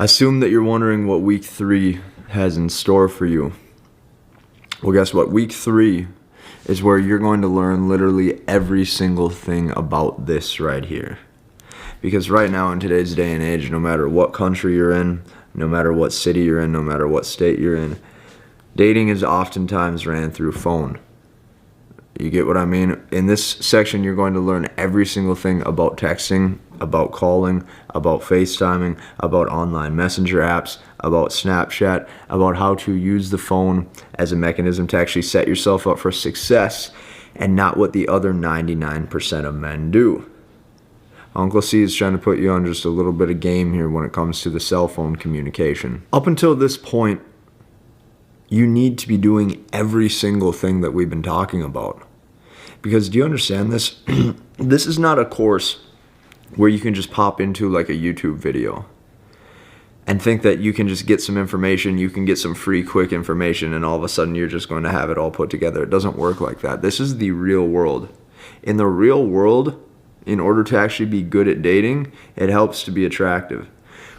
I assume that you're wondering what week 3 has in store for you. Well, guess what? Week 3 is where you're going to learn literally every single thing about this right here. Because right now in today's day and age, no matter what country you're in, no matter what city you're in, no matter what state you're in, dating is oftentimes ran through phone. You get what I mean? In this section, you're going to learn every single thing about texting, about calling, about FaceTiming, about online messenger apps, about Snapchat, about how to use the phone as a mechanism to actually set yourself up for success and not what the other 99% of men do. Uncle C is trying to put you on just a little bit of game here when it comes to the cell phone communication. Up until this point, you need to be doing every single thing that we've been talking about. Because do you understand this? This is not a course where you can just pop into like a YouTube video and think that you can just get some information, you can get some free quick information, and all of a sudden you're just going to have it all put together. It doesn't work like that. This is the real world. In the real world, in order to actually be good at dating, it helps to be attractive,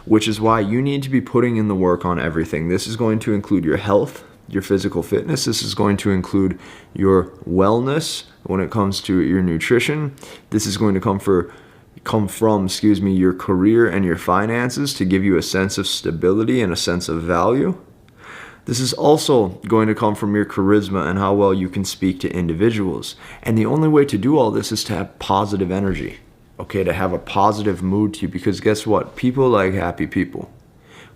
which is why you need to be putting in the work on everything. This is going to include your health, your physical fitness. This is going to include your wellness when it comes to your nutrition. This is going to come from your career and your finances to give you a sense of stability and a sense of value. This is also going to come from your charisma and how well you can speak to individuals. And the only way to do all this is to have positive energy, okay, to have a positive mood to you, because guess what? People like happy people.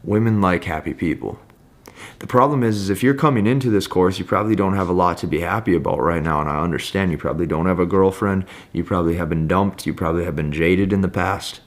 Women like happy people. The problem is if you're coming into this course, you probably don't have a lot to be happy about right now, and I understand you probably don't have a girlfriend, you probably have been dumped, you probably have been jaded in the past.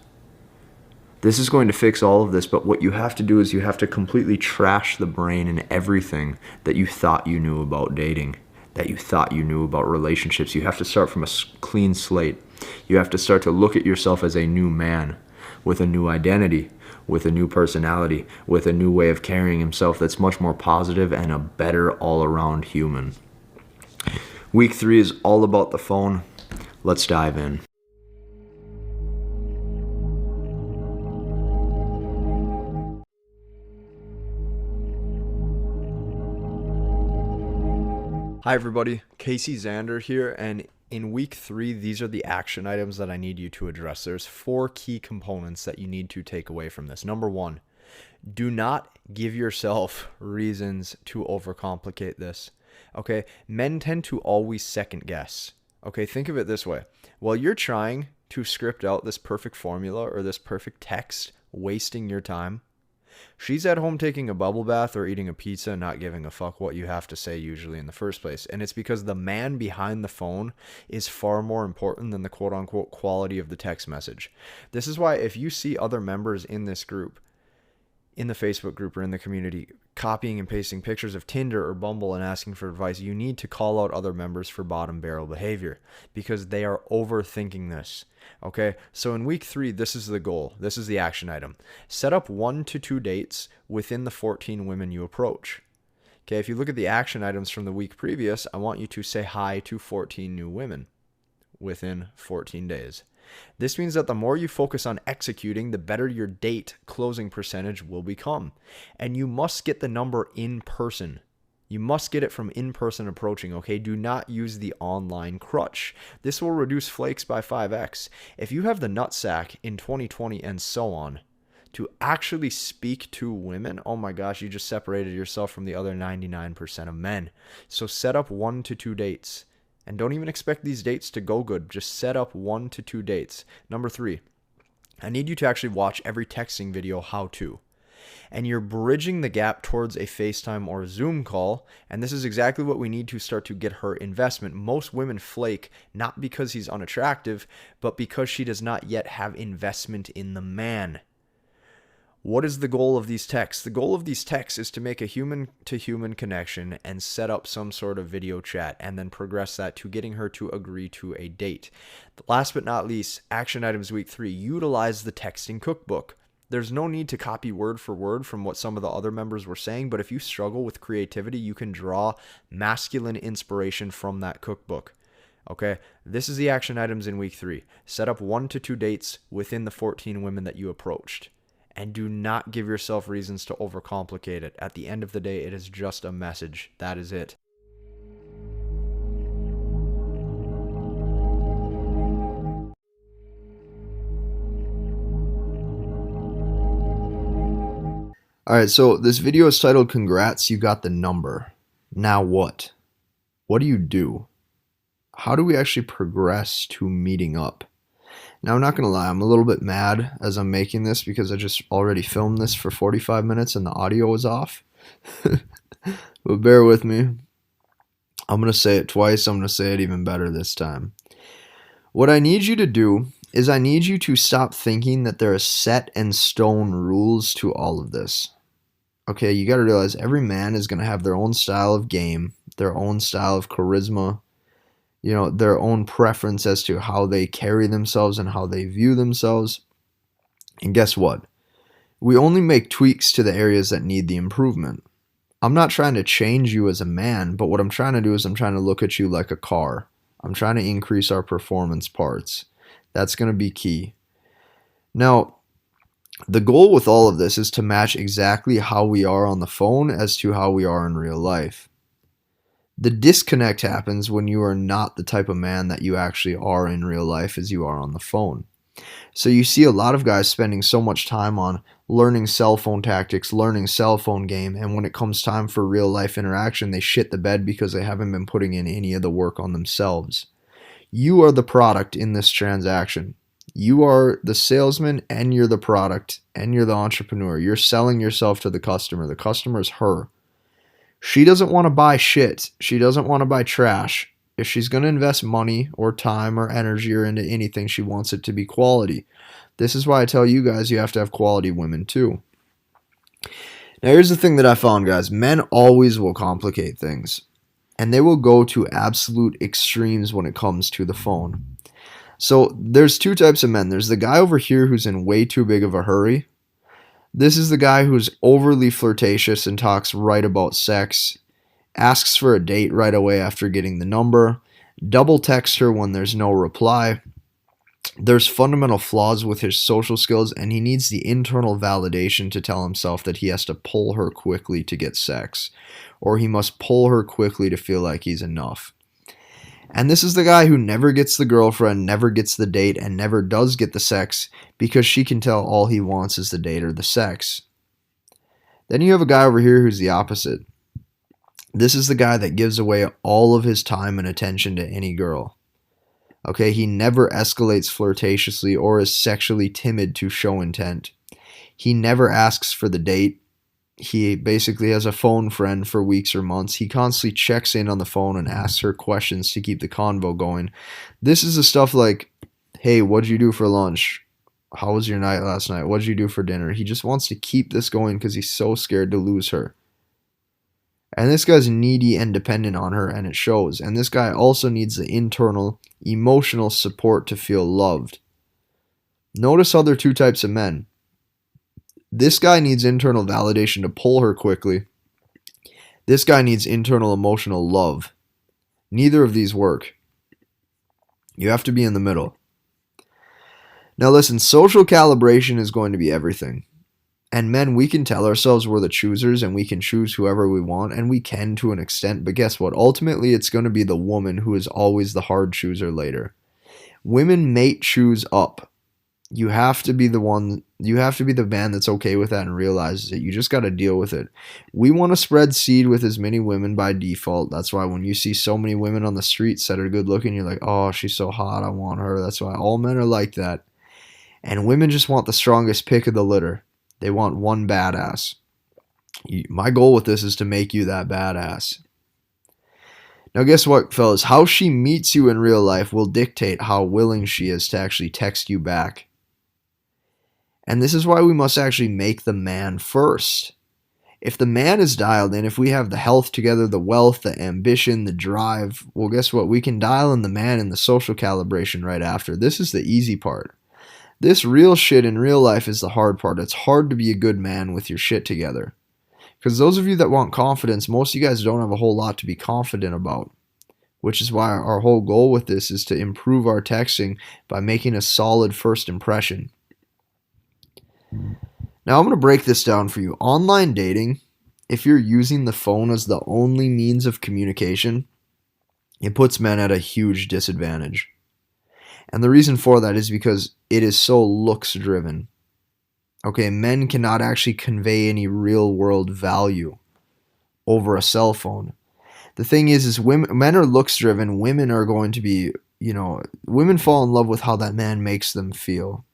This is going to fix all of this, but what you have to do is you have to completely trash the brain and everything that you thought you knew about dating, that you thought you knew about relationships. You have to start from a clean slate. You have to start to look at yourself as a new man with a new identity, with a new personality, with a new way of carrying himself that's much more positive and a better all-around human. Week 3 is all about the phone. Let's dive in. Hi everybody, Casey Zander here, and in week 3, these are the action items that I need you to address. There's 4 key components that you need to take away from this. Number 1, do not give yourself reasons to overcomplicate this. Okay, men tend to always second guess. Okay, think of it this way. While you're trying to script out this perfect formula or this perfect text, wasting your time, she's at home taking a bubble bath or eating a pizza and not giving a fuck what you have to say usually in the first place. And it's because the man behind the phone is far more important than the quote-unquote quality of the text message. This is why if you see other members in this group, in the Facebook group or in the community, copying and pasting pictures of Tinder or Bumble and asking for advice, you need to call out other members for bottom barrel behavior because they are overthinking this. Okay, so in week 3, this is the goal. This is the action item. Set up 1 to 2 dates within the 14 women you approach. Okay, if you look at the action items from the week previous, I want you to say hi to 14 new women within 14 days. This means that the more you focus on executing, the better your date closing percentage will become. And you must get the number in person. You must get it from in-person approaching, okay? Do not use the online crutch. This will reduce flakes by 5x. If you have the nutsack in 2020 and so on to actually speak to women, oh my gosh, you just separated yourself from the other 99% of men. So set up 1 to 2 dates. And don't even expect these dates to go good. Just set up 1 to 2 dates. Number 3, I need you to actually watch every texting video how to. And you're bridging the gap towards a FaceTime or a Zoom call. And this is exactly what we need to start to get her investment. Most women flake not because he's unattractive, but because she does not yet have investment in the man. What is the goal of these texts? The goal of these texts is to make a human-to-human connection and set up some sort of video chat and then progress that to getting her to agree to a date. Last but not least, action items week 3, utilize the texting cookbook. There's no need to copy word for word from what some of the other members were saying, but if you struggle with creativity, you can draw masculine inspiration from that cookbook. Okay, this is the action items in week 3. Set up 1 to 2 dates within the 14 women that you approached. And do not give yourself reasons to overcomplicate it. At the end of the day, it is just a message. That is it. Alright, so this video is titled, Congrats, You Got the Number. Now what? What do you do? How do we actually progress to meeting up? Now, I'm not going to lie, I'm a little bit mad as I'm making this because I just already filmed this for 45 minutes and the audio was off. But bear with me. I'm going to say it twice. I'm going to say it even better this time. What I need you to do is I need you to stop thinking that there are set in stone rules to all of this. Okay, you got to realize every man is going to have their own style of game, their own style of charisma, you know, their own preference as to how they carry themselves and how they view themselves. And guess what? We only make tweaks to the areas that need the improvement. I'm not trying to change you as a man, but what I'm trying to do is I'm trying to look at you like a car. I'm trying to increase our performance parts. That's going to be key. Now, the goal with all of this is to match exactly how we are on the phone as to how we are in real life. The disconnect happens when you are not the type of man that you actually are in real life as you are on the phone. So you see a lot of guys spending so much time on learning cell phone tactics, learning cell phone game, and when it comes time for real life interaction, they shit the bed because they haven't been putting in any of the work on themselves. You are the product in this transaction. You are the salesman and you're the product and you're the entrepreneur. You're selling yourself to the customer. The customer is her. She doesn't want to buy shit. She doesn't want to buy trash. If she's going to invest money or time or energy or into anything, she wants it to be quality. This is why I tell you guys you have to have quality women too. Now here's the thing that I found, guys. Men always will complicate things. And they will go to absolute extremes when it comes to the phone. So there's two types of men. There's the guy over here who's in way too big of a hurry. This is the guy who's overly flirtatious and talks right about sex, asks for a date right away after getting the number, double texts her when there's no reply. There's fundamental flaws with his social skills, and he needs the internal validation to tell himself that he has to pull her quickly to get sex, or he must pull her quickly to feel like he's enough. And this is the guy who never gets the girlfriend, never gets the date, and never does get the sex because she can tell all he wants is the date or the sex. Then you have a guy over here who's the opposite. This is the guy that gives away all of his time and attention to any girl. Okay, he never escalates flirtatiously or is sexually timid to show intent. He never asks for the date. He basically has a phone friend for weeks or months. He constantly checks in on the phone and asks her questions to keep the convo going. This is the stuff like, hey, what'd you do for lunch? How was your night last night? What'd you do for dinner? He just wants to keep this going because he's so scared to lose her. And this guy's needy and dependent on her, and it shows. And this guy also needs the internal, emotional support to feel loved. Notice how there are two types of men. This guy needs internal validation to pull her quickly. This guy needs internal emotional love. Neither of these work. You have to be in the middle. Now listen, social calibration is going to be everything. And men, we can tell ourselves we're the choosers and we can choose whoever we want, and we can to an extent, but guess what? Ultimately, it's going to be the woman who is always the hard chooser later. Women mate choose up. You have to be the one, you have to be the man that's okay with that and realizes it. You just got to deal with it. We want to spread seed with as many women by default. That's why when you see so many women on the streets that are good looking, you're like, oh, she's so hot, I want her. That's why all men are like that. And women just want the strongest pick of the litter. They want one badass. My goal with this is to make you that badass. Now guess what, fellas? How she meets you in real life will dictate how willing she is to actually text you back. And this is why we must actually make the man first. If the man is dialed in, if we have the health together, the wealth, the ambition, the drive, well, guess what? We can dial in the man and the social calibration right after. This is the easy part. This real shit in real life is the hard part. It's hard to be a good man with your shit together. Because those of you that want confidence, most of you guys don't have a whole lot to be confident about. Which is why our whole goal with this is to improve our texting by making a solid first impression. Now I'm going to break this down for you. Online dating, if you're using the phone as the only means of communication, it puts men at a huge disadvantage. And the reason for that is because it is so looks driven. Okay, men cannot actually convey any real world value over a cell phone. The thing is men are looks driven. Women are going to be, women fall in love with how that man makes them feel.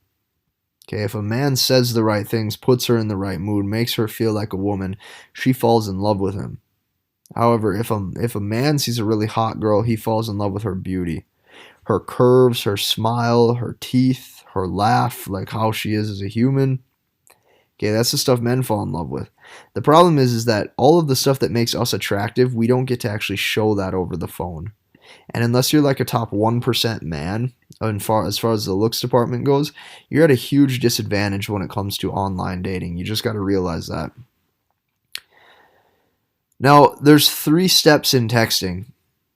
Okay, if a man says the right things, puts her in the right mood, makes her feel like a woman, she falls in love with him. However, if a man sees a really hot girl, he falls in love with her beauty. Her curves, her smile, her teeth, her laugh, like how she is as a human. Okay, that's the stuff men fall in love with. The problem is that all of the stuff that makes us attractive, we don't get to actually show that over the phone. And unless you're like a top 1% man, as far as the looks department goes, you're at a huge disadvantage when it comes to online dating. You just got to realize that. Now, there's 3 steps in texting.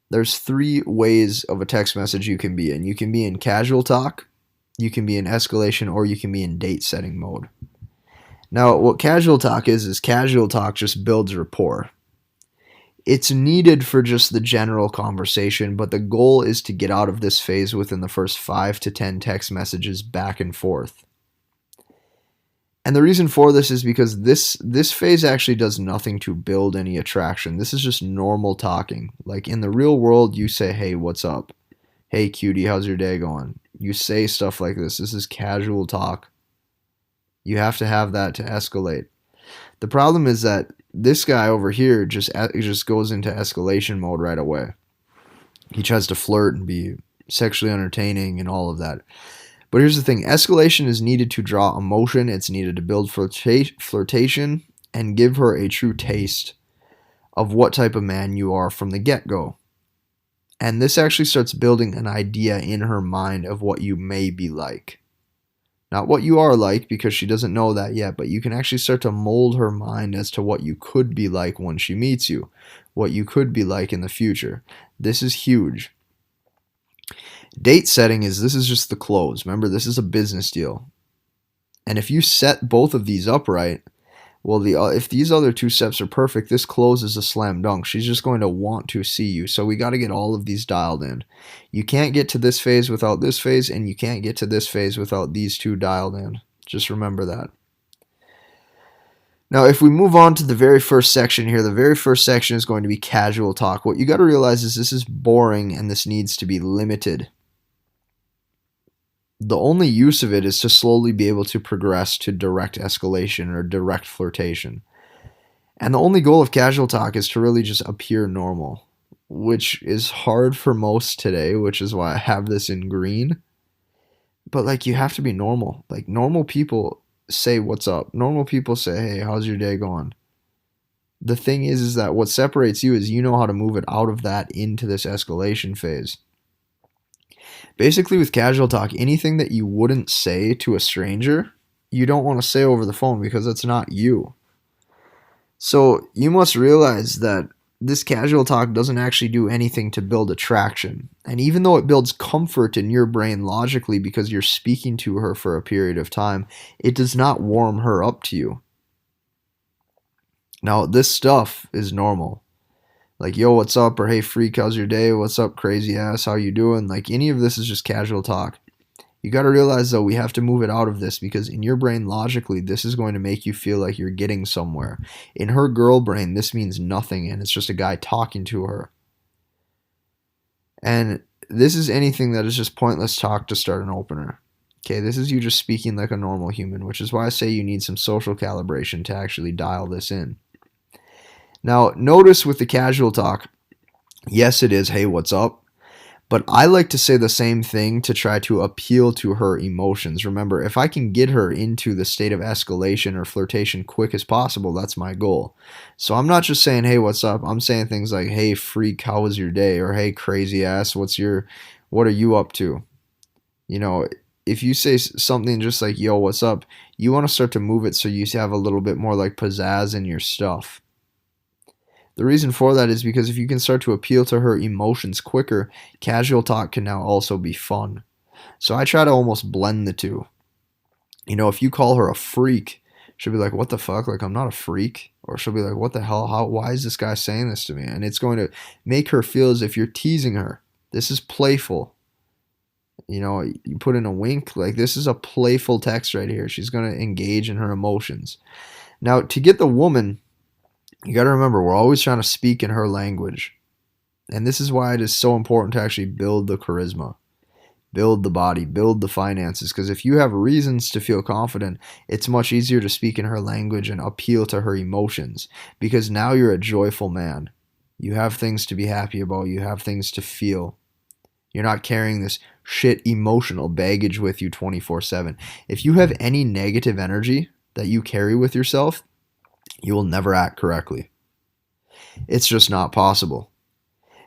There's 3 ways of a text message you can be in. You can be in casual talk, you can be in escalation, or you can be in date setting mode. Now, what casual talk is casual talk just builds rapport. It's needed for just the general conversation, but the goal is to get out of this phase within the first 5 to 10 text messages back and forth. And the reason for this is because this phase actually does nothing to build any attraction. This is just normal talking. Like in the real world, you say, "Hey, what's up? Hey, cutie, how's your day going?" You say stuff like this. This is casual talk. You have to have that to escalate. The problem is that this guy over here just goes into escalation mode right away. He tries to flirt and be sexually entertaining and all of that. But here's the thing. Escalation is needed to draw emotion. It's needed to build flirtation and give her a true taste of what type of man you are from the get-go. And this actually starts building an idea in her mind of what you may be like. Not what you are like, because she doesn't know that yet, but you can actually start to mold her mind as to what you could be like when she meets you, what you could be like in the future. This is huge. Date setting this is just the close. Remember, this is a business deal. And if you set both of these up right, well, if these other 2 steps are perfect, this close is a slam dunk. She's just going to want to see you. So we got to get all of these dialed in. You can't get to this phase without this phase, and you can't get to this phase without these 2 dialed in. Just remember that. Now, if we move on to the very first section here, the very first section is going to be casual talk. What you got to realize is this is boring, and this needs to be limited. The only use of it is to slowly be able to progress to direct escalation or direct flirtation. And the only goal of casual talk is to really just appear normal, which is hard for most today, which is why I have this in green. But like, you have to be normal. Like, normal people say, "What's up?" Normal people say, "Hey, how's your day going?" The thing is that what separates you is you know how to move it out of that into this escalation phase. Basically, with casual talk, anything that you wouldn't say to a stranger, you don't want to say over the phone because that's not you. So you must realize that this casual talk doesn't actually do anything to build attraction. And even though it builds comfort in your brain logically because you're speaking to her for a period of time, it does not warm her up to you. Now, this stuff is normal. Like, "Yo, what's up?" or "Hey, freak, how's your day? What's up, crazy ass? How you doing?" Like, any of this is just casual talk. You got to realize, though, we have to move it out of this because in your brain, logically, this is going to make you feel like you're getting somewhere. In her girl brain, this means nothing, and it's just a guy talking to her. And this is anything that is just pointless talk to start an opener. Okay, this is you just speaking like a normal human, which is why I say you need some social calibration to actually dial this in. Now, notice with the casual talk, yes, it is, "Hey, what's up?" But I like to say the same thing to try to appeal to her emotions. Remember, if I can get her into the state of escalation or flirtation quick as possible, that's my goal. So I'm not just saying, "Hey, what's up?" I'm saying things like, "Hey, freak, how was your day?" or "Hey, crazy ass, what are you up to?" If you say something just like, "Yo, what's up?" you want to start to move it so you have a little bit more like pizzazz in your stuff. The reason for that is because if you can start to appeal to her emotions quicker, casual talk can now also be fun. So I try to almost blend the two. If you call her a freak, She'll be like, what the fuck? Like, I'm not a freak. Or she'll be like, what the hell? Why is this guy saying this to me? And it's going to make her feel as if you're teasing her. This is playful. You know, you put in a wink. Like, this is a playful text right here. She's going to engage in her emotions. Now, to get the woman, you got to remember, we're always trying to speak in her language. And this is why it is so important to actually build the charisma, build the body, build the finances. Because if you have reasons to feel confident, it's much easier to speak in her language and appeal to her emotions. Because now you're a joyful man. You have things to be happy about. You have things to feel. You're not carrying this shit emotional baggage with you 24/7. If you have any negative energy that you carry with yourself, you will never act correctly. It's just not possible.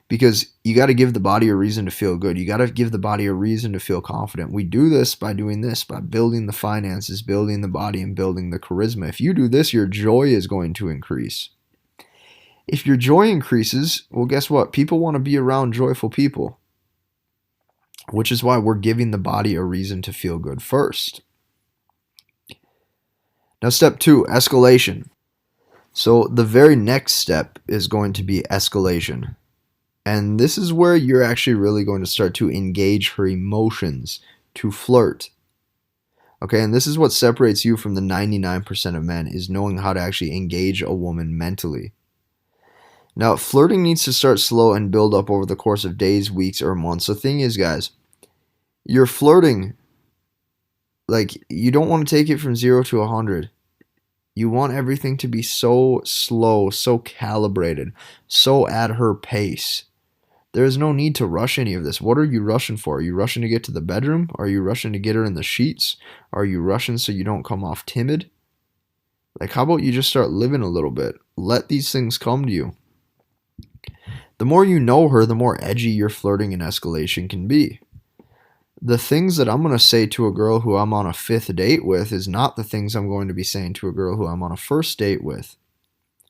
Because you got to give the body a reason to feel good. You got to give the body a reason to feel confident. We do this by doing this, by building the finances, building the body, and building the charisma. If you do this, your joy is going to increase. If your joy increases, well, guess what? People want to be around joyful people, which is why we're giving the body a reason to feel good first. Now, step 2, escalation. So the very next step is going to be escalation. And this is where you're actually really going to start to engage her emotions, to flirt. Okay, and this is what separates you from the 99% of men, is knowing how to actually engage a woman mentally. Now, flirting needs to start slow and build up over the course of days, weeks, or months. The thing is, guys, you're flirting, like, you don't want to take it from 0 to 100. You want everything to be so slow, so calibrated, so at her pace. There is no need to rush any of this. What are you rushing for? Are you rushing to get to the bedroom? Are you rushing to get her in the sheets? Are you rushing so you don't come off timid? Like, how about you just start living a little bit? Let these things come to you. The more you know her, the more edgy your flirting and escalation can be. The things that I'm going to say to a girl who I'm on a 5th date with is not the things I'm going to be saying to a girl who I'm on a 1st date with.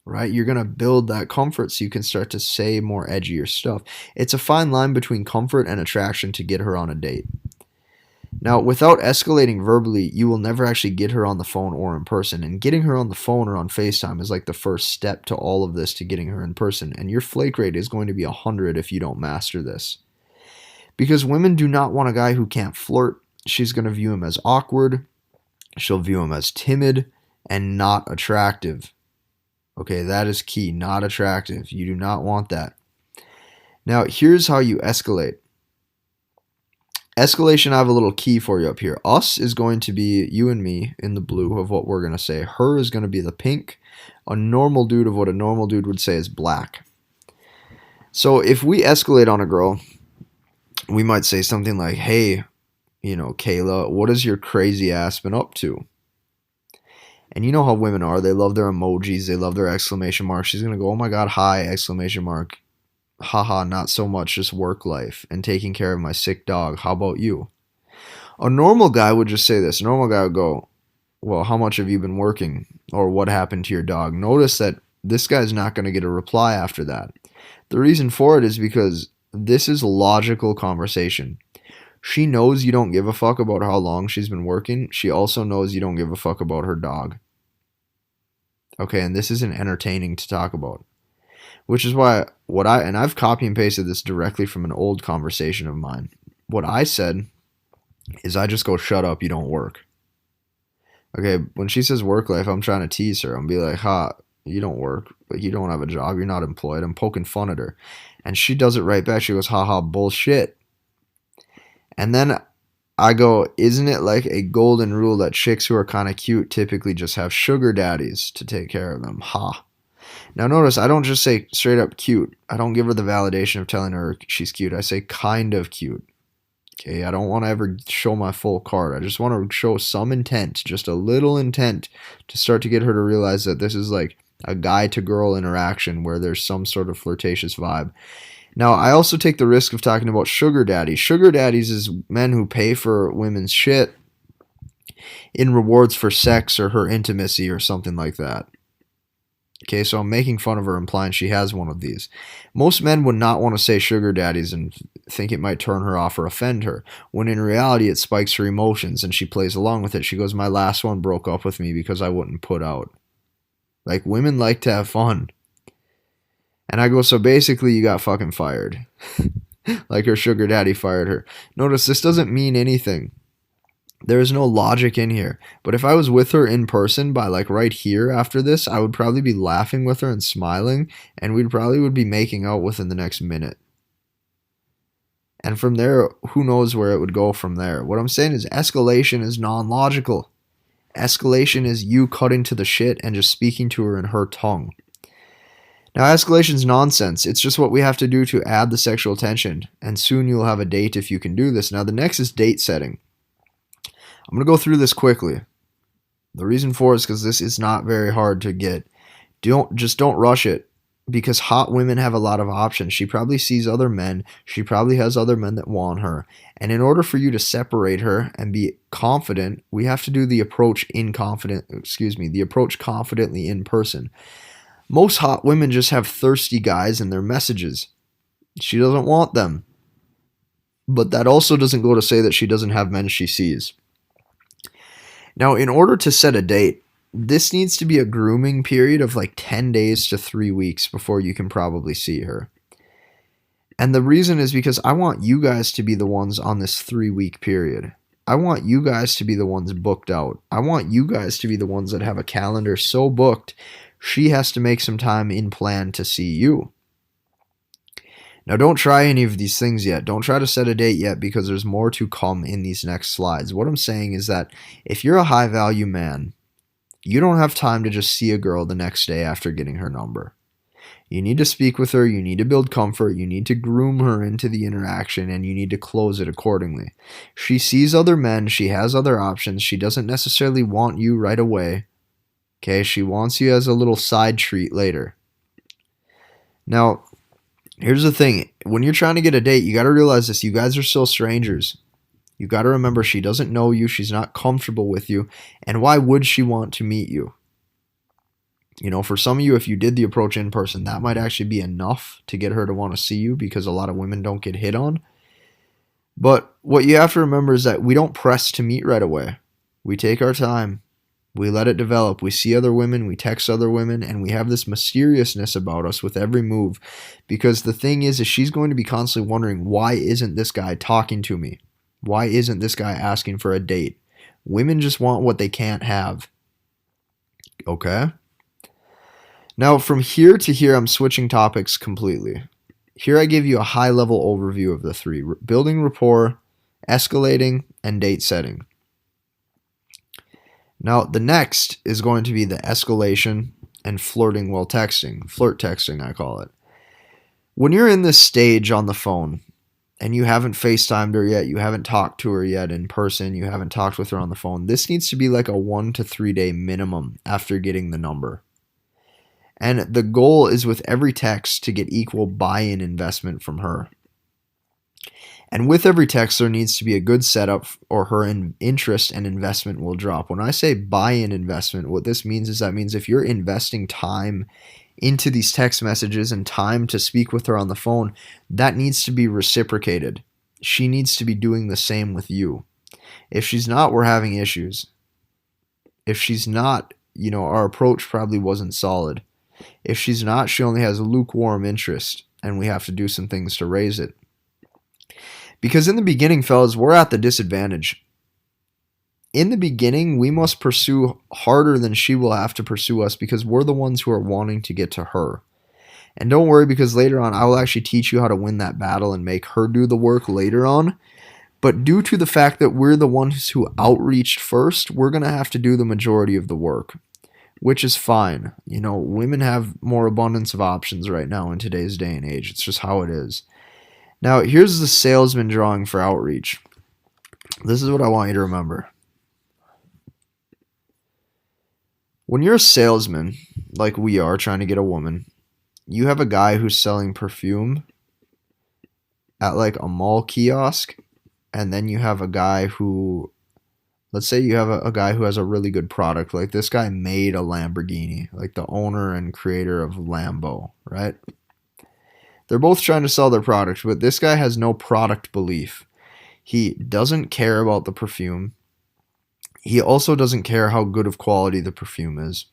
Right? You're going to build that comfort so you can start to say more edgier stuff. It's a fine line between comfort and attraction to get her on a date. Now, without escalating verbally, you will never actually get her on the phone or in person. And getting her on the phone or on FaceTime is like the first step to all of this, to getting her in person. And your flake rate is going to be 100 if you don't master this. Because women do not want a guy who can't flirt. She's going to view him as awkward. She'll view him as timid and not attractive. Okay, that is key. Not attractive. You do not want that. Now, here's how you escalate. Escalation, I have a little key for you up here. Us is going to be you and me in the blue of what we're going to say. Her is going to be the pink. A normal dude of what a normal dude would say is black. So if we escalate on a girl, we might say something like, hey, Kayla, what has your crazy ass been up to? And you know how women are. They love their emojis. They love their exclamation marks. She's going to go, oh my God, hi, exclamation mark. Haha, not so much, just work life and taking care of my sick dog. How about you? A normal guy would just say this. A normal guy would go, well, how much have you been working? Or what happened to your dog? Notice that this guy's not going to get a reply after that. The reason for it is because this is logical conversation. She knows you don't give a fuck about how long she's been working. She also knows you don't give a fuck about her dog. Okay, and this isn't entertaining to talk about. Which is why and I've copy and pasted this directly from an old conversation of mine. What I said is I just go, shut up, you don't work. Okay, when she says work life, I'm trying to tease her. I'm be like, you don't work. Like, you don't have a job. You're not employed. I'm poking fun at her. And she does it right back. She goes, bullshit. And then I go, isn't it like a golden rule that chicks who are kind of cute typically just have sugar daddies to take care of them? Ha. Now notice, I don't just say straight up cute. I don't give her the validation of telling her she's cute. I say kind of cute. Okay, I don't want to ever show my full card. I just want to show some intent, just a little intent, to start to get her to realize that this is like a guy to girl interaction where there's some sort of flirtatious vibe. Now, I also take the risk of talking about sugar daddies. Sugar daddies is men who pay for women's shit in rewards for sex or her intimacy or something like that. Okay, so I'm making fun of her, implying she has one of these. Most men would not want to say sugar daddies and think it might turn her off or offend her, when in reality it spikes her emotions and she plays along with it. She goes, my last one broke up with me because I wouldn't put out. Like, women like to have fun. And I go, so basically you got fucking fired. Like her sugar daddy fired her. Notice this doesn't mean anything. There is no logic in here. But if I was with her in person by like right here after this, I would probably be laughing with her and smiling, and we probably would be making out within the next minute. And from there, who knows where it would go from there. What I'm saying is escalation is non-logical. Escalation is you cutting to the shit and just speaking to her in her tongue. Now, escalation's nonsense. It's just what we have to do to add the sexual tension, and soon you'll have a date if you can do this. Now, the next is date setting. I'm going to go through this quickly. The reason for it is because this is not very hard to get. Don't rush it, because hot women have a lot of options. She probably sees other men. She probably has other men that want her. And in order for you to separate her and be confident, we have to do the approach confidently in person. Most hot women just have thirsty guys in their messages. She doesn't want them. But that also doesn't go to say that she doesn't have men she sees. Now, in order to set a date, this needs to be a grooming period of like 10 days to 3 weeks before you can probably see her. And the reason is because I want you guys to be the ones on this 3-week period. I want you guys to be the ones booked out. I want you guys to be the ones that have a calendar so booked, she has to make some time in plan to see you. Now, don't try any of these things yet. Don't try to set a date yet, because there's more to come in these next slides. What I'm saying is that if you're a high value man, you don't have time to just see a girl the next day after getting her number. You need to speak with her. You need to build comfort. You need to groom her into the interaction, and you need to close it accordingly. She sees other men. She has other options. She doesn't necessarily want you right away. Okay, she wants you as a little side treat later. Now, here's the thing. When you're trying to get a date, you got to realize this. You guys are still strangers. You got to remember, she doesn't know you. She's not comfortable with you. And why would she want to meet you? You know, for some of you, if you did the approach in person, that might actually be enough to get her to want to see you, because a lot of women don't get hit on. But what you have to remember is that we don't press to meet right away. We take our time. We let it develop. We see other women, we text other women, and we have this mysteriousness about us with every move. Because the thing is she's going to be constantly wondering, why isn't this guy talking to me? Why isn't this guy asking for a date? Women just want what they can't have. Okay? Now, from here to here, I'm switching topics completely. Here I give you a high-level overview of the three: building rapport, escalating, and date setting. Now, the next is going to be the escalation and flirting while texting. Flirt texting, I call it. When you're in this stage on the phone and you haven't FaceTimed her yet, you haven't talked to her yet in person, you haven't talked with her on the phone, this needs to be like a 1 to 3 day minimum after getting the number. And the goal is with every text to get equal buy-in investment from her. And with every text, there needs to be a good setup, or her interest and investment will drop. When I say buy-in investment, what this means is that means if you're investing time into these text messages and time to speak with her on the phone, that needs to be reciprocated. She needs to be doing the same with you. If she's not, we're having issues. If she's not, our approach probably wasn't solid. If she's not, she only has a lukewarm interest, and we have to do some things to raise it. Because in the beginning, fellas, we're at the disadvantage. In the beginning, we must pursue harder than she will have to pursue us, because we're the ones who are wanting to get to her. And don't worry, because later on, I will actually teach you how to win that battle and make her do the work later on. But due to the fact that we're the ones who outreached first, we're going to have to do the majority of the work, which is fine. Women have more abundance of options right now in today's day and age. It's just how it is. Now, here's the salesman drawing for outreach. This is what I want you to remember. When you're a salesman, like we are trying to get a woman, you have a guy who's selling perfume at like a mall kiosk, and then you have a guy who Let's say you have a guy who has a really good product. Like this guy made a Lamborghini, like the owner and creator of Lambo, right? They're both trying to sell their product, but this guy has no product belief. He doesn't care about the perfume. He also doesn't care how good of quality the perfume is.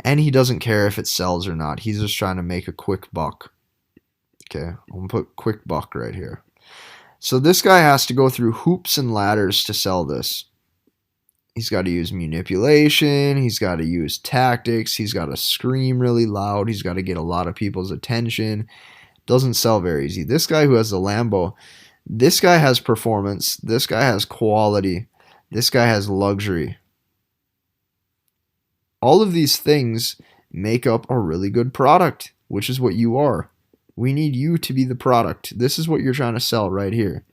And he doesn't care if it sells or not. He's just trying to make a quick buck. Okay, I'm going to put quick buck right here. So this guy has to go through hoops and ladders to sell this. He's got to use manipulation. He's got to use tactics. He's got to scream really loud. He's got to get a lot of people's attention. Doesn't sell very easy. This guy who has the Lambo, this guy has performance. This guy has quality. This guy has luxury. All of these things make up a really good product, which is what you are. We need you to be the product. This is what you're trying to sell right here.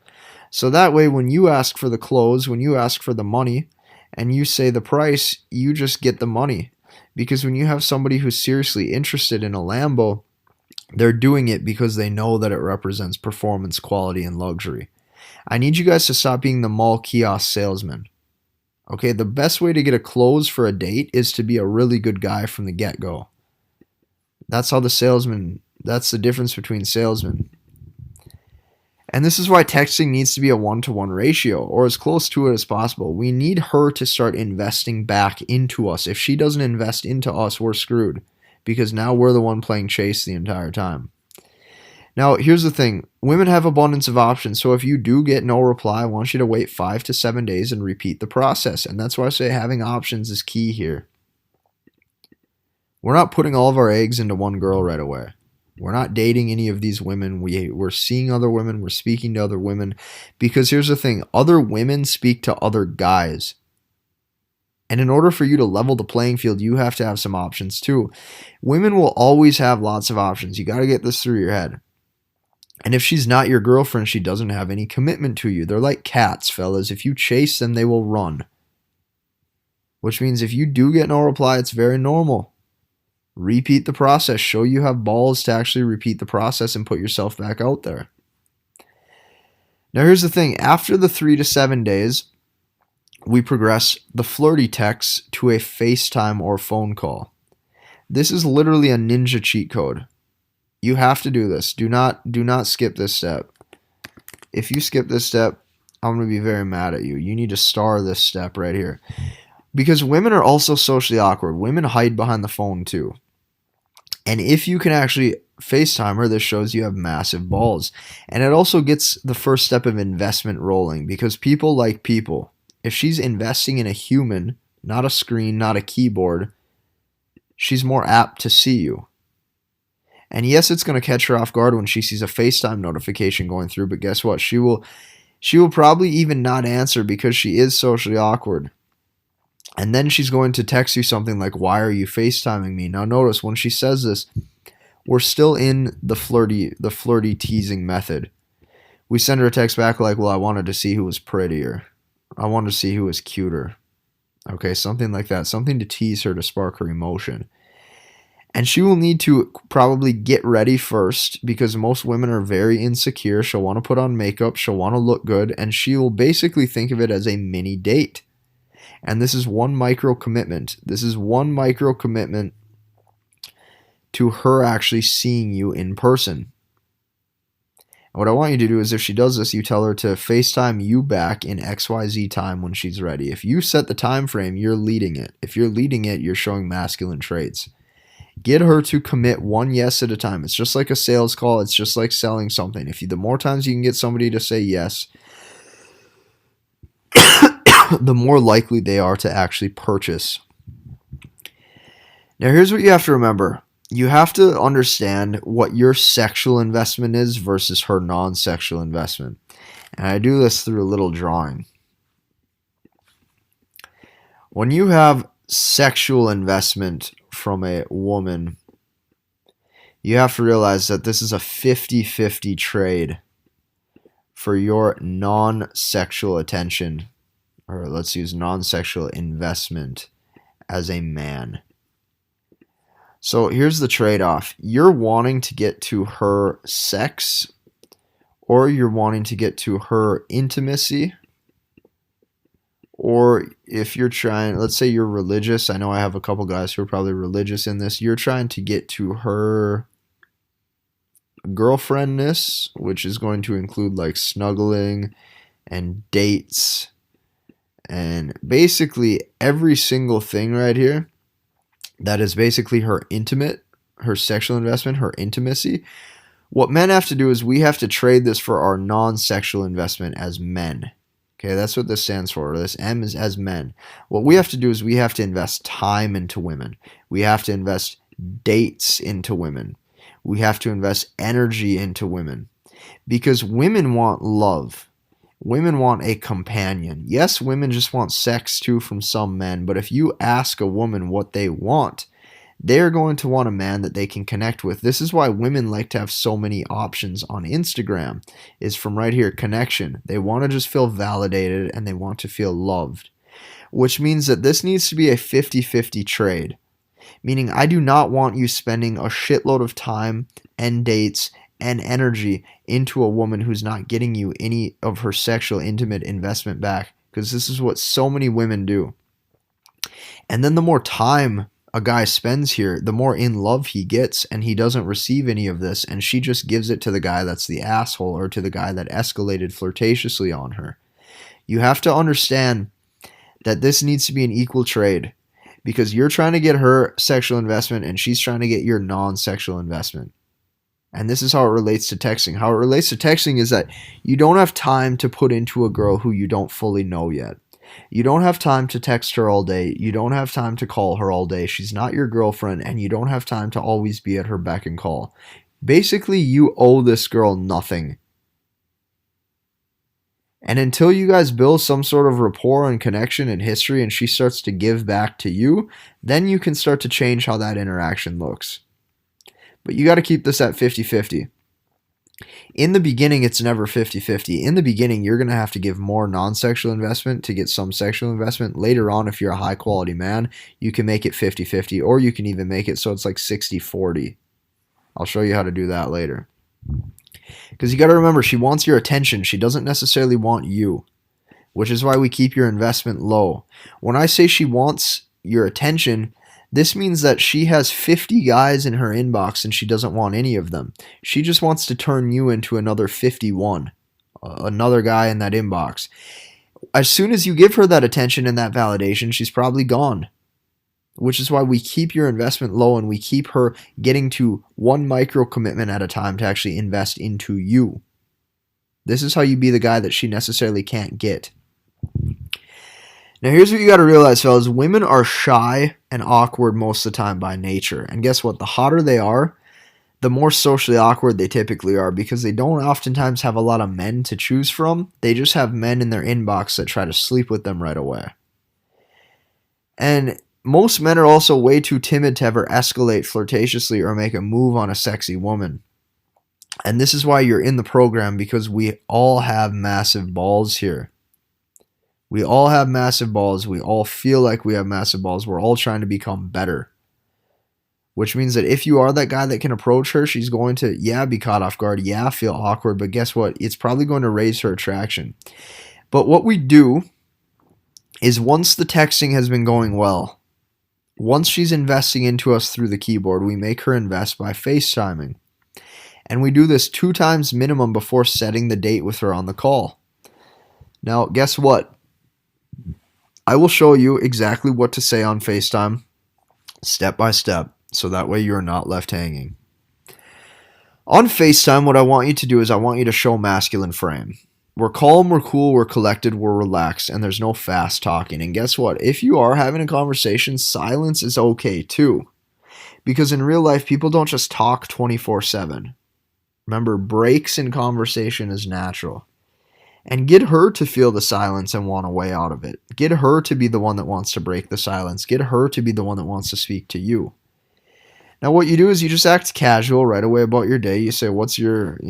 So that way, when you ask for the clothes, when you ask for the money, and you say the price, you just get the money. Because when you have somebody who's seriously interested in a Lambo, they're doing it because they know that it represents performance, quality, and luxury. I need you guys to stop being the mall kiosk salesman. Okay, the best way to get a close for a date is to be a really good guy from the get-go. That's how that's the difference between salesmen. And this is why texting needs to be a 1-to-1 ratio, or as close to it as possible. We need her to start investing back into us. If she doesn't invest into us, we're screwed, because now we're the one playing chase the entire time. Now, here's the thing. Women have abundance of options, so if you do get no reply, I want you to wait 5 to 7 days and repeat the process. And that's why I say having options is key here. We're not putting all of our eggs into one girl right away. We're not dating any of these women. We're seeing other women. We're speaking to other women. Because here's the thing. Other women speak to other guys. And in order for you to level the playing field, you have to have some options too. Women will always have lots of options. You got to get this through your head. And if she's not your girlfriend, she doesn't have any commitment to you. They're like cats, fellas. If you chase them, they will run. Which means if you do get no reply, it's very normal. Repeat the process. Show you have balls to actually repeat the process and put yourself back out there. Now here's the thing. After the 3 to 7 days, we progress the flirty text to a FaceTime or phone call. This is literally a ninja cheat code. You have to do this. Do not skip this step. If you skip this step, I'm going to be very mad at you. You need to star this step right here. Because women are also socially awkward. Women hide behind the phone too. And if you can actually FaceTime her, this shows you have massive balls. And it also gets the first step of investment rolling, because people like people. If she's investing in a human, not a screen, not a keyboard, she's more apt to see you. And yes, it's going to catch her off guard when she sees a FaceTime notification going through, but guess what? She will probably even not answer because she is socially awkward. And then she's going to text you something like, "Why are you FaceTiming me?" Now notice when she says this, we're still in the flirty teasing method. We send her a text back like, "Well, I wanted to see who was prettier. I wanted to see who was cuter." Okay, something like that. Something to tease her, to spark her emotion. And she will need to probably get ready first, because most women are very insecure. She'll want to put on makeup. She'll want to look good. And she will basically think of it as a mini date. And this is one micro commitment. This is one micro commitment to her actually seeing you in person. And what I want you to do is, if she does this, you tell her to FaceTime you back in XYZ time when she's ready. If you set the time frame, you're leading it. If you're leading it, you're showing masculine traits. Get her to commit one yes at a time. It's just like a sales call. It's just like selling something. The more times you can get somebody to say yes, the more likely they are to actually purchase. Now, here's what you have to remember. You have to understand what your sexual investment is versus her non-sexual investment. And I do this through a little drawing. When you have sexual investment from a woman, you have to realize that this is a 50-50 trade for your non-sexual attention, or let's use non-sexual investment as a man. So here's the trade-off. You're wanting to get to her sex, or you're wanting to get to her intimacy, Or if you're trying, let's say you're religious. I know I have a couple guys who are probably religious in this. You're trying to get to her girlfriendness, which is going to include like snuggling and dates and basically every single thing right here that is basically her intimate, her sexual investment, her intimacy. What men have to do is we have to trade this for our non-sexual investment as men. Okay, that's what this stands for. This M is as men. What we have to do is we have to invest time into women. We have to invest dates into women. We have to invest energy into women. Because women want love. Women want a companion. Yes, women just want sex too from some men, but if you ask a woman what they want, they're going to want a man that they can connect with. This is why women like to have so many options on Instagram, is from right here, connection. They want to just feel validated and they want to feel loved, which means that this needs to be a 50-50 trade. Meaning I do not want you spending a shitload of time and dates and energy into a woman who's not getting you any of her sexual intimate investment back, because this is what so many women do. And then the more time a guy spends here, the more in love he gets, and he doesn't receive any of this, and she just gives it to the guy that's the asshole or to the guy that escalated flirtatiously on her. You have to understand that this needs to be an equal trade, because you're trying to get her sexual investment and she's trying to get your non-sexual investment. And this is how it relates to texting. How it relates to texting is that you don't have time to put into a girl who you don't fully know yet. You don't have time to text her all day. You don't have time to call her all day. She's not your girlfriend, and you don't have time to always be at her beck and call. Basically, you owe this girl nothing. And until you guys build some sort of rapport and connection and history and she starts to give back to you, then you can start to change how that interaction looks. But you got to keep this at 50-50. In the beginning, it's never 50-50. In the beginning, you're going to have to give more non-sexual investment to get some sexual investment. Later on, if you're a high-quality man, you can make it 50-50, or you can even make it so it's like 60-40. I'll show you how to do that later. Because you got to remember, she wants your attention. She doesn't necessarily want you, which is why we keep your investment low. When I say she wants your attention, this means that she has 50 guys in her inbox and she doesn't want any of them. She just wants to turn you into another 51, another guy in that inbox. As soon as you give her that attention and that validation, she's probably gone. Which is why we keep your investment low and we keep her getting to one micro commitment at a time to actually invest into you. This is how you be the guy that she necessarily can't get. Now here's what you got to realize, fellas. Women are shy and awkward most of the time by nature. And guess what? The hotter they are, the more socially awkward they typically are, because they don't oftentimes have a lot of men to choose from. They just have men in their inbox that try to sleep with them right away. And most men are also way too timid to ever escalate flirtatiously or make a move on a sexy woman. And this is why you're in the program, because we all have massive balls here. We all have massive balls. We all feel like we have massive balls. We're all trying to become better. Which means that if you are that guy that can approach her, she's going to, be caught off guard. Feel awkward. But guess what? It's probably going to raise her attraction. But what we do is, once the texting has been going well, once she's investing into us through the keyboard, we make her invest by FaceTiming. And we do this 2 times minimum before setting the date with her on the call. Now, guess what? I will show you exactly what to say on FaceTime, step by step, so that way you're not left hanging. On FaceTime, what I want you to do is I want you to show masculine frame. We're calm, we're cool, we're collected, we're relaxed, and there's no fast talking. And guess what? If you are having a conversation, silence is okay too. Because in real life, people don't just talk 24/7. Remember, breaks in conversation is natural. And get her to feel the silence and want a way out of it. Get her to be the one that wants to break the silence. Get her to be the one that wants to speak to you. Now, what you do is you just act casual right away about your day. You say, what's your,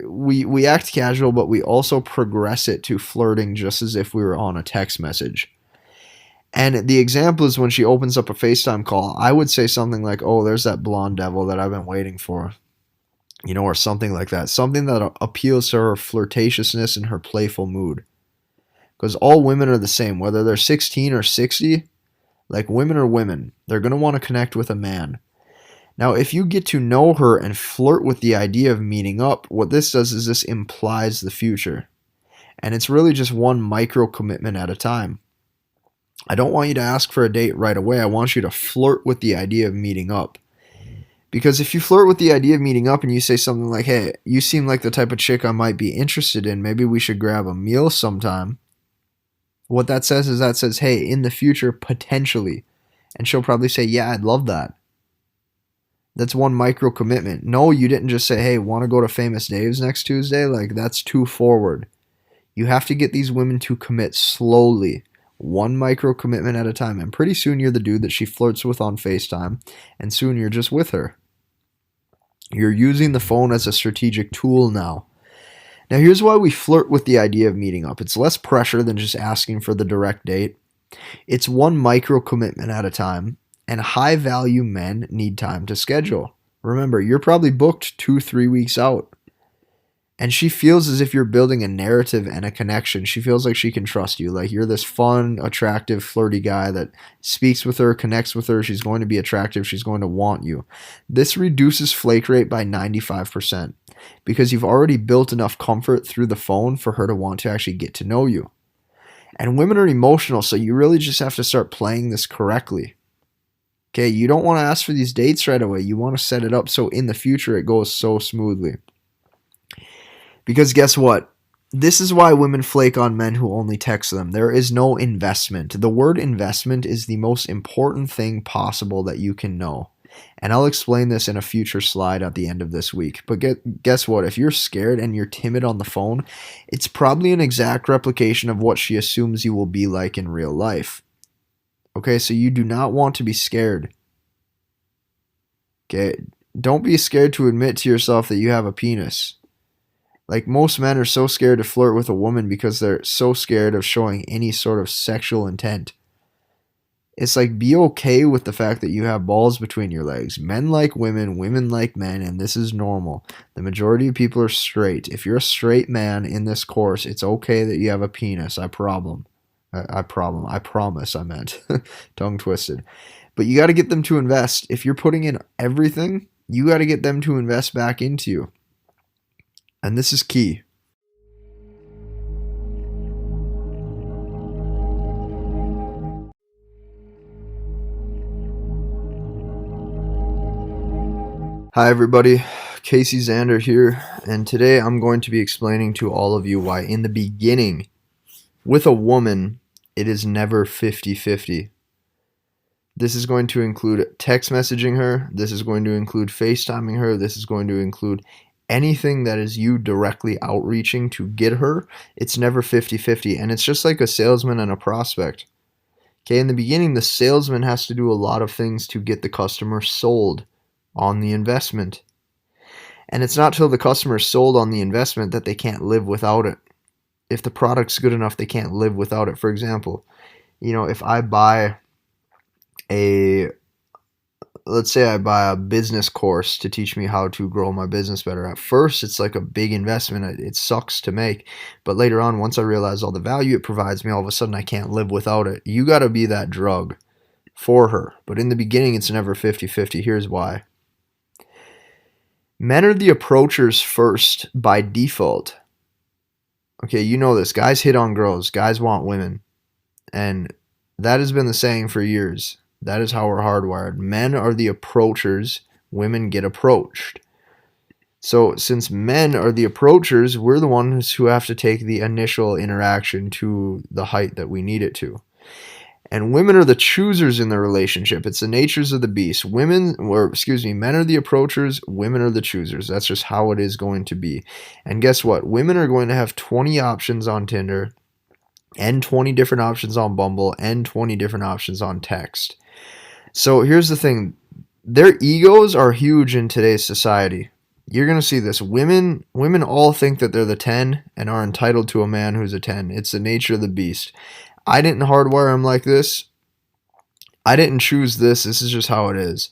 we act casual, but we also progress it to flirting just as if we were on a text message. And the example is when she opens up a FaceTime call, I would say something like, oh, there's that blonde devil that I've been waiting for. Or something like that. Something that appeals to her flirtatiousness and her playful mood. because all women are the same, whether they're 16 or 60. Like, women are women. They're going to want to connect with a man. Now, if you get to know her and flirt with the idea of meeting up, what this does is this implies the future. And it's really just one micro commitment at a time. I don't want you to ask for a date right away. I want you to flirt with the idea of meeting up. Because if you flirt with the idea of meeting up and you say something like, hey, you seem like the type of chick I might be interested in, maybe we should grab a meal sometime. What that says is hey, in the future, potentially. And she'll probably say, yeah, I'd love that. That's one micro commitment. No, you didn't just say, hey, want to go to Famous Dave's next Tuesday? Like, that's too forward. You have to get these women to commit slowly, one micro commitment at a time. And pretty soon you're the dude that she flirts with on FaceTime, and soon you're just with her. You're using the phone as a strategic tool now. Now, here's why we flirt with the idea of meeting up. It's less pressure than just asking for the direct date. It's one micro commitment at a time, and high-value men need time to schedule. Remember, you're probably booked 2-3 weeks out. And she feels as if you're building a narrative and a connection. She feels like she can trust you. Like, you're this fun, attractive, flirty guy that speaks with her, connects with her. She's going to be attractive. She's going to want you. This reduces flake rate by 95% because you've already built enough comfort through the phone for her to want to actually get to know you. And women are emotional, so you really just have to start playing this correctly. Okay, you don't want to ask for these dates right away. You want to set it up so in the future it goes so smoothly. Because guess what? This is why women flake on men who only text them. There is no investment. The word investment is the most important thing possible that you can know. And I'll explain this in a future slide at the end of this week. But guess what? If you're scared and you're timid on the phone, it's probably an exact replication of what she assumes you will be like in real life. Okay, so you do not want to be scared. Okay, don't be scared to admit to yourself that you have a penis. Like, most men are so scared to flirt with a woman because they're so scared of showing any sort of sexual intent. It's like, be okay with the fact that you have balls between your legs. Men like women, women like men, and this is normal. The majority of people are straight. If you're a straight man in this course, it's okay that you have a penis. I promise, I meant. Tongue twisted. But you got to get them to invest. If you're putting in everything, you got to get them to invest back into you. And this is key. Hi everybody, Casey Zander here, and today I'm going to be explaining to all of you why in the beginning, with a woman, it is never 50-50. This is going to include text messaging her, this is going to include FaceTiming her, this is going to include anything that is you directly outreaching to get her. It's never 50-50, and it's just like a salesman and a prospect. Okay, in the beginning, the salesman has to do a lot of things to get the customer sold on the investment. And it's not till the customer is sold on the investment that they can't live without it. If the product's good enough, they can't live without it. For example, if I buy let's say I buy a business course to teach me how to grow my business better. At first, it's like a big investment. It sucks to make. But later on, once I realize all the value it provides me, all of a sudden I can't live without it. You got to be that drug for her. But in the beginning, it's never 50-50. Here's why. Men are the approachers first by default. Okay, you know this. Guys hit on girls. Guys want women. And that has been the saying for years. That is how we're hardwired. Men are the approachers. Women get approached. So since men are the approachers, we're the ones who have to take the initial interaction to the height that we need it to. And women are the choosers in the relationship. It's the natures of the beast. Men are the approachers, women are the choosers. That's just how it is going to be. And guess what? Women are going to have 20 options on Tinder, and 20 different options on Bumble, and 20 different options on text. So here's the thing. Their egos are huge in today's society. You're going to see this. Women all think that they're the 10 and are entitled to a man who's a 10. It's the nature of the beast. I didn't hardwire them like this. I didn't choose this. This is just how it is.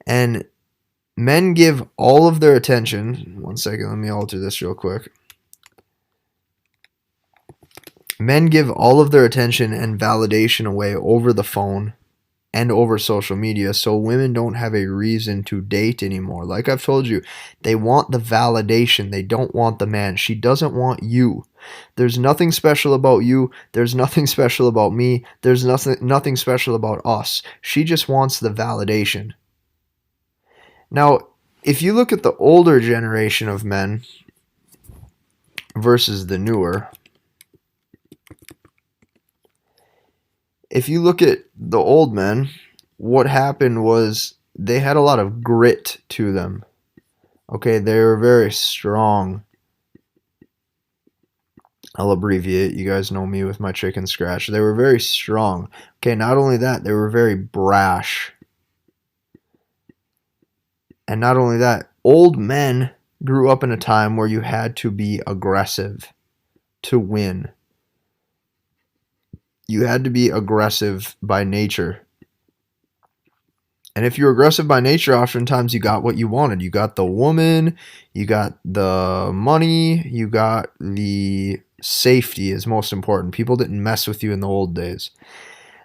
And men give all of their attention. One second, let me alter this real quick. Men give all of their attention and validation away over the phone and over social media, so women don't have a reason to date anymore. Like I've told you, they want the validation. They don't want the man. She doesn't want you. There's nothing special about you. There's nothing special about me. There's nothing special about us. She just wants the validation. Now, if you look at the older generation of men versus the newer, if you look at the old men, what happened was they had a lot of grit to them. Okay, they were very strong. I'll abbreviate. You guys know me with my chicken scratch. They were very strong. Okay, not only that, they were very brash. And not only that, old men grew up in a time where you had to be aggressive to win. You had to be aggressive by nature. And if you're aggressive by nature, oftentimes you got what you wanted. You got the woman, you got the money, you got the safety is most important. People didn't mess with you in the old days.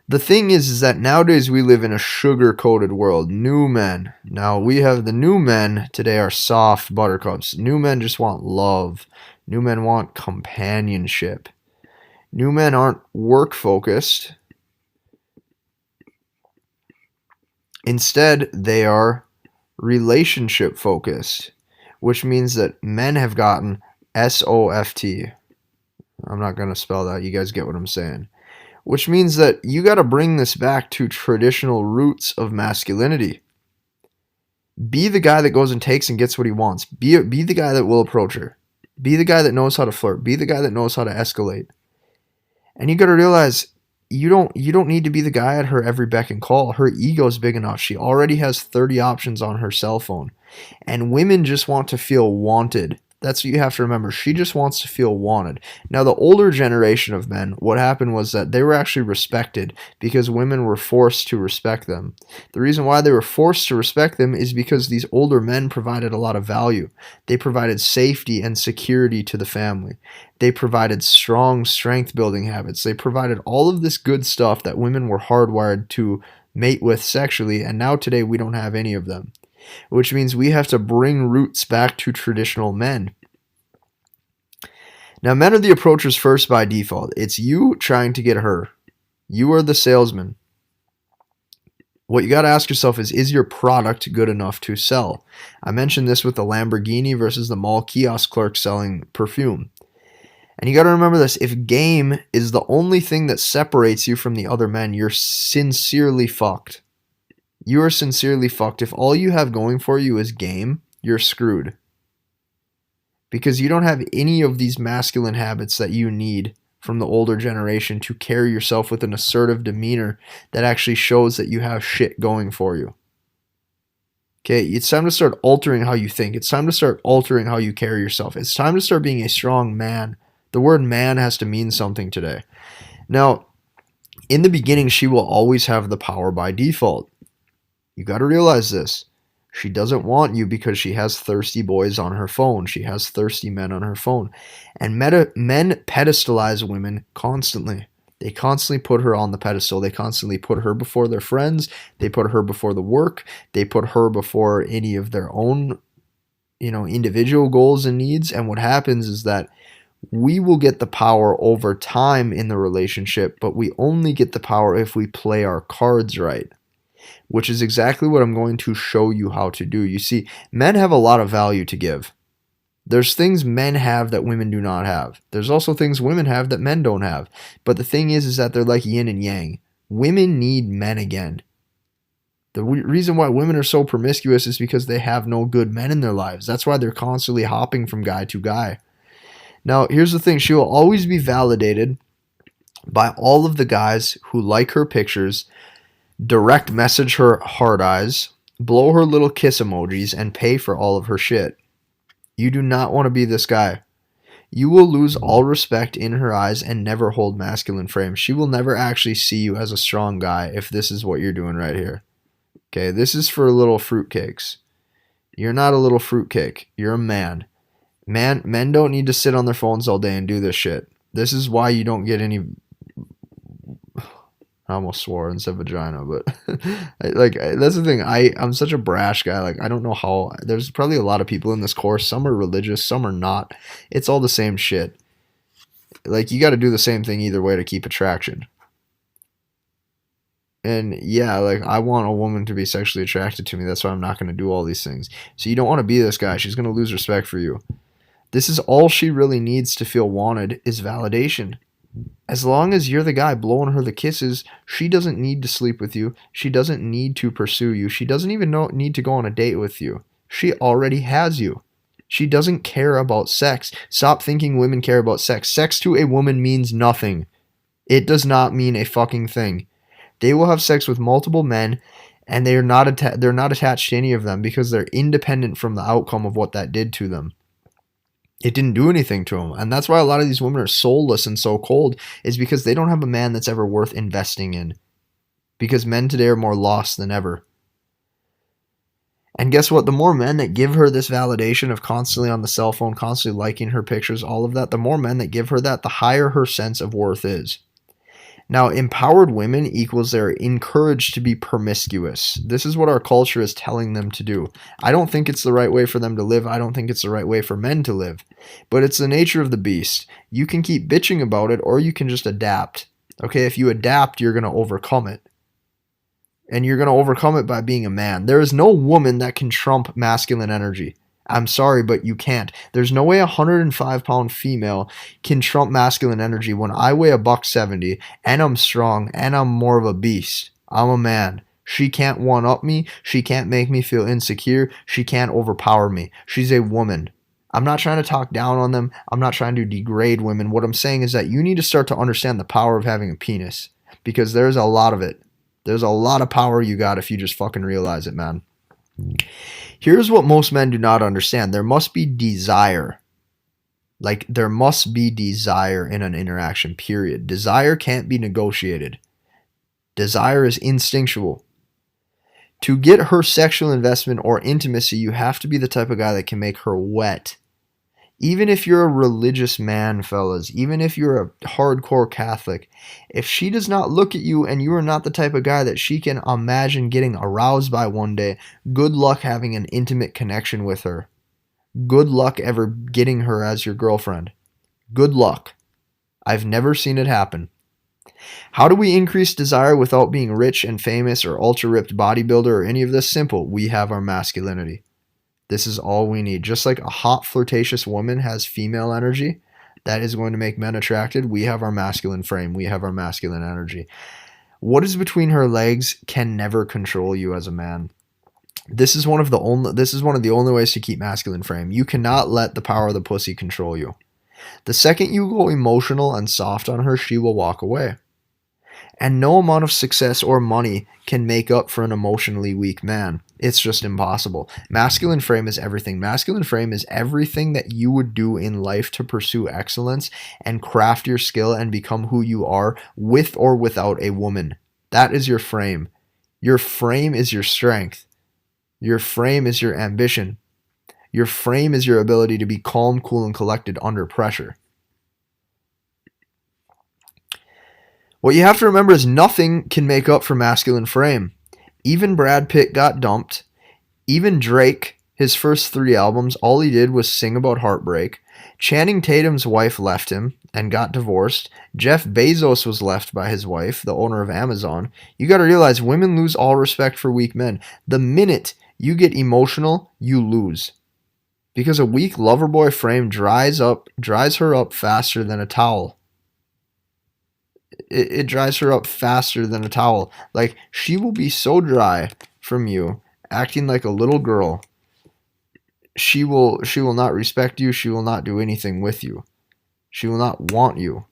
The thing is that nowadays we live in a sugar-coated world. New men. Now we have the new men today are soft buttercups. New men just want love. New men want companionship. New men aren't work-focused. Instead, they are relationship-focused, which means that men have gotten S-O-F-T. I'm not going to spell that. You guys get what I'm saying. Which means that you got to bring this back to traditional roots of masculinity. Be the guy that goes and takes and gets what he wants. Be the guy that will approach her. Be the guy that knows how to flirt. Be the guy that knows how to escalate. And you got to realize you don't need to be the guy at her every beck and call. Her ego's big enough. She already has 30 options on her cell phone. And women just want to feel wanted. That's what you have to remember. She just wants to feel wanted. Now, the older generation of men, what happened was that they were actually respected because women were forced to respect them. The reason why they were forced to respect them is because these older men provided a lot of value. They provided safety and security to the family. They provided strong strength-building habits. They provided all of this good stuff that women were hardwired to mate with sexually, and now today we don't have any of them. Which means we have to bring roots back to traditional men. Now, men are the approachers first by default. It's you trying to get her. You are the salesman. What you got to ask yourself is your product good enough to sell? I mentioned this with the Lamborghini versus the mall kiosk clerk selling perfume. And you got to remember this. If game is the only thing that separates you from the other men, you're sincerely fucked. You are sincerely fucked. If all you have going for you is game, you're screwed. Because you don't have any of these masculine habits that you need from the older generation to carry yourself with an assertive demeanor that actually shows that you have shit going for you. Okay, it's time to start altering how you think. It's time to start altering how you carry yourself. It's time to start being a strong man. The word man has to mean something today. Now, in the beginning, she will always have the power by default. You got to realize this. She doesn't want you because she has thirsty boys on her phone. She has thirsty men on her phone. And men pedestalize women constantly. They constantly put her on the pedestal. They constantly put her before their friends. They put her before the work. They put her before any of their own, individual goals and needs. And what happens is that we will get the power over time in the relationship, but we only get the power if we play our cards right. Which is exactly what I'm going to show you how to do. You see, men have a lot of value to give. There's things men have that women do not have. There's also things women have that men don't have. But the thing is that they're like yin and yang. Women need men again. The reason why women are so promiscuous is because they have no good men in their lives. That's why they're constantly hopping from guy to guy. Now, here's the thing. She will always be validated by all of the guys who like her pictures, direct message her hard eyes, blow her little kiss emojis, and pay for all of her shit. You do not want to be this guy. You will lose all respect in her eyes and never hold masculine frame. She will never actually see you as a strong guy if this is what you're doing right here. Okay, this is for little fruitcakes. You're not a little fruitcake. You're a man. Men don't need to sit on their phones all day and do this shit. This is why you don't get any. I almost swore and said vagina, but like that's the thing. I'm such a brash guy. Like I don't know how. There's probably a lot of people in this course. Some are religious, some are not. It's all the same shit. Like you got to do the same thing either way to keep attraction. And yeah, like I want a woman to be sexually attracted to me. That's why I'm not going to do all these things. So you don't want to be this guy. She's going to lose respect for you. This is all she really needs to feel wanted is validation. As long as you're the guy blowing her the kisses, she doesn't need to sleep with you. She doesn't need to pursue you. She doesn't even need to go on a date with you. She already has you. She doesn't care about sex. Stop thinking women care about sex. Sex to a woman means nothing. It does not mean a fucking thing. They will have sex with multiple men, and they're not attached to any of them because they're independent from the outcome of what that did to them. It didn't do anything to them. And that's why a lot of these women are soulless and so cold, is because they don't have a man that's ever worth investing in. Because men today are more lost than ever. And guess what? The more men that give her this validation of constantly on the cell phone, constantly liking her pictures, all of that, the more men that give her that, the higher her sense of worth is. Now, empowered women equals they're encouraged to be promiscuous. This is what our culture is telling them to do. I don't think it's the right way for them to live. I don't think it's the right way for men to live. But it's the nature of the beast. You can keep bitching about it, or you can just adapt. Okay, if you adapt, you're going to overcome it. And you're going to overcome it by being a man. There is no woman that can trump masculine energy. I'm sorry, but you can't. There's no way a 105-pound female can trump masculine energy when I weigh $170 and I'm strong and I'm more of a beast. I'm a man. She can't one-up me. She can't make me feel insecure. She can't overpower me. She's a woman. I'm not trying to talk down on them. I'm not trying to degrade women. What I'm saying is that you need to start to understand the power of having a penis, because there's a lot of it. There's a lot of power you got if you just fucking realize it, man. Here's what most men do not understand. There must be desire. Like, there must be desire in an interaction, period. Desire can't be negotiated. Desire is instinctual. To get her sexual investment or intimacy, you have to be the type of guy that can make her wet. Even if you're a religious man, fellas, even if you're a hardcore Catholic, if she does not look at you and you are not the type of guy that she can imagine getting aroused by one day, good luck having an intimate connection with her. Good luck ever getting her as your girlfriend. Good luck. I've never seen it happen. How do we increase desire without being rich and famous or ultra-ripped bodybuilder or any of this? Simple. We have our masculinity. This is all we need. Just like a hot, flirtatious woman has female energy that is going to make men attracted, we have our masculine frame. We have our masculine energy. What is between her legs can never control you as a man. This is one of the only ways to keep masculine frame. You cannot let the power of the pussy control you. The second you go emotional and soft on her, she will walk away. And no amount of success or money can make up for an emotionally weak man. It's just impossible. Masculine frame is everything. Masculine frame is everything that you would do in life to pursue excellence and craft your skill and become who you are with or without a woman. That is your frame. Your frame is your strength. Your frame is your ambition. Your frame is your ability to be calm, cool, and collected under pressure. What you have to remember is nothing can make up for masculine frame. Even Brad Pitt got dumped. Even Drake, his first 3 albums, all he did was sing about heartbreak. Channing Tatum's wife left him and got divorced. Jeff Bezos was left by his wife, the owner of Amazon. You got to realize women lose all respect for weak men. The minute you get emotional, you lose. Because a weak lover boy frame dries her up faster than a towel. It dries her up faster than a towel. Like, she will be so dry from you, acting like a little girl. She will not respect you. She will not do anything with you. She will not want you.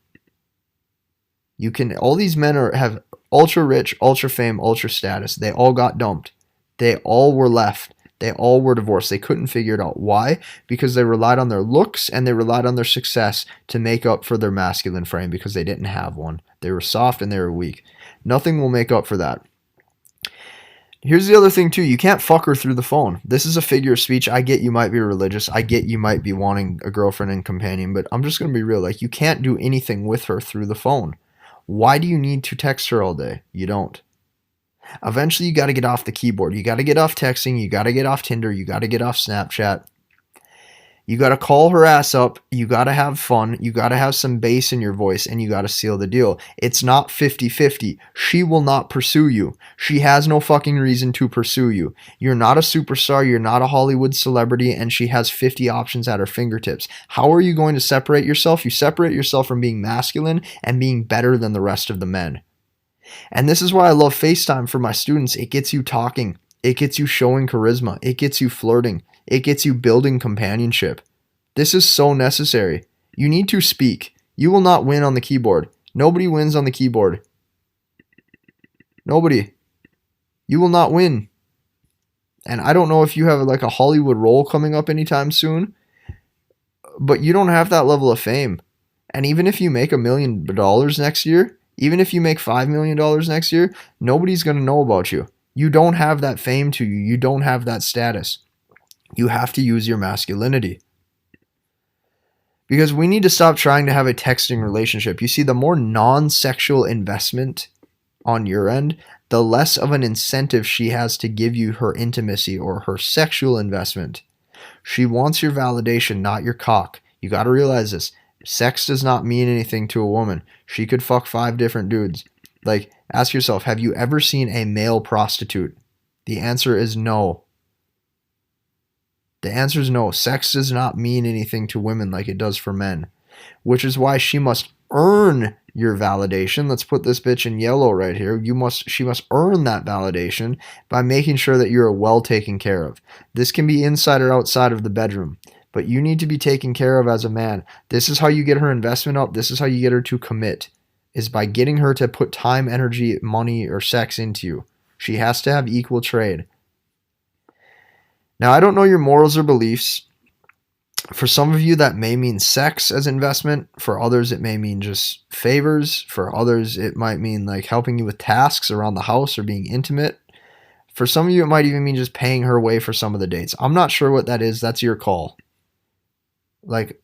All these men have ultra rich, ultra fame, ultra status. They all got dumped. They all were left. They all were divorced. They couldn't figure it out. Why? Because they relied on their looks and they relied on their success to make up for their masculine frame, because they didn't have one. They were soft and they were weak. Nothing will make up for that. Here's the other thing too. You can't fuck her through the phone. This is a figure of speech. I get you might be religious. I get you might be wanting a girlfriend and companion, but I'm just going to be real. Like, you can't do anything with her through the phone. Why do you need to text her all day? You don't. Eventually, you got to get off the keyboard. You got to get off texting. You got to get off Tinder. You got to get off Snapchat. You got to call her ass up. You got to have fun. You got to have some bass in your voice, and you got to seal the deal. It's not 50-50. She will not pursue you. She has no fucking reason to pursue you. You're not a superstar. You're not a Hollywood celebrity, and she has 50 options at her fingertips. How are you going to separate yourself? You separate yourself from being masculine and being better than the rest of the men. And this is why I love FaceTime for my students. It gets you talking. It gets you showing charisma. It gets you flirting. It gets you building companionship. This is so necessary. You need to speak. You will not win on the keyboard. Nobody wins on the keyboard. Nobody. You will not win. And I don't know if you have like a Hollywood role coming up anytime soon, but you don't have that level of fame. And even if you make $1 million next year, even if you make $5 million next year, nobody's going to know about you. You don't have that fame to you. You don't have that status. You have to use your masculinity. Because we need to stop trying to have a texting relationship. You see, the more non-sexual investment on your end, the less of an incentive she has to give you her intimacy or her sexual investment. She wants your validation, not your cock. You got to realize this. Sex does not mean anything to a woman. She could fuck 5 different dudes. Like, ask yourself, have you ever seen a male prostitute? The answer is no. The answer is no. Sex does not mean anything to women like it does for men, which is why she must earn your validation. Let's put this bitch in yellow right here. She must earn that validation by making sure that you're well taken care of. This can be inside or outside of the bedroom, but you need to be taken care of as a man. This is how you get her investment up. This is how you get her to commit, is by getting her to put time, energy, money, or sex into you. She has to have equal trade. Now, I don't know your morals or beliefs. For some of you, that may mean sex as investment. For others, it may mean just favors. For others, it might mean like helping you with tasks around the house or being intimate. For some of you, it might even mean just paying her way for some of the dates. I'm not sure what that is. That's your call. Like,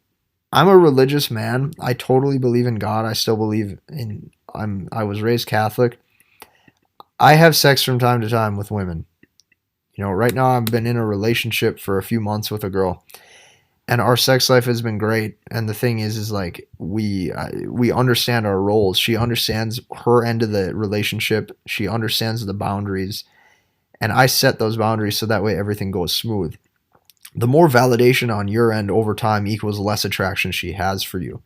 I'm a religious man. I totally believe in God. I still believe in, I was raised Catholic. I have sex from time to time with women. You know, right now I've been in a relationship for a few months with a girl, and our sex life has been great. And the thing is like we understand our roles. She understands her end of the relationship. She understands the boundaries, and I set those boundaries so that way everything goes smooth. The more validation on your end over time equals less attraction she has for you.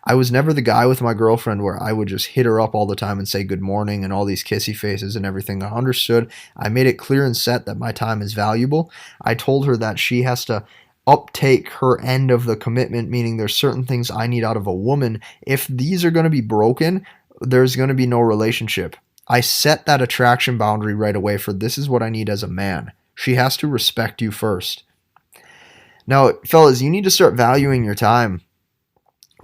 I was never the guy with my girlfriend where I would just hit her up all the time and say good morning and all these kissy faces and everything. I understood. I made it clear and set that my time is valuable. I told her that she has to uptake her end of the commitment, meaning there's certain things I need out of a woman. If these are going to be broken, there's going to be no relationship. I set that attraction boundary right away for this is what I need as a man. She has to respect you first. Now, fellas, you need to start valuing your time.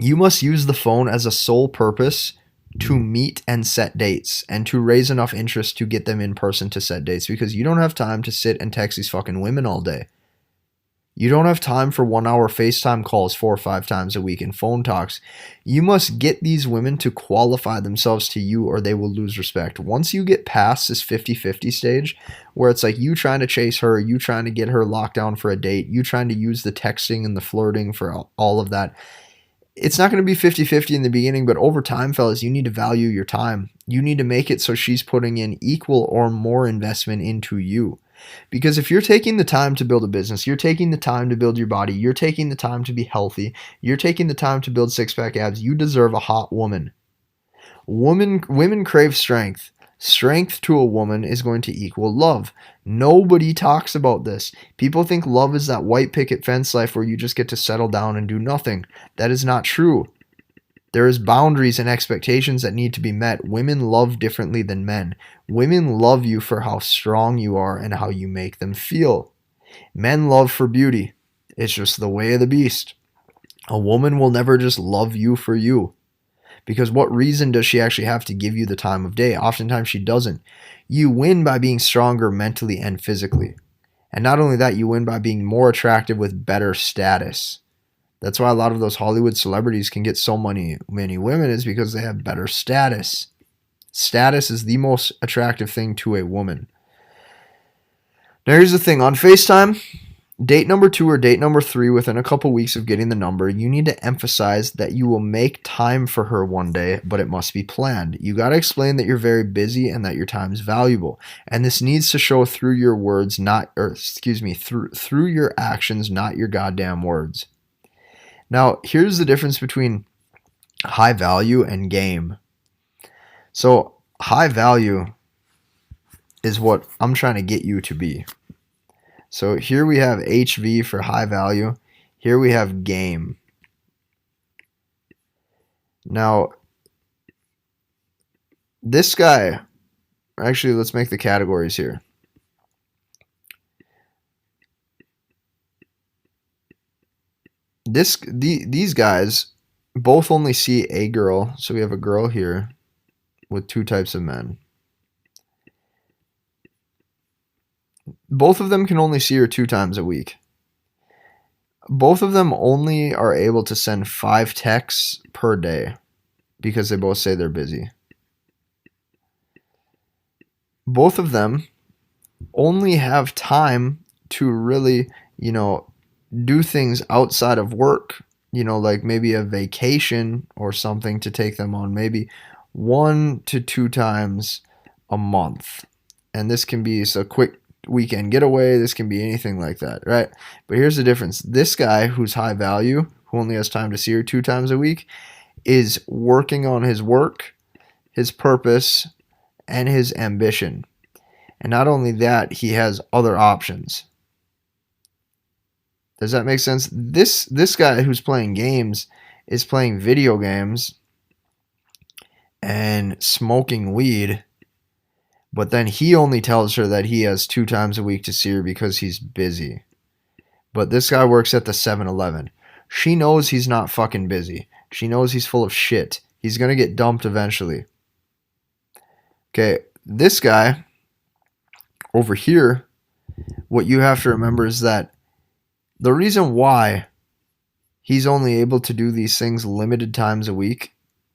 You must use the phone as a sole purpose to meet and set dates and to raise enough interest to get them in person to set dates, because you don't have time to sit and text these fucking women all day. You don't have time for 1 hour FaceTime calls 4 or 5 times a week and phone talks. You must get these women to qualify themselves to you or they will lose respect. Once you get past this 50-50 stage where it's like you trying to chase her, you trying to get her locked down for a date, you trying to use the texting and the flirting for all of that, it's not going to be 50-50 in the beginning, but over time, fellas, you need to value your time. You need to make it so she's putting in equal or more investment into you. Because if you're taking the time to build a business, you're taking the time to build your body, you're taking the time to be healthy, you're taking the time to build six-pack abs, you deserve a hot woman. Women crave strength. Strength to a woman is going to equal love. Nobody talks about this. People think love is that white picket fence life where you just get to settle down and do nothing. That is not true. There is boundaries and expectations that need to be met. Women love differently than men. Women love you for how strong you are and how you make them feel. Men love for beauty. It's just the way of the beast. A woman will never just love you for you, Because what reason does she actually have to give you the time of day? Oftentimes she doesn't. You win by being stronger mentally and physically. And not only that, you win by being more attractive with better status. That's why a lot of those Hollywood celebrities can get so many women, is because they have better status. Status is the most attractive thing to a woman. Now here's the thing. On FaceTime, date number 2 or date number 3, within a couple weeks of getting the number, you need to emphasize that you will make time for her one day, but it must be planned. You got to explain that you're very busy and that your time is valuable. And this needs to show through your words, through your actions, not your goddamn words. Now, here's the difference between high value and game. So, high value is what I'm trying to get you to be. So here we have HV for high value. Here we have game. Now, this guy, actually, let's make the categories here. These guys both only see a girl. So we have a girl here with 2 types of men. Both of them can only see her 2 times a week. Both of them only are able to send 5 texts per day because they both say they're busy. Both of them only have time to really, do things outside of work, like maybe a vacation or something to take them on maybe 1 to 2 times a month. And this can be a quick weekend getaway. This can be anything like that, right? But here's the difference. This guy who's high value, who only has time to see her 2 times a week, is working on his work, his purpose, and his ambition. And not only that, he has other options. Does that make sense? This guy who's playing games is playing video games and smoking weed, but then he only tells her that he has 2 times a week to see her because he's busy. But this guy works at the 7-Eleven. She knows he's not fucking busy. She knows he's full of shit. He's going to get dumped eventually. Okay, this guy over here, what you have to remember is that the reason why he's only able to do these things limited times a week,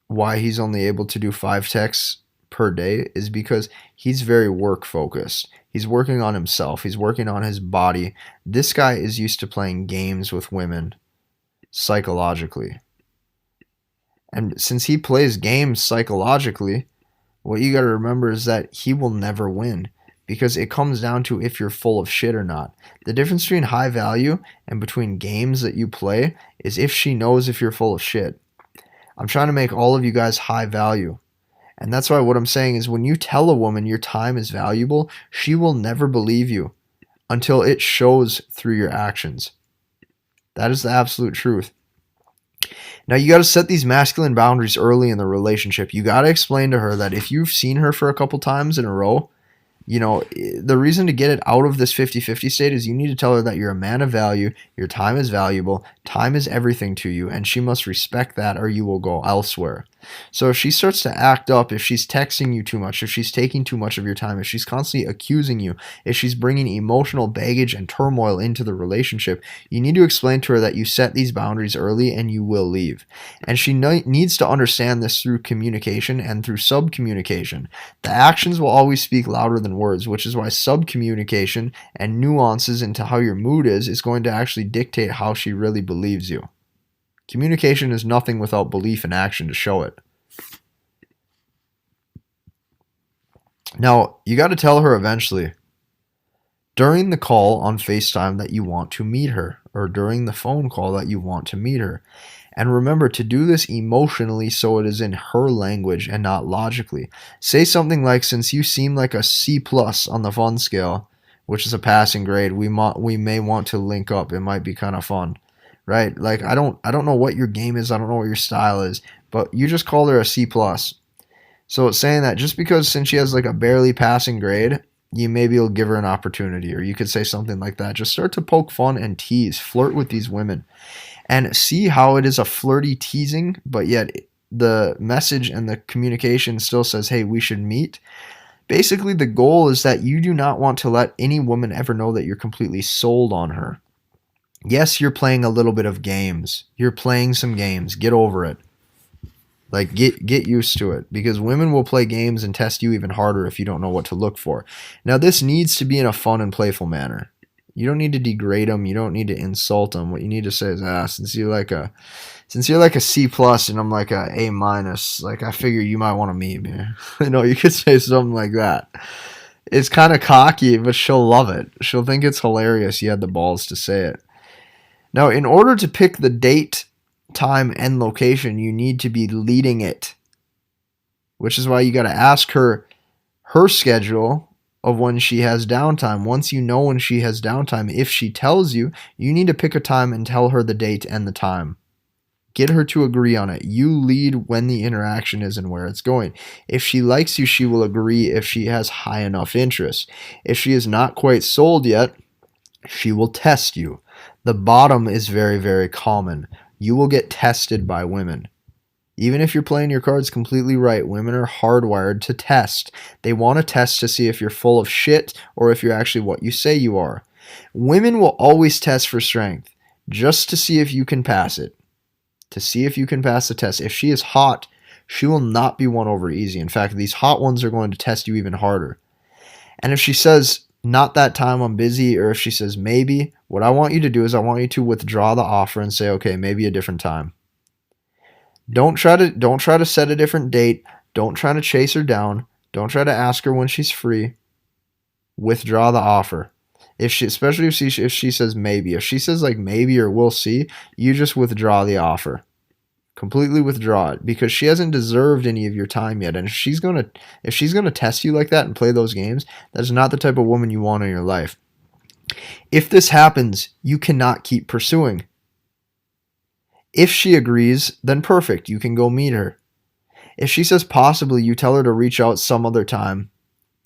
why he's only able to do 5 texts per day, is because he's very work focused. He's working on himself. He's working on his body. This guy is used to playing games with women psychologically. And since he plays games psychologically, what you got to remember is that he will never win, because it comes down to if you're full of shit or not. The difference between high value and between games that you play is if she knows if you're full of shit. I'm trying to make all of you guys high value. And that's why what I'm saying is when you tell a woman your time is valuable, she will never believe you until it shows through your actions. That is the absolute truth. Now you got to set these masculine boundaries early in the relationship. You got to explain to her that if you've seen her for a couple times in a row, the reason to get it out of this 50-50 state is you need to tell her that you're a man of value, your time is valuable, time is everything to you, and she must respect that or you will go elsewhere. So if she starts to act up, if she's texting you too much, if she's taking too much of your time, if she's constantly accusing you, if she's bringing emotional baggage and turmoil into the relationship, you need to explain to her that you set these boundaries early and you will leave. And she needs to understand this through communication and through sub-communication. The actions will always speak louder than words, which is why sub-communication and nuances into how your mood is going to actually dictate how she really believes you. Communication is nothing without belief and action to show it. Now, you got to tell her eventually, during the call on FaceTime, that you want to meet her, or during the phone call that you want to meet her. And remember to do this emotionally so it is in her language and not logically. Say something like, since you seem like a C+ on the fun scale, which is a passing grade, we may want to link up. It might be kind of fun. Right? Like, I don't know what your game is. I don't know what your style is, but you just called her a C+. So it's saying that just because since she has like a barely passing grade, you maybe will give her an opportunity, or you could say something like that. Just start to poke fun and tease, flirt with these women, and see how it is a flirty teasing, but yet the message and the communication still says, hey, we should meet. Basically, the goal is that you do not want to let any woman ever know that you're completely sold on her. Yes, you're playing a little bit of games. You're playing some games. Get over it. Like, get used to it, because women will play games and test you even harder if you don't know what to look for. Now, this needs to be in a fun and playful manner. You don't need to degrade them. You don't need to insult them. What you need to say is, since you're like a C plus and I'm like a A minus, like I figure you might want to meet me. You could say something like that. It's kind of cocky, but she'll love it. She'll think it's hilarious you had the balls to say it. Now, in order to pick the date, time, and location, you need to be leading it, which is why you got to ask her schedule of when she has downtime. Once you know when she has downtime, if she tells you, you need to pick a time and tell her the date and the time. Get her to agree on it. You lead when the interaction is and where it's going. If she likes you, she will agree if she has high enough interest. If she is not quite sold yet, she will test you. The bottom is very, very common. You will get tested by women. Even if you're playing your cards completely right, women are hardwired to test. They want to test to see if you're full of shit or if you're actually what you say you are. Women will always test for strength, just to see if you can pass it. To see if you can pass the test. If she is hot, she will not be won over easy. In fact, these hot ones are going to test you even harder. And if she says, not that time, I'm busy, or if she says maybe, what I want you to do is I want you to withdraw the offer and say, okay, maybe a different time. Don't try to set a different date. Don't try to chase her down. Don't try to ask her when she's free. Withdraw the offer. Especially if she says maybe. If she says like maybe or we'll see, you just withdraw the offer. Completely withdraw it, because she hasn't deserved any of your time yet. And if she's gonna test you like that and play those games, that's not the type of woman you want in your life. If this happens, you cannot keep pursuing. If she agrees, then perfect, you can go meet her. If she says possibly, you tell her to reach out some other time.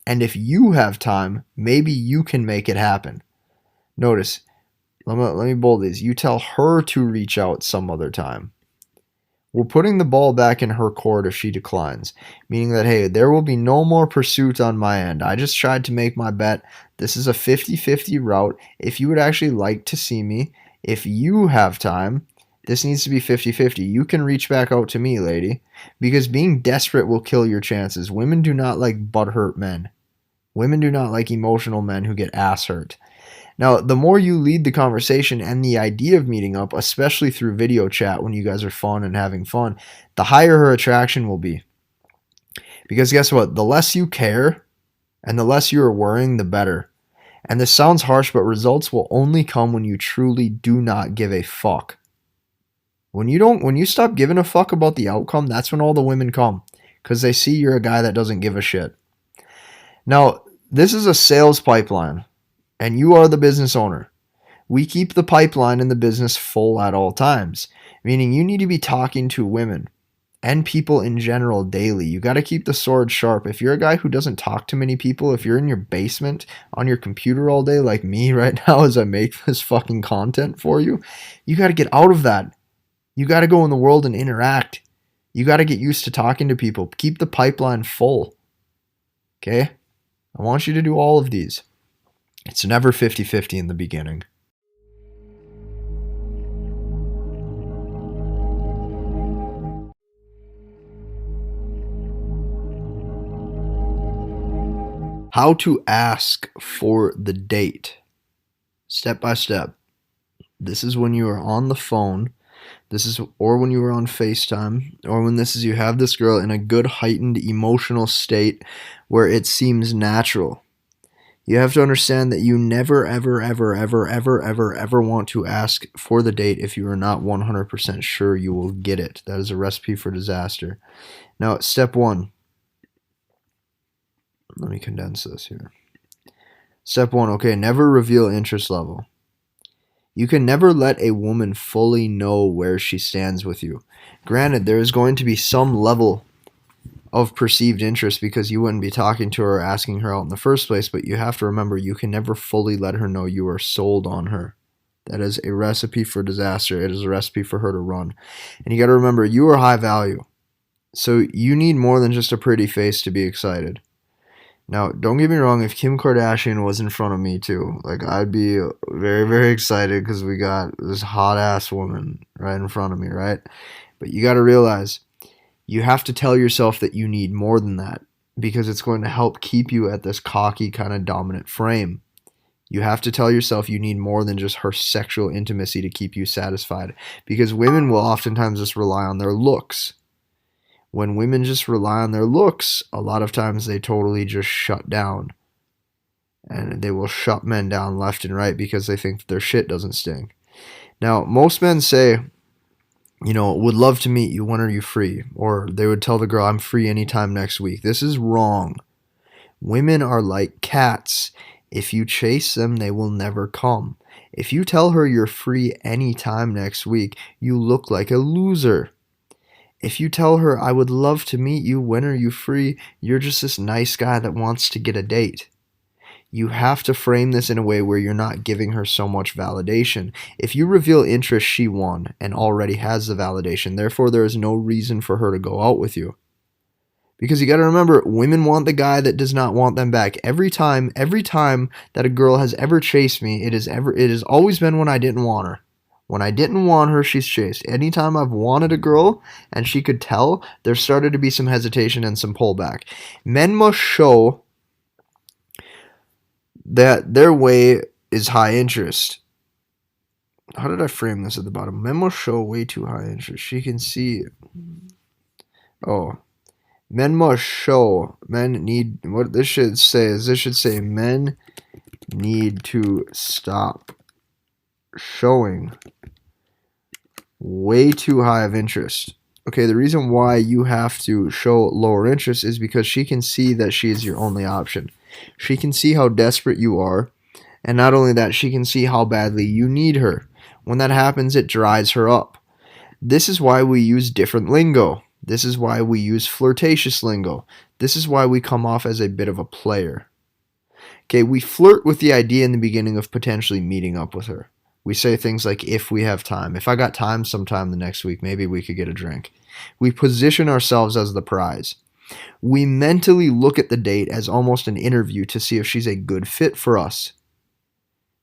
And if you have time, maybe you can make it happen. Notice, let me bold these. You tell her to reach out some other time. We're putting the ball back in her court if she declines, meaning that, hey, there will be no more pursuit on my end. I just tried to make my bet. This is a 50-50 route. If you would actually like to see me, if you have time, this needs to be 50-50. You can reach back out to me, lady, because being desperate will kill your chances. Women do not like butthurt men. Women do not like emotional men who get ass hurt. Now, the more you lead the conversation and the idea of meeting up, especially through video chat when you guys are fun and having fun, the higher her attraction will be. Because guess what? The less you care and the less you are worrying, the better. And this sounds harsh, but results will only come when you truly do not give a fuck. When you stop giving a fuck about the outcome, that's when all the women come, because they see you're a guy that doesn't give a shit. Now, this is a sales pipeline, and you are the business owner. We keep the pipeline and the business full at all times, meaning you need to be talking to women and people in general daily. You got to keep the sword sharp. If you're a guy who doesn't talk to many people, if you're in your basement on your computer all day like me right now as I make this fucking content for you, you got to get out of that. You got to go in the world and interact. You got to get used to talking to people. Keep the pipeline full. Okay? I want you to do all of these. It's never 50-50 in the beginning. How to ask for the date. Step by step. This is when you are on the phone. Or when you are on FaceTime, or when you have this girl in a good heightened emotional state where it seems natural. You have to understand that you never, ever, ever, ever, ever, ever, ever want to ask for the date if you are not 100% sure you will get it. That is a recipe for disaster. Now, step 1. Let me condense this here. Step 1, okay, never reveal interest level. You can never let a woman fully know where she stands with you. Granted, there is going to be some level of perceived interest because you wouldn't be talking to her or asking her out in the first place, but you have to remember you can never fully let her know you are sold on her. That is a recipe for disaster. It is a recipe for her to run. And you got to remember, you are high value. So you need more than just a pretty face to be excited. Now, don't get me wrong, if Kim Kardashian was in front of me too, like I'd be very, very excited because we got this hot ass woman right in front of me, right? But you got to realize you have to tell yourself that you need more than that because it's going to help keep you at this cocky kind of dominant frame. You have to tell yourself you need more than just her sexual intimacy to keep you satisfied because women will oftentimes just rely on their looks. When women just rely on their looks, a lot of times they totally just shut down. And they will shut men down left and right because they think that their shit doesn't sting. Now, most men say, would love to meet you. When are you free? Or they would tell the girl, I'm free anytime next week. This is wrong. Women are like cats. If you chase them, they will never come. If you tell her you're free anytime next week, you look like a loser. If you tell her, I would love to meet you, when are you free? You're just this nice guy that wants to get a date. You have to frame this in a way where you're not giving her so much validation. If you reveal interest, she won and already has the validation. Therefore, there is no reason for her to go out with you. Because you got to remember, women want the guy that does not want them back. Every time that a girl has ever chased me, it has always been when I didn't want her. When I didn't want her, she's chased. Anytime I've wanted a girl and she could tell, there started to be some hesitation and some pullback. Men must show that their way is high interest. How did I frame this at the bottom? Men must show way too high interest. She can see. Men must show. Men need. What this should say is this should say men need to stop showing way too high of interest. Okay, the reason why you have to show lower interest is because she can see that she is your only option. She can see how desperate you are, and not only that, she can see how badly you need her. When that happens, it dries her up. This is why we use different lingo. This is why we use flirtatious lingo. This is why we come off as a bit of a player. Okay, we flirt with the idea in the beginning of potentially meeting up with her. We say things like, if we have time. If I got time sometime the next week, maybe we could get a drink. We position ourselves as the prize. We mentally look at the date as almost an interview to see if she's a good fit for us.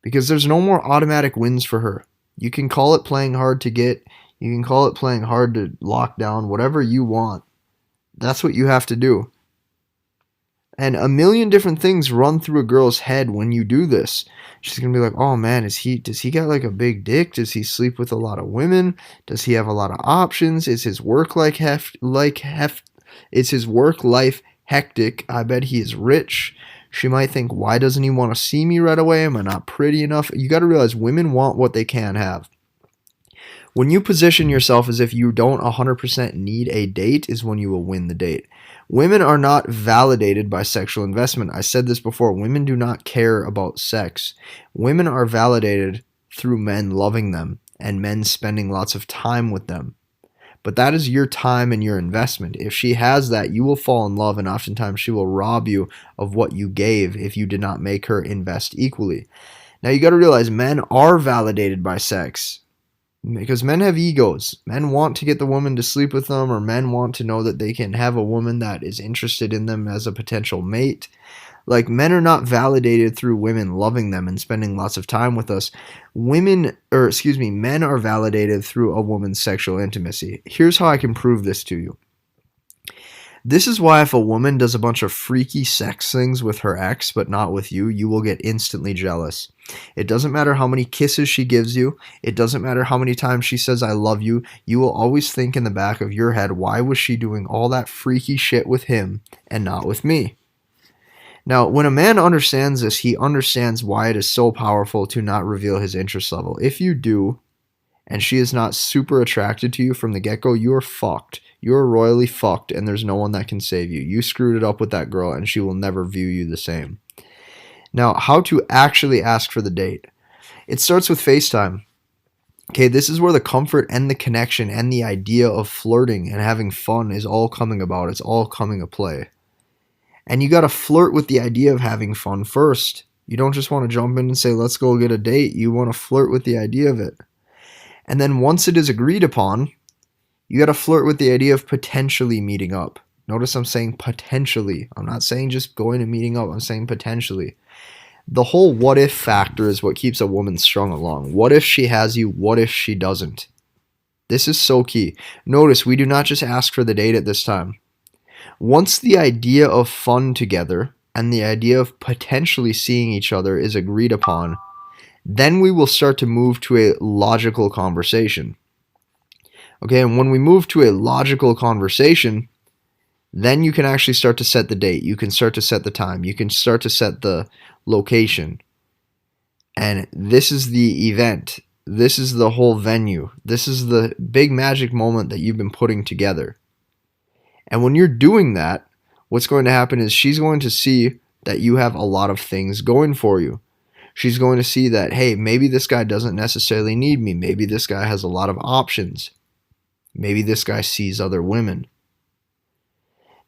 Because there's no more automatic wins for her. You can call it playing hard to get. You can call it playing hard to lock down. Whatever you want. That's what you have to do. And a million different things run through a girl's head when you do this. She's going to be like, oh man, does he got like a big dick? Does he sleep with a lot of women? Does he have a lot of options? Is his work is his work life hectic? I bet he is rich. She might think, why doesn't he want to see me right away? Am I not pretty enough? You got to realize women want what they can have. When you position yourself as if you don't 100% need a date is when you will win the date. Women are not validated by sexual investment. I said this before. Women do not care about sex. Women are validated through men loving them and men spending lots of time with them. But that is your time and your investment. If she has that, you will fall in love, and oftentimes she will rob you of what you gave if you did not make her invest equally. Now you got to realize men are validated by sex. Because men have egos. Men want to get the woman to sleep with them, or men want to know that they can have a woman that is interested in them as a potential mate. Like, men are not validated through women loving them and spending lots of time with us. Men are validated through a woman's sexual intimacy. Here's how I can prove this to you. This is why if a woman does a bunch of freaky sex things with her ex, but not with you, you will get instantly jealous. It doesn't matter how many kisses she gives you. It doesn't matter how many times she says, I love you. You will always think in the back of your head, why was she doing all that freaky shit with him and not with me? Now, when a man understands this, he understands why it is so powerful to not reveal his interest level. If you do, and she is not super attracted to you from the get-go, you are fucked. You are royally fucked, and there's no one that can save you. You screwed it up with that girl, and she will never view you the same. Now, how to actually ask for the date. It starts with FaceTime. Okay, this is where the comfort and the connection and the idea of flirting and having fun is all coming about. It's all coming to play. And you got to flirt with the idea of having fun first. You don't just want to jump in and say, let's go get a date. You want to flirt with the idea of it. And then once it is agreed upon, You got to flirt with the idea of potentially meeting up. Notice I'm saying potentially. I'm not saying just going and meeting up. I'm saying potentially. The whole what if factor is what keeps a woman strung along. What if she has you? What if she doesn't? This is so key. Notice we do not just ask for the date at this time. Once the idea of fun together and the idea of potentially seeing each other is agreed upon, then we will start to move to a logical conversation. Okay, and when we move to a logical conversation, then you can actually start to set the date. You can start to set the time. You can start to set the location. And this is the event. This is the whole venue. This is the big magic moment that you've been putting together. And when you're doing that, what's going to happen is she's going to see that you have a lot of things going for you. She's going to see that, hey, maybe this guy doesn't necessarily need me. Maybe this guy has a lot of options. Maybe this guy sees other women.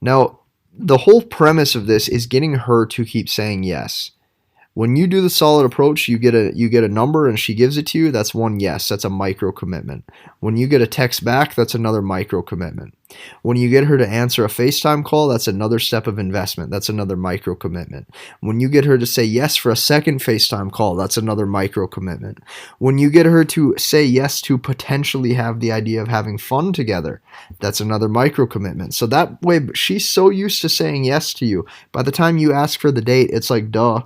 Now, the whole premise of this is getting her to keep saying yes. When you do the solid approach, you get a number and she gives it to you, that's one yes, that's a micro commitment. When you get a text back, that's another micro commitment. When you get her to answer a FaceTime call, that's another step of investment, that's another micro commitment. When you get her to say yes for a second FaceTime call, that's another micro commitment. When you get her to say yes to potentially have the idea of having fun together, that's another micro commitment. So that way, she's so used to saying yes to you. By the time you ask for the date, it's like, duh.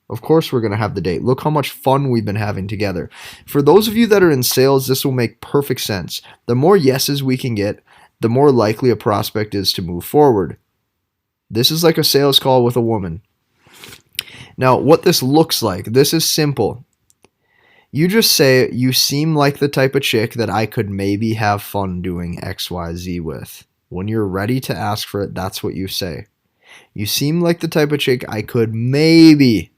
Of course we're going to have the date. Look how much fun we've been having together. For those of you that are in sales, this will make perfect sense. The more yeses we can get, the more likely a prospect is to move forward. This is like a sales call with a woman. Now, what this looks like, this is simple. You just say, you seem like the type of chick that I could maybe have fun doing XYZ with. When you're ready to ask for it, that's what you say. You seem like the type of chick I could maybe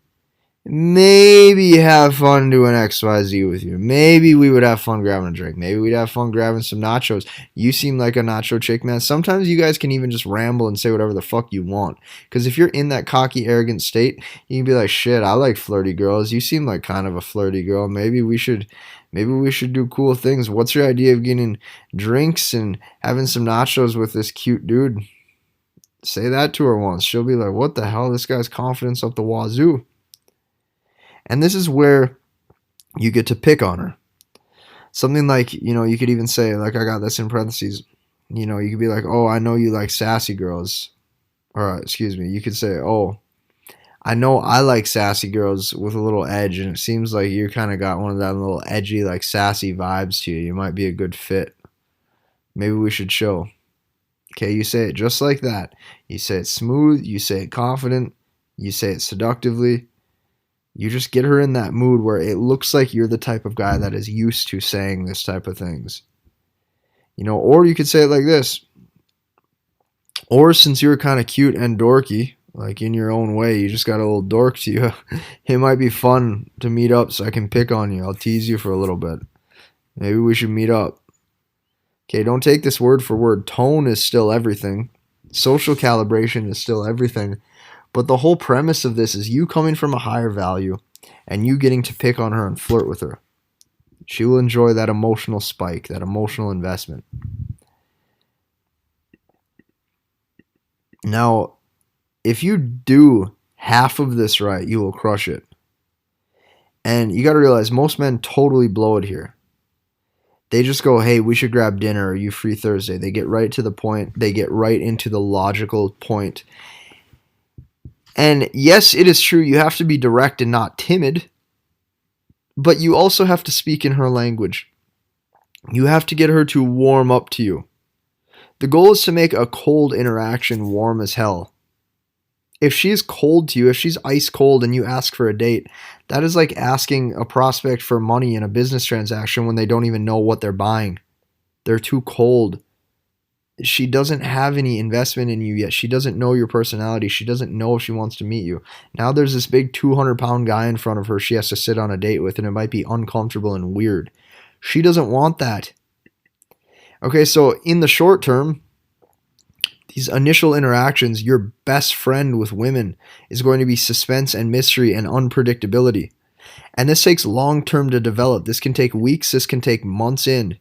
have fun doing XYZ with you. Maybe we would have fun grabbing a drink. Maybe we'd have fun grabbing some nachos. You seem like a nacho chick, man. Sometimes you guys can even just ramble and say whatever the fuck you want. Because if you're in that cocky, arrogant state, you can be like, shit, I like flirty girls. You seem like kind of a flirty girl. Maybe we should do cool things. What's your idea of getting drinks and having some nachos with this cute dude? Say that to her once. She'll be like, what the hell? This guy's confidence up the wazoo. And this is where you get to pick on her. Something like, you could even say, like, I got this in parentheses. You could be like, oh, I know you like sassy girls. Or, excuse me, you could say, oh, I know I like sassy girls with a little edge, and it seems like you kind of got one of that little edgy, like, sassy vibes to you. You might be a good fit. Maybe we should show. Okay, you say it just like that. You say it smooth, you say it confident, you say it seductively. You just get her in that mood where it looks like you're the type of guy that is used to saying this type of things. Or you could say it like this. Or since you're kind of cute and dorky, like in your own way, you just got a little dork to you, it might be fun to meet up so I can pick on you. I'll tease you for a little bit. Maybe we should meet up. Okay, don't take this word for word. Tone is still everything. Social calibration is still everything. But the whole premise of this is you coming from a higher value and you getting to pick on her and flirt with her. She will enjoy that emotional spike, that emotional investment. Now, if you do half of this right, you will crush it. And you got to realize most men totally blow it here. They just go, hey, we should grab dinner. Are you free Thursday? They get right to the point. They get right into the logical point. And yes, it is true, you have to be direct and not timid, but you also have to speak in her language. You have to get her to warm up to you. The goal is to make a cold interaction warm as hell. If she's cold to you, if she's ice cold and you ask for a date, that is like asking a prospect for money in a business transaction when they don't even know what they're buying. They're too cold. She doesn't have any investment in you yet. She doesn't know your personality. She doesn't know if she wants to meet you. Now there's this big 200-pound guy in front of her she has to sit on a date with, and it might be uncomfortable and weird. She doesn't want that. Okay, so in the short term, these initial interactions, your best friend with women is going to be suspense and mystery and unpredictability. And this takes long term to develop. This can take weeks. This can take months in.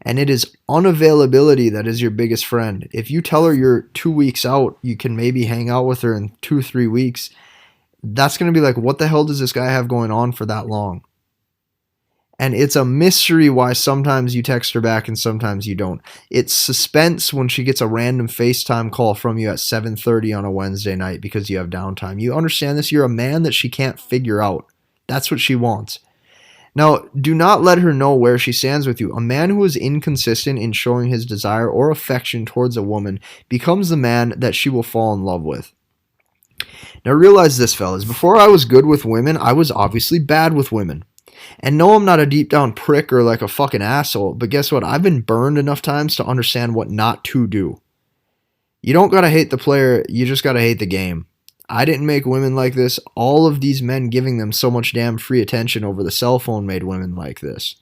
And it is unavailability that is your biggest friend. If you tell her you're 2 weeks out, you can maybe hang out with her in 2-3 weeks. That's going to be like, what the hell does this guy have going on for that long? And it's a mystery why sometimes you text her back and sometimes you don't. It's suspense when she gets a random FaceTime call from you at 7:30 on a Wednesday night because you have downtime. You understand this? You're a man that she can't figure out. That's what she wants. Now, do not let her know where she stands with you. A man who is inconsistent in showing his desire or affection towards a woman becomes the man that she will fall in love with. Now, realize this, fellas. Before I was good with women, I was obviously bad with women. And no, I'm not a deep down prick or like a fucking asshole, but guess what? I've been burned enough times to understand what not to do. You don't gotta hate the player, you just gotta hate the game. I didn't make women like this. All of these men giving them so much damn free attention over the cell phone made women like this.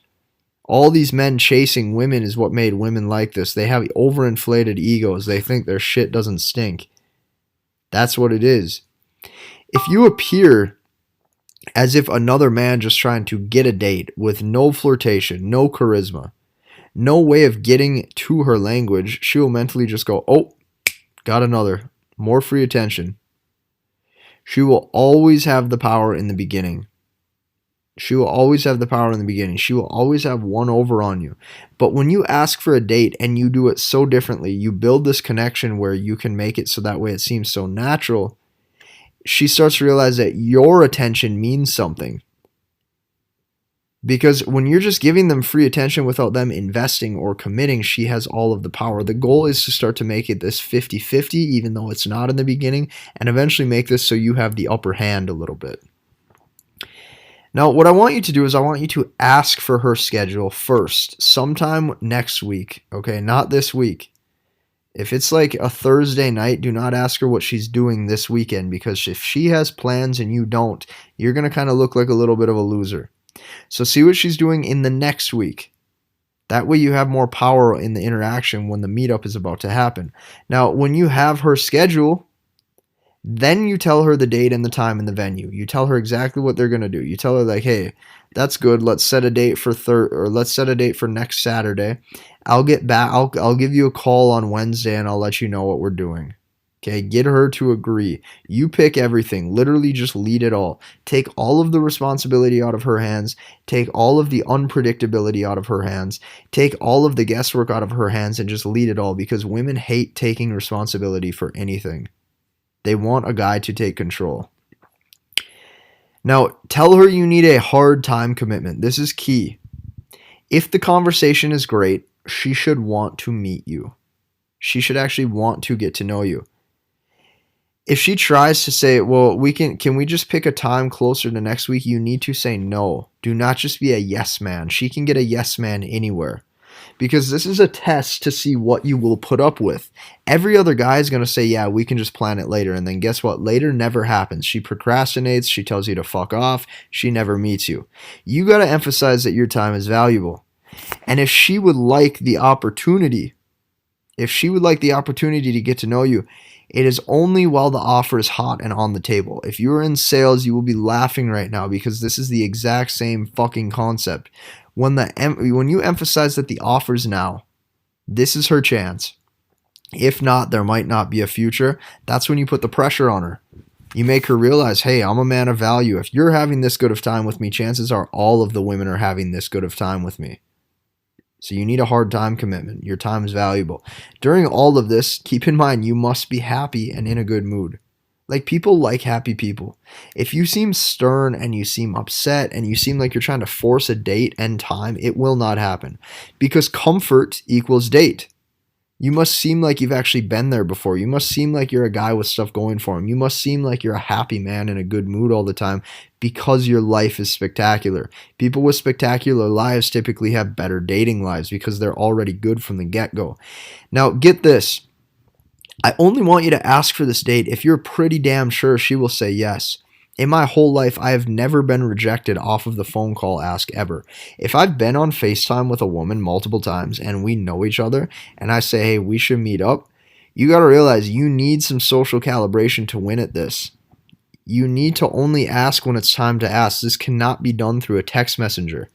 All these men chasing women is what made women like this. They have overinflated egos. They think their shit doesn't stink. That's what it is. If you appear as if another man just trying to get a date with no flirtation, no charisma, no way of getting to her language, she will mentally just go, oh, got another. More free attention. She will always have the power in the beginning. She will always have the power in the beginning. She will always have one over on you. But when you ask for a date and you do it so differently, you build this connection where you can make it so that way it seems so natural. She starts to realize that your attention means something. Because when you're just giving them free attention without them investing or committing, she has all of the power. The goal is to start to make it this 50-50, even though it's not in the beginning, and eventually make this so you have the upper hand a little bit. Now, what I want you to do is I want you to ask for her schedule first, sometime next week, okay? Not this week. If it's like a Thursday night, do not ask her what she's doing this weekend, because if she has plans and you don't, you're going to kind of look like a little bit of a loser. So see what she's doing in the next week. That way you have more power in the interaction when the meetup is about to happen. Now, when you have her schedule, then you tell her the date and the time and the venue. You tell her exactly what they're going to do. You tell her like, hey, that's good. Let's set a date for let's set a date for next Saturday. I'll get back. I'll give you a call on Wednesday and I'll let you know what we're doing. Okay, get her to agree. You pick everything. Literally just lead it all. Take all of the responsibility out of her hands. Take all of the unpredictability out of her hands. Take all of the guesswork out of her hands and just lead it all, because women hate taking responsibility for anything. They want a guy to take control. Now, tell her you need a hard time commitment. This is key. If the conversation is great, she should want to meet you. She should actually want to get to know you. If she tries to say, well, can we just pick a time closer to next week? You need to say no. Do not just be a yes man. She can get a yes man anywhere, because this is a test to see what you will put up with. Every other guy is going to say, yeah, we can just plan it later. And then guess what? Later never happens. She procrastinates. She tells you to fuck off. She never meets you. You got to emphasize that your time is valuable. And if she would like the opportunity, to get to know you, it is only while the offer is hot and on the table. If you are in sales, you will be laughing right now, because this is the exact same fucking concept. When you emphasize that the offer's now, this is her chance. If not, there might not be a future. That's when you put the pressure on her. You make her realize, hey, I'm a man of value. If you're having this good of time with me, chances are all of the women are having this good of time with me. So you need a hard time commitment. Your time is valuable. During all of this, keep in mind, you must be happy and in a good mood. Like, people like happy people. If you seem stern and you seem upset and you seem like you're trying to force a date and time, it will not happen, because comfort equals date. You must seem like you've actually been there before. You must seem like you're a guy with stuff going for him. You must seem like you're a happy man in a good mood all the time, because your life is spectacular. People with spectacular lives typically have better dating lives because they're already good from the get-go. Now, get this. I only want you to ask for this date if you're pretty damn sure she will say yes. In my whole life, I have never been rejected off of the phone call ask ever. If I've been on FaceTime with a woman multiple times and we know each other and I say, hey, we should meet up, you got to realize you need some social calibration to win at this. You need to only ask when it's time to ask. This cannot be done through a text messenger.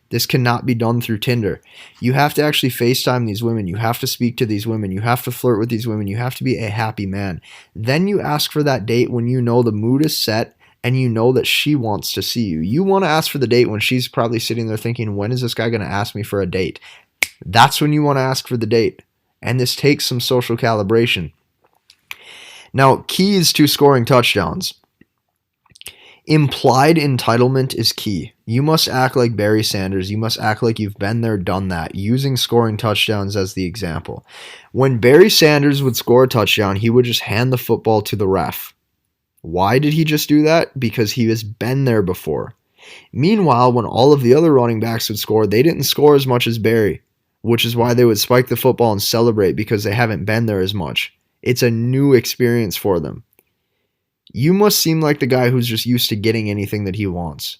This cannot be done through Tinder. You have to actually FaceTime these women. You have to speak to these women. You have to flirt with these women. You have to be a happy man. Then you ask for that date when you know the mood is set and you know that she wants to see you. You want to ask for the date when she's probably sitting there thinking, when is this guy going to ask me for a date? That's when you want to ask for the date. And this takes some social calibration. Now, keys to scoring touchdowns. Implied entitlement is key. You must act like Barry Sanders. You must act like you've been there, done that, using scoring touchdowns as the example. When Barry Sanders would score a touchdown, he would just hand the football to the ref. Why did he just do that? Because he has been there before. Meanwhile, when all of the other running backs would score, they didn't score as much as Barry, which is why they would spike the football and celebrate, because they haven't been there as much. It's a new experience for them. You must seem like the guy who's just used to getting anything that he wants.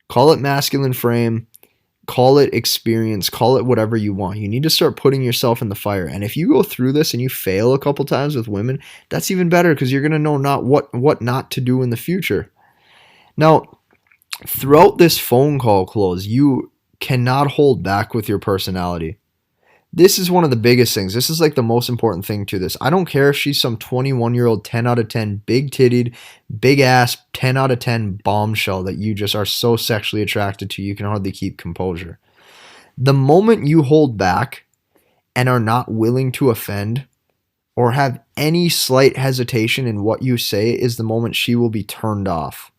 Call it masculine frame, call it experience, call it whatever you want. You need to start putting yourself in the fire. And if you go through this and you fail a couple times with women, that's even better, because you're going to know not what not to do in the future. Now, throughout this phone call close, you cannot hold back with your personality. This is one of the biggest things. This is like the most important thing to this. I don't care if she's some 21-year-old, 10 out of 10, big-tittied, big-ass, 10 out of 10 bombshell that you just are so sexually attracted to you can hardly keep composure. The moment you hold back and are not willing to offend or have any slight hesitation in what you say is the moment she will be turned off.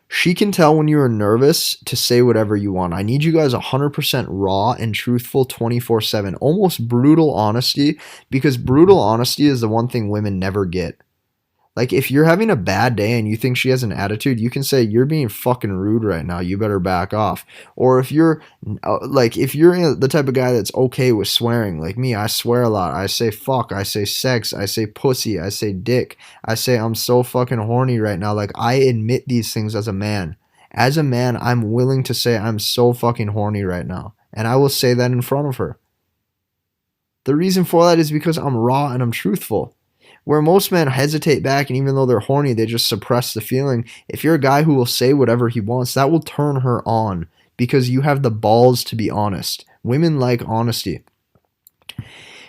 She can tell when you are nervous to say whatever you want. I need you guys 100% raw and truthful 24/7. Almost brutal honesty, because brutal honesty is the one thing women never get. Like, if you're having a bad day and you think she has an attitude, you can say, you're being fucking rude right now. You better back off. Or if you're the type of guy that's okay with swearing, like me, I swear a lot. I say fuck, I say sex, I say pussy, I say dick. I say I'm so fucking horny right now. Like, I admit these things as a man. As a man, I'm willing to say I'm so fucking horny right now. And I will say that in front of her. The reason for that is because I'm raw and I'm truthful. Where most men hesitate back, and even though they're horny, they just suppress the feeling. If you're a guy who will say whatever he wants, that will turn her on, because you have the balls to be honest. Women like honesty.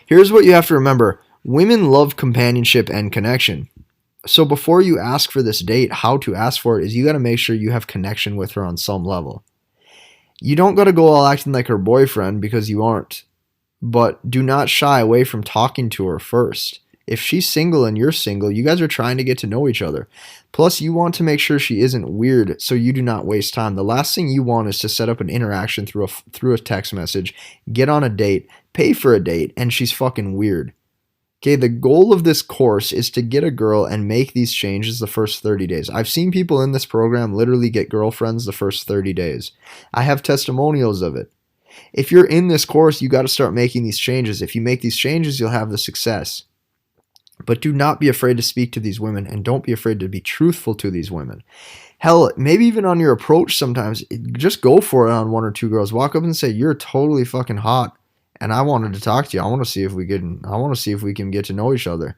Here's what you have to remember. Women love companionship and connection. So before you ask for this date, how to ask for it is you got to make sure you have connection with her on some level. You don't got to go all acting like her boyfriend, because you aren't. But do not shy away from talking to her first. If she's single and you're single, you guys are trying to get to know each other. Plus, you want to make sure she isn't weird, so you do not waste time. The last thing you want is to set up an interaction through a text message, get on a date, pay for a date, and she's fucking weird. Okay, the goal of this course is to get a girl and make these changes the first 30 days. I've seen people in this program literally get girlfriends the first 30 days. I have testimonials of it. If you're in this course, you got to start making these changes. If you make these changes, you'll have the success. But do not be afraid to speak to these women, and don't be afraid to be truthful to these women. Hell, maybe even on your approach sometimes, just go for it on one or two girls. Walk up and say, you're totally fucking hot, and I wanted to talk to you. I want to see if we can get to know each other.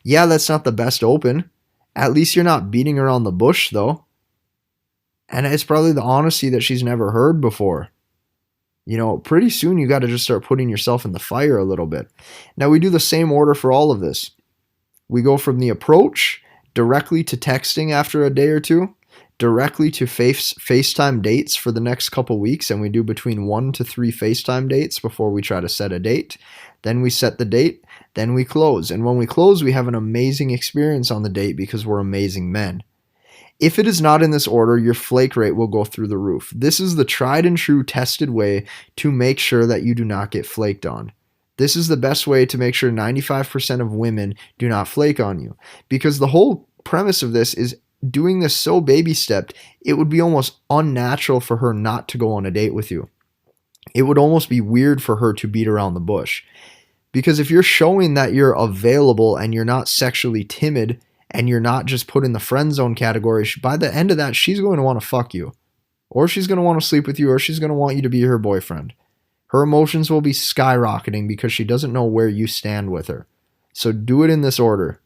Yeah, that's not the best open. At least you're not beating around the bush, though. And it's probably the honesty that she's never heard before. You know, pretty soon you got to just start putting yourself in the fire a little bit. Now, we do the same order for all of this. We go from the approach directly to texting after a day or two, directly to FaceTime dates for the next couple weeks, and we do between 1 to 3 FaceTime dates before we try to set a date. Then we set the date, then we close. And when we close, we have an amazing experience on the date because we're amazing men. If it is not in this order, your flake rate will go through the roof. This is the tried and true tested way to make sure that you do not get flaked on. This is the best way to make sure 95% of women do not flake on you. Because the whole premise of this is doing this so baby stepped, it would be almost unnatural for her not to go on a date with you. It would almost be weird for her to beat around the bush. Because if you're showing that you're available and you're not sexually timid and you're not just put in the friend zone category, by the end of that, she's going to want to fuck you. Or she's going to want to sleep with you, or she's going to want you to be her boyfriend. Her emotions will be skyrocketing because she doesn't know where you stand with her. So do it in this order.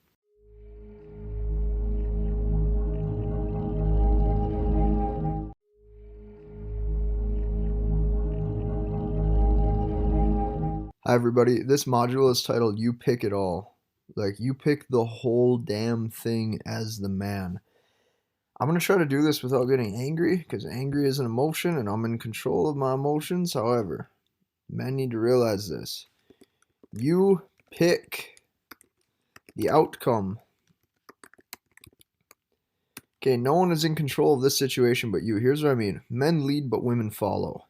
Hi, everybody. This module is titled You Pick It All. Like, you pick the whole damn thing as the man. I'm going to try to do this without getting angry, because angry is an emotion and I'm in control of my emotions. However, men need to realize this. You pick the outcome. Okay, no one is in control of this situation but you. Here's what I mean. Men lead, but women follow.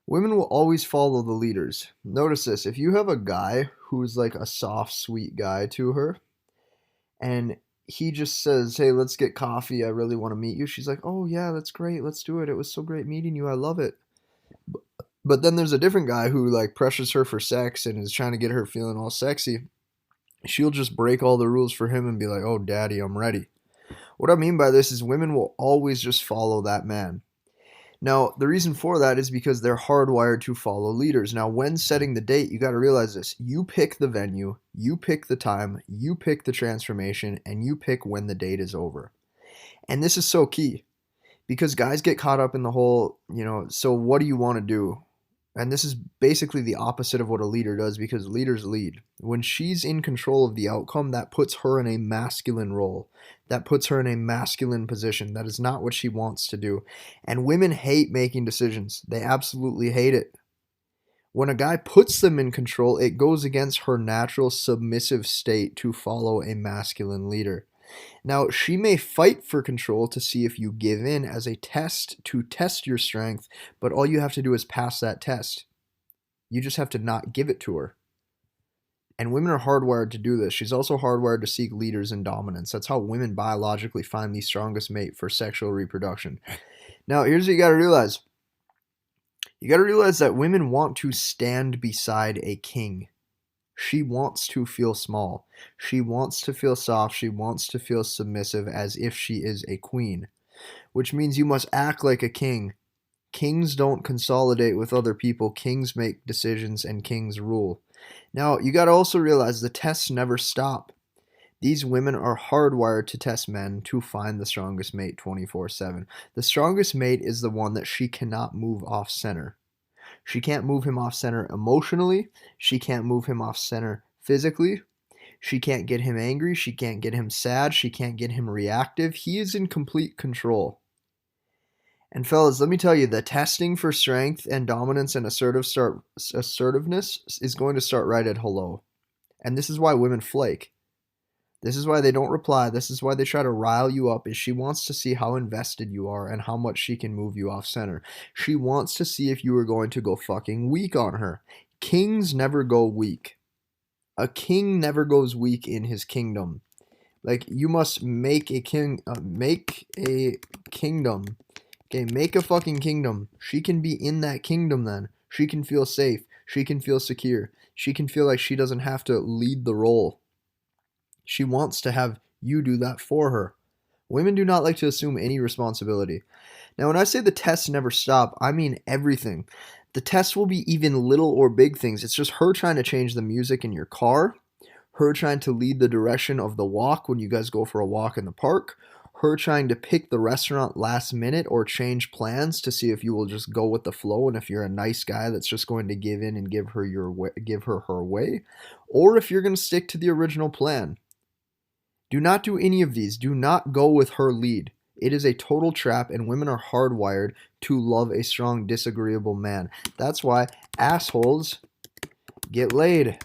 Women will always follow the leaders. Notice this. If you have a guy who's like a soft, sweet guy to her, and he just says, hey, let's get coffee. I really want to meet you. She's like, oh, yeah, that's great. Let's do it. It was so great meeting you. I love it. But then there's a different guy who like pressures her for sex and is trying to get her feeling all sexy. She'll just break all the rules for him and be like, oh, daddy, I'm ready. What I mean by this is women will always just follow that man. Now, the reason for that is because they're hardwired to follow leaders. Now, when setting the date, you got to realize this. You pick the venue, you pick the time, you pick the transformation, and you pick when the date is over. And this is so key because guys get caught up in the whole, so what do you want to do? And this is basically the opposite of what a leader does because leaders lead. When she's in control of the outcome, that puts her in a masculine role. That puts her in a masculine position. That is not what she wants to do. And women hate making decisions. They absolutely hate it. When a guy puts them in control, it goes against her natural submissive state to follow a masculine leader. Now, she may fight for control to see if you give in as a test to test your strength, but all you have to do is pass that test. You just have to not give it to her. And women are hardwired to do this. She's also hardwired to seek leaders and dominance. That's how women biologically find the strongest mate for sexual reproduction. Now, here's what you got to realize. You got to realize that women want to stand beside a king. She wants to feel small. She wants to feel soft. She wants to feel submissive as if she is a queen, which means you must act like a king. Kings don't consolidate with other people. Kings make decisions and kings rule. Now, you got to also realize the tests never stop. These women are hardwired to test men to find the strongest mate 24/7. The strongest mate is the one that she cannot move off center. She can't move him off center emotionally. She can't move him off center physically. She can't get him angry. She can't get him sad. She can't get him reactive. He is in complete control. And fellas, let me tell you, the testing for strength and dominance and assertiveness is going to start right at hello. And this is why women flake. This is why they don't reply. This is why they try to rile you up, is she wants to see how invested you are and how much she can move you off center. She wants to see if you are going to go fucking weak on her. Kings never go weak. A king never goes weak in his kingdom. Like, you must make a kingdom. Okay, make a fucking kingdom. She can be in that kingdom then. She can feel safe. She can feel secure. She can feel like she doesn't have to lead the role. She wants to have you do that for her. Women do not like to assume any responsibility. Now, when I say the tests never stop, I mean everything. The tests will be even little or big things. It's just her trying to change the music in your car, her trying to lead the direction of the walk when you guys go for a walk in the park, her trying to pick the restaurant last minute or change plans to see if you will just go with the flow and if you're a nice guy that's just going to give in and give her her way, or if you're going to stick to the original plan. Do not do any of these. Do not go with her lead. It is a total trap, and women are hardwired to love a strong, disagreeable man. That's why assholes get laid.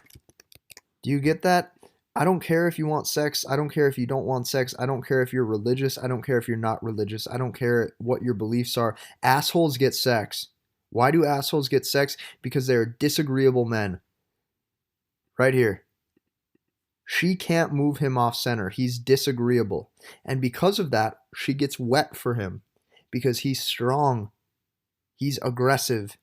Do you get that? I don't care if you want sex. I don't care if you don't want sex. I don't care if you're religious. I don't care if you're not religious. I don't care what your beliefs are. Assholes get sex. Why do assholes get sex? Because they're disagreeable men. Right here. She can't move him off center. He's disagreeable. And because of that, she gets wet for him. Because he's strong. He's aggressive.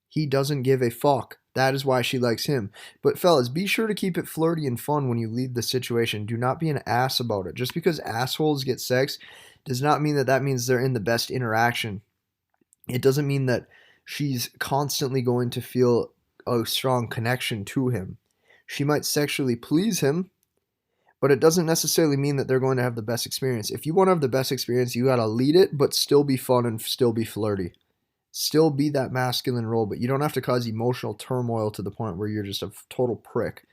He doesn't give a fuck. That is why she likes him. But fellas, be sure to keep it flirty and fun when you lead the situation. Do not be an ass about it. Just because assholes get sex does not mean that means they're in the best interaction. It doesn't mean that she's constantly going to feel a strong connection to him. She might sexually please him, but it doesn't necessarily mean that they're going to have the best experience. If you want to have the best experience, you got to lead it, but still be fun and still be flirty. Still be that masculine role, but you don't have to cause emotional turmoil to the point where you're just a total prick.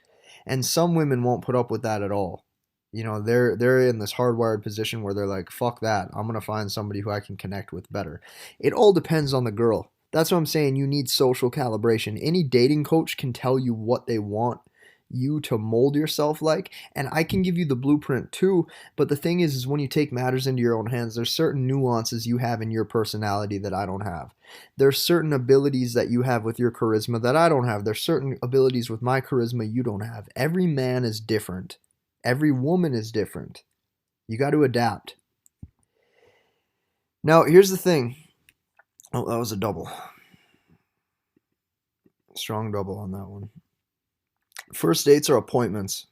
And some women won't put up with that at all. You know, they're in this hardwired position where they're like, fuck that. I'm going to find somebody who I can connect with better. It all depends on the girl. That's what I'm saying. You need social calibration. Any dating coach can tell you what they want you to mold yourself like, and I can give you the blueprint too. But the thing is when you take matters into your own hands, there's certain nuances you have in your personality that I don't have. There's certain abilities that you have with your charisma that I don't have. There's certain abilities with my charisma you don't have. Every man is different. Every woman is different. You got to adapt. Now, here's the thing. Oh, that was a double. Strong double on that one. First dates are appointments.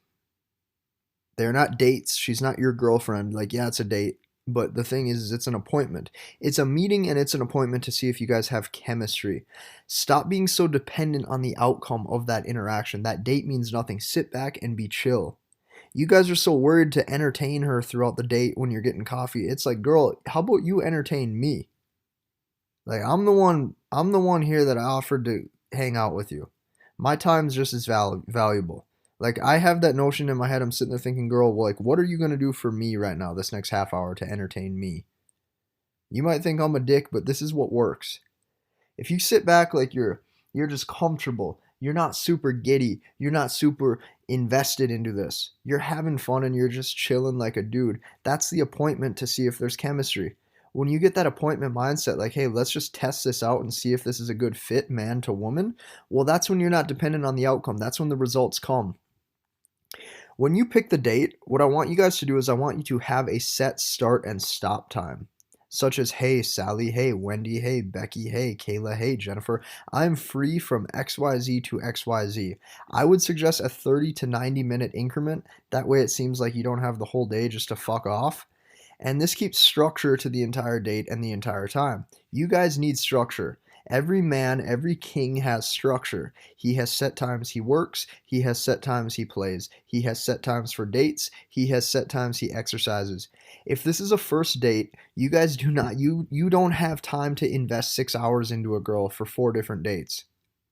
They're not dates. She's not your girlfriend. Like, yeah, it's a date. But the thing is it's an appointment. It's a meeting and it's an appointment to see if you guys have chemistry. Stop being so dependent on the outcome of that interaction. That date means nothing. Sit back and be chill. You guys are so worried to entertain her throughout the date when you're getting coffee. It's like, girl, how about you entertain me? Like, I'm the one here that I offered to hang out with you. My time's just as valuable. Like, I have that notion in my head. I'm sitting there thinking, girl, well, like, what are you going to do for me right now, this next half hour to entertain me? You might think I'm a dick, but this is what works. If you sit back like you're just comfortable, you're not super giddy, you're not super invested into this, you're having fun and you're just chilling like a dude, that's the appointment to see if there's chemistry. When you get that appointment mindset, like, hey, let's just test this out and see if this is a good fit man to woman, well, that's when you're not dependent on the outcome. That's when the results come. When you pick the date, what I want you guys to do is I want you to have a set start and stop time, such as, hey, Sally, hey, Wendy, hey, Becky, hey, Kayla, hey, Jennifer, I'm free from XYZ to XYZ. I would suggest a 30 to 90 minute increment. That way it seems like you don't have the whole day just to fuck off. And this keeps structure to the entire date and the entire time. You guys need structure. Every man, every king has structure. He has set times he works. He has set times he plays. He has set times for dates. He has set times he exercises. If this is a first date, you guys do not, you don't have time to invest 6 hours into a girl for 4 different dates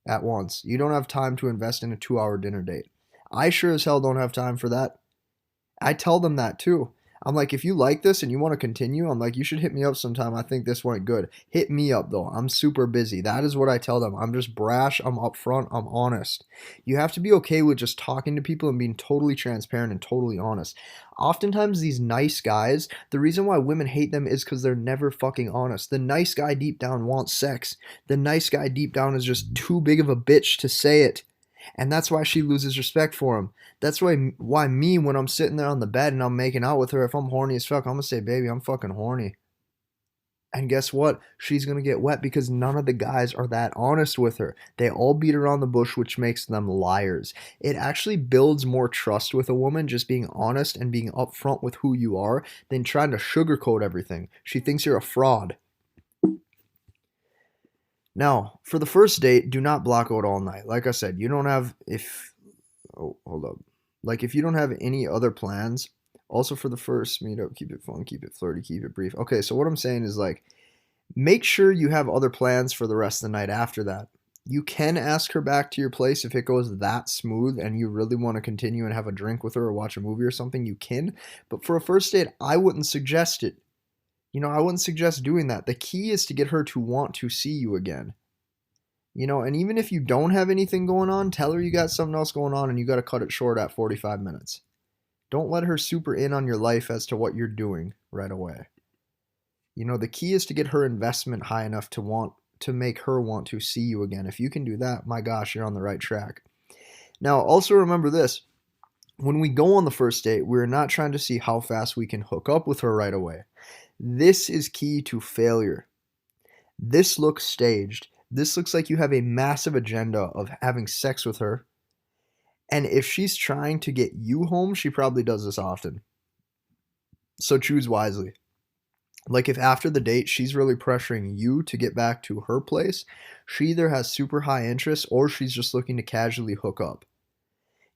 at once. You don't have time to invest in a 2-hour dinner date. I sure as hell don't have time for that. I tell them that too. I'm like, if you like this and you want to continue, I'm like, you should hit me up sometime. I think this went good. Hit me up though. I'm super busy. That is what I tell them. I'm just brash. I'm upfront. I'm honest. You have to be okay with just talking to people and being totally transparent and totally honest. Oftentimes these nice guys, the reason why women hate them is because they're never fucking honest. The nice guy deep down wants sex. The nice guy deep down is just too big of a bitch to say it. And that's why she loses respect for him. That's why me, when I'm sitting there on the bed and I'm making out with her, if I'm horny as fuck, I'm going to say, baby, I'm fucking horny. And guess what? She's going to get wet because none of the guys are that honest with her. They all beat around the bush, which makes them liars. It actually builds more trust with a woman just being honest and being upfront with who you are than trying to sugarcoat everything. She thinks you're a fraud. Now, for the first date, do not block out all night. Like I said, you don't have, like if you don't have any other plans, also for the first meetup, keep it fun, keep it flirty, keep it brief. Okay, so what I'm saying is like, make sure you have other plans for the rest of the night after that. You can ask her back to your place if it goes that smooth and you really want to continue and have a drink with her or watch a movie or something, you can. But for a first date, I wouldn't suggest it. I wouldn't suggest doing that. The key is to get her to want to see you again. And even if you don't have anything going on, tell her you got something else going on and you got to cut it short at 45 minutes. Don't let her super in on your life as to what you're doing right away. The key is to get her investment high enough to make her want to see you again. If you can do that, my gosh, you're on the right track. Now, also remember this. When we go on the first date, we're not trying to see how fast we can hook up with her right away. This is key to failure. This looks staged. This looks like you have a massive agenda of having sex with her. And if she's trying to get you home, she probably does this often. So choose wisely. Like if after the date, she's really pressuring you to get back to her place, she either has super high interest or she's just looking to casually hook up.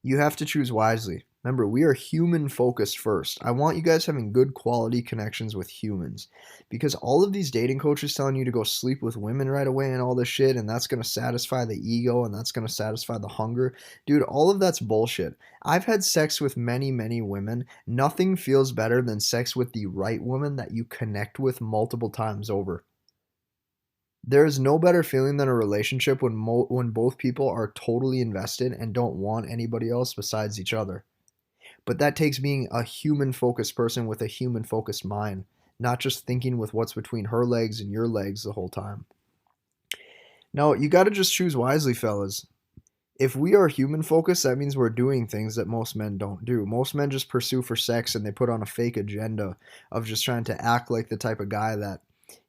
You have to choose wisely. Remember, we are human focused first. I want you guys having good quality connections with humans because all of these dating coaches telling you to go sleep with women right away and all this shit, and that's going to satisfy the ego and that's going to satisfy the hunger. Dude, all of that's bullshit. I've had sex with many, many women. Nothing feels better than sex with the right woman that you connect with multiple times over. There is no better feeling than a relationship when both people are totally invested and don't want anybody else besides each other. But that takes being a human focused person with a human focused mind, not just thinking with what's between her legs and your legs the whole time. Now, you got to just choose wisely, fellas. If we are human focused, that means we're doing things that most men don't do. Most men just pursue for sex and they put on a fake agenda of just trying to act like the type of guy that,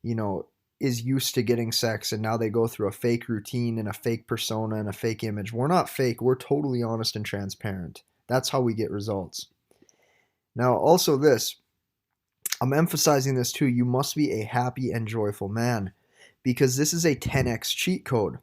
you know, is used to getting sex, and now they go through a fake routine and a fake persona and a fake image. We're not fake. We're totally honest and transparent. That's how we get results. Now, also this, I'm emphasizing this too. You must be a happy and joyful man because this is a 10x cheat code.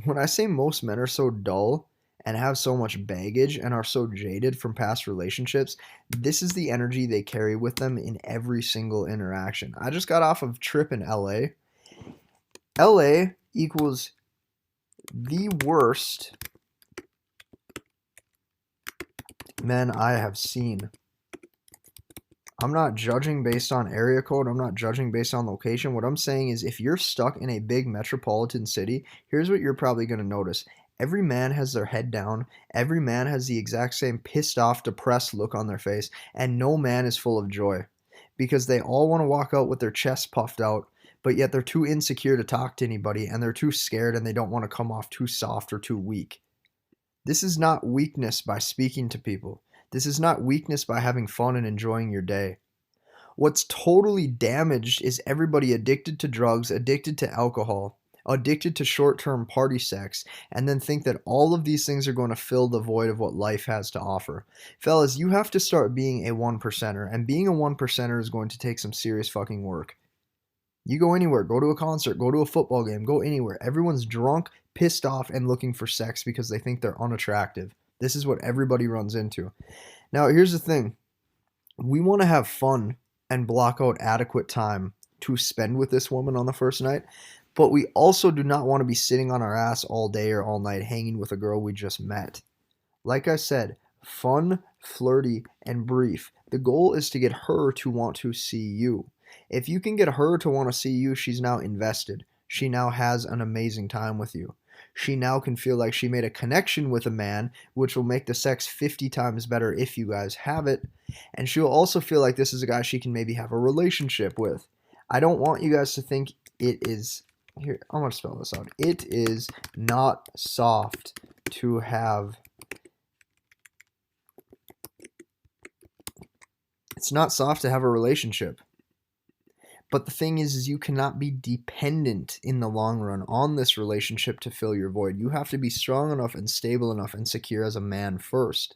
When I say most men are so dull and have so much baggage and are so jaded from past relationships, this is the energy they carry with them in every single interaction. I just got off of a trip in LA. LA equals the worst men I have seen. I'm not judging based on area code. I'm not judging based on location. What I'm saying is if you're stuck in a big metropolitan city, here's what you're probably going to notice. Every man has their head down. Every man has the exact same pissed off, depressed look on their face. And no man is full of joy because they all want to walk out with their chest puffed out, but yet they're too insecure to talk to anybody and they're too scared and they don't want to come off too soft or too weak. This is not weakness by speaking to people. This is not weakness by having fun and enjoying your day. What's totally damaged is everybody addicted to drugs, addicted to alcohol, addicted to short-term party sex, and then think that all of these things are going to fill the void of what life has to offer. Fellas, you have to start being a one percenter, and being a one percenter is going to take some serious fucking work. You go anywhere, go to a concert, go to a football game, go anywhere. Everyone's drunk, pissed off, and looking for sex because they think they're unattractive. This is what everybody runs into. Now, here's the thing. We want to have fun and block out adequate time to spend with this woman on the first night, but we also do not want to be sitting on our ass all day or all night hanging with a girl we just met. Like I said, fun, flirty, and brief. The goal is to get her to want to see you. If you can get her to want to see you, she's now invested. She now has an amazing time with you. She now can feel like she made a connection with a man, which will make the sex 50 times better if you guys have it. And she'll also feel like this is a guy she can maybe have a relationship with. I don't want you guys to think it is... Here, I'm going to spell this out. It is not soft to have... It's not soft to have a relationship. But the thing is you cannot be dependent in the long run on this relationship to fill your void. You have to be strong enough and stable enough and secure as a man first.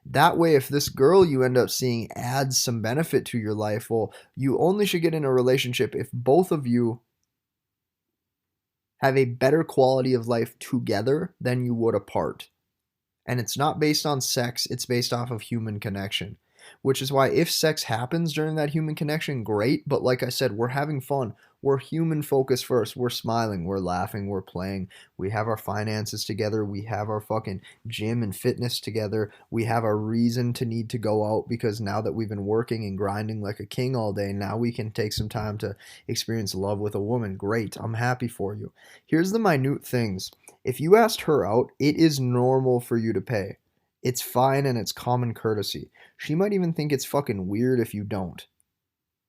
That way, if this girl you end up seeing adds some benefit to your life, well, you only should get in a relationship if both of you have a better quality of life together than you would apart. And it's not based on sex, it's based off of human connection. Which is why if sex happens during that human connection, great. But like I said, we're having fun. We're human focused first. We're smiling. We're laughing. We're playing. We have our finances together. We have our fucking gym and fitness together. We have a reason to need to go out because now that we've been working and grinding like a king all day, now we can take some time to experience love with a woman. Great. I'm happy for you. Here's the minute things. If you asked her out, it is normal for you to pay. It's fine and it's common courtesy. She might even think it's fucking weird if you don't.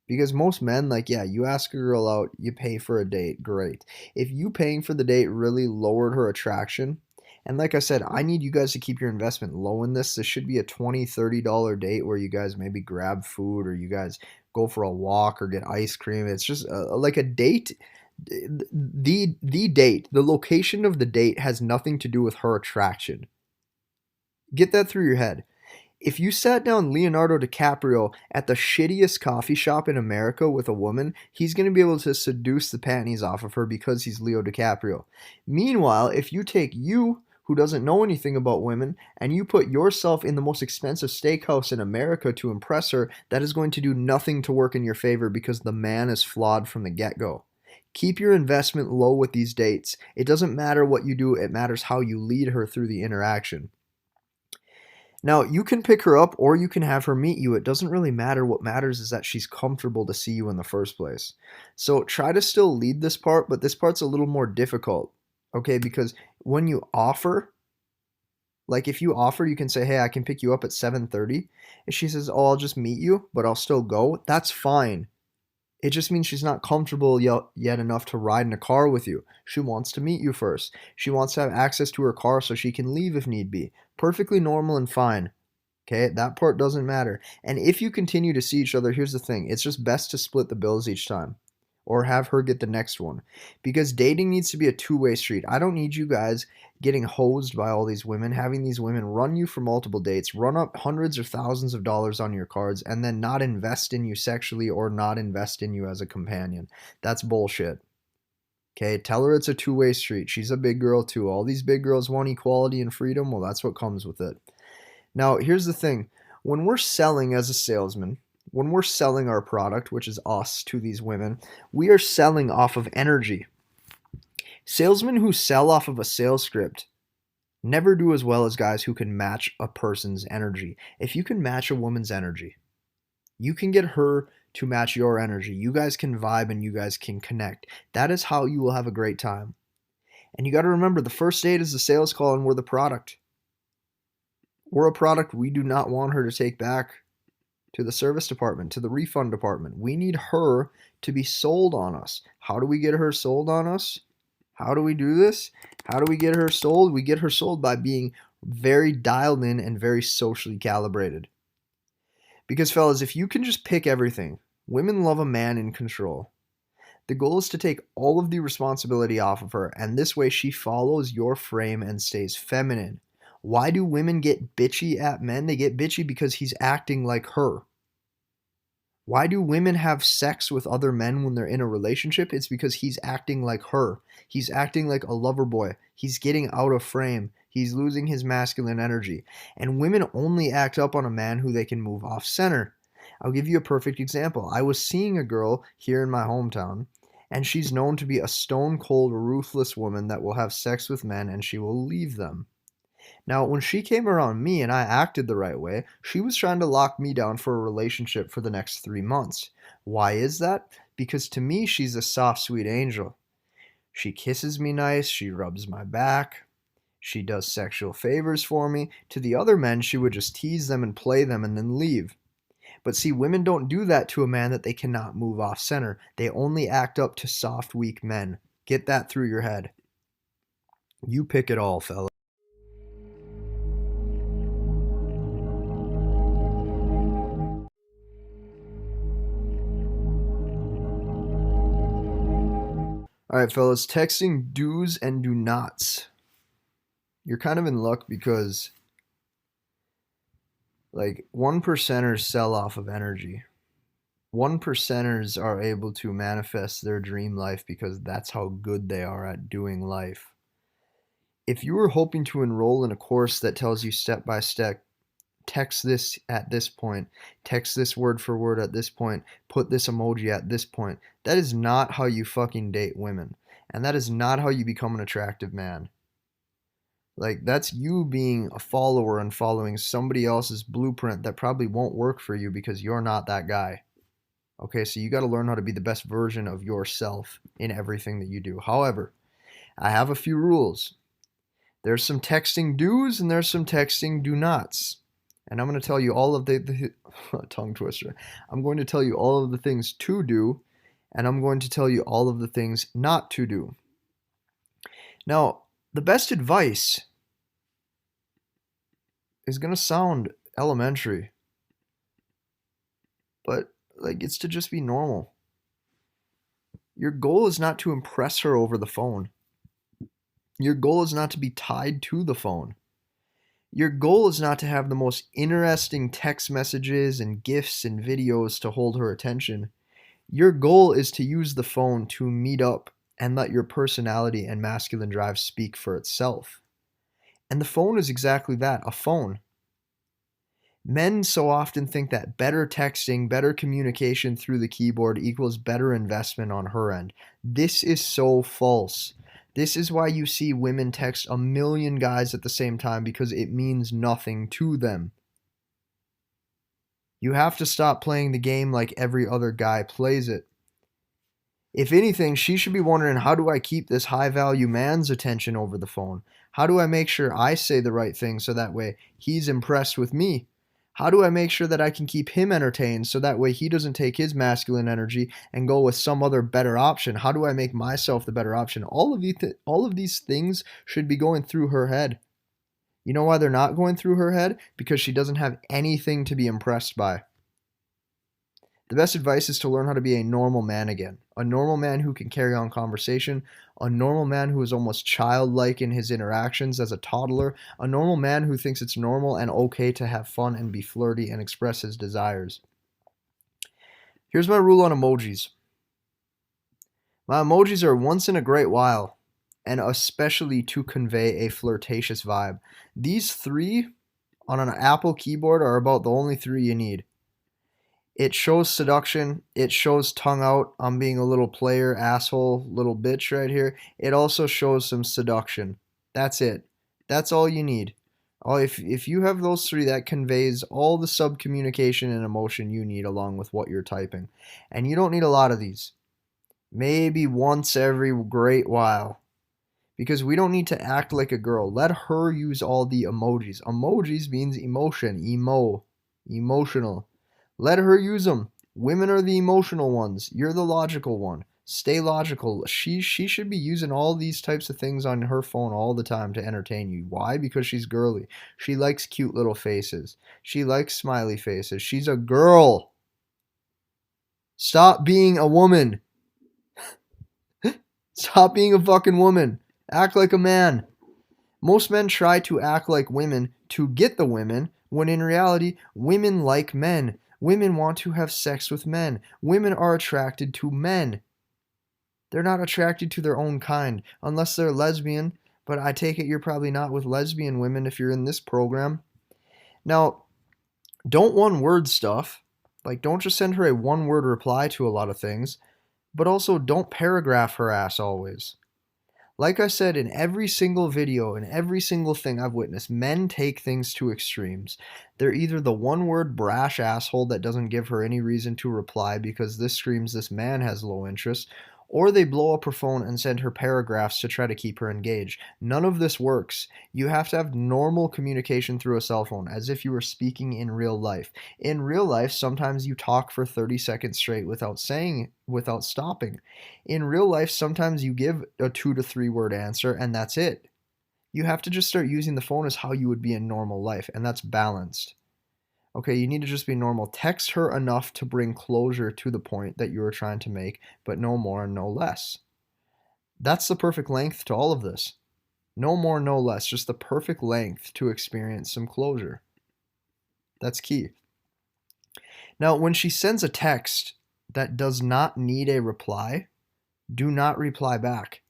Because most men, like, yeah, you ask a girl out, you pay for a date, great. If you paying for the date really lowered her attraction, and like I said, I need you guys to keep your investment low in this. This should be a $20, $30 date where you guys maybe grab food or you guys go for a walk or get ice cream. It's just like a date. The date, the location of the date has nothing to do with her attraction. Get that through your head. If you sat down Leonardo DiCaprio at the shittiest coffee shop in America with a woman, he's going to be able to seduce the panties off of her because he's Leo DiCaprio. Meanwhile, if you take you, who doesn't know anything about women, and you put yourself in the most expensive steakhouse in America to impress her, that is going to do nothing to work in your favor because the man is flawed from the get-go. Keep your investment low with these dates. It doesn't matter what you do, it matters how you lead her through the interaction. Now, you can pick her up or you can have her meet you. It doesn't really matter. What matters is that she's comfortable to see you in the first place. So try to still lead this part, but this part's a little more difficult, okay? Because when you offer, like if you offer, you can say, hey, I can pick you up at 7:30. If she says, oh, I'll just meet you, but I'll still go, that's fine. It just means she's not comfortable yet enough to ride in a car with you. She wants to meet you first. She wants to have access to her car so she can leave if need be. Perfectly normal and fine. Okay, that part doesn't matter. And if you continue to see each other, here's the thing. It's just best to split the bills each time. Or have her get the next one. Because dating needs to be a two-way street. I don't need you guys getting hosed by all these women, having these women run you for multiple dates, run up hundreds or thousands of dollars on your cards, and then not invest in you sexually or not invest in you as a companion. That's bullshit. Okay, tell her it's a two-way street. She's a big girl too. All these big girls want equality and freedom. Well, that's what comes with it. Now, here's the thing. When we're selling as a salesman, when we're selling our product, which is us, to these women, we are selling off of energy. Salesmen who sell off of a sales script never do as well as guys who can match a person's energy. If you can match a woman's energy, you can get her to match your energy. You guys can vibe and you guys can connect. That is how you will have a great time. And you got to remember, the first date is the sales call and we're the product. We're a product we do not want her to take back to the service department, to the refund department. We need her to be sold on us. How do we get her sold on us? How do we do this? How do we get her sold? We get her sold by being very dialed in and very socially calibrated. Because fellas, if you can just pick everything, women love a man in control. The goal is to take all of the responsibility off of her, and this way she follows your frame and stays feminine. Why do women get bitchy at men? They get bitchy because he's acting like her. Why do women have sex with other men when they're in a relationship? It's because he's acting like her. He's acting like a lover boy. He's getting out of frame. He's losing his masculine energy. And women only act up on a man who they can move off center. I'll give you a perfect example. I was seeing a girl here in my hometown, and she's known to be a stone cold, ruthless woman that will have sex with men and she will leave them. Now, when she came around me and I acted the right way, she was trying to lock me down for a relationship for the next 3 months. Why is that? Because to me, she's a soft, sweet angel. She kisses me nice, she rubs my back, she does sexual favors for me. To the other men, she would just tease them and play them and then leave. But see, women don't do that to a man that they cannot move off center. They only act up to soft, weak men. Get that through your head. You pick it all, fella. All right, fellas, texting do's and do nots. You're kind of in luck because, like, 1%ers sell off of energy. 1%ers are able to manifest their dream life because that's how good they are at doing life. If you were hoping to enroll in a course that tells you step by step, text this at this point, text this word for word at this point, put this emoji at this point, that is not how you fucking date women. And that is not how you become an attractive man. Like, that's you being a follower and following somebody else's blueprint that probably won't work for you because you're not that guy. Okay, so you got to learn how to be the best version of yourself in everything that you do. However, I have a few rules. There's some texting do's and there's some texting do nots. And I'm going to tell you all of the tongue twister. I'm going to tell you all of the things to do, and I'm going to tell you all of the things not to do. Now, the best advice is going to sound elementary, but like, it's to just be normal. Your goal is not to impress her over the phone. Your goal is not to be tied to the phone. Your goal is not to have the most interesting text messages and gifs and videos to hold her attention. Your goal is to use the phone to meet up and let your personality and masculine drive speak for itself. And the phone is exactly that, a phone. Men so often think that better texting, better communication through the keyboard equals better investment on her end. This is so false. This is why you see women text a million guys at the same time, because it means nothing to them. You have to stop playing the game like every other guy plays it. If anything, she should be wondering, how do I keep this high value man's attention over the phone? How do I make sure I say the right thing so that way he's impressed with me? How do I make sure that I can keep him entertained so that way he doesn't take his masculine energy and go with some other better option? How do I make myself the better option? All of these things should be going through her head. You know why they're not going through her head? Because she doesn't have anything to be impressed by. The best advice is to learn how to be a normal man again. A normal man who can carry on conversation. A normal man who is almost childlike in his interactions as a toddler. A normal man who thinks it's normal and okay to have fun and be flirty and express his desires. Here's my rule on emojis. My emojis are once in a great while, and especially to convey a flirtatious vibe. These three on an Apple keyboard are about the only three you need. It shows seduction. It shows tongue out. I'm being a little player, asshole, little bitch right here. It also shows some seduction. That's it. That's all you need. If you have those three, that conveys all the sub-communication and emotion you need along with what you're typing. And you don't need a lot of these. Maybe once every great while. Because we don't need to act like a girl. Let her use all the emojis. Emojis means emotion. Emotional. Let her use them. Women are the emotional ones. You're the logical one. Stay logical. She should be using all these types of things on her phone all the time to entertain you. Why? Because she's girly. She likes cute little faces. She likes smiley faces. She's a girl. Stop being a woman. Stop being a fucking woman. Act like a man. Most men try to act like women to get the women, when in reality, women like men. Women want to have sex with men. Women are attracted to men. They're not attracted to their own kind, unless they're lesbian, but I take it you're probably not with lesbian women if you're in this program. Now, don't one-word stuff. Like, don't just send her a one-word reply to a lot of things, but also don't paragraph her ass always. Like I said, in every single video and every single thing I've witnessed, men take things to extremes. They're either the one-word brash asshole that doesn't give her any reason to reply because this screams this man has low interest, or they blow up her phone and send her paragraphs to try to keep her engaged. None of this works. You have to have normal communication through a cell phone, as if you were speaking in real life. In real life, sometimes you talk for 30 seconds straight without stopping. In real life, sometimes you give a 2 to 3 word answer and that's it. You have to just start using the phone as how you would be in normal life, and that's balanced. Okay, you need to just be normal. Text her enough to bring closure to the point that you were trying to make, but no more and no less. That's the perfect length to all of this. No more, no less. Just the perfect length to experience some closure. That's key. Now, when she sends a text that does not need a reply, do not reply back.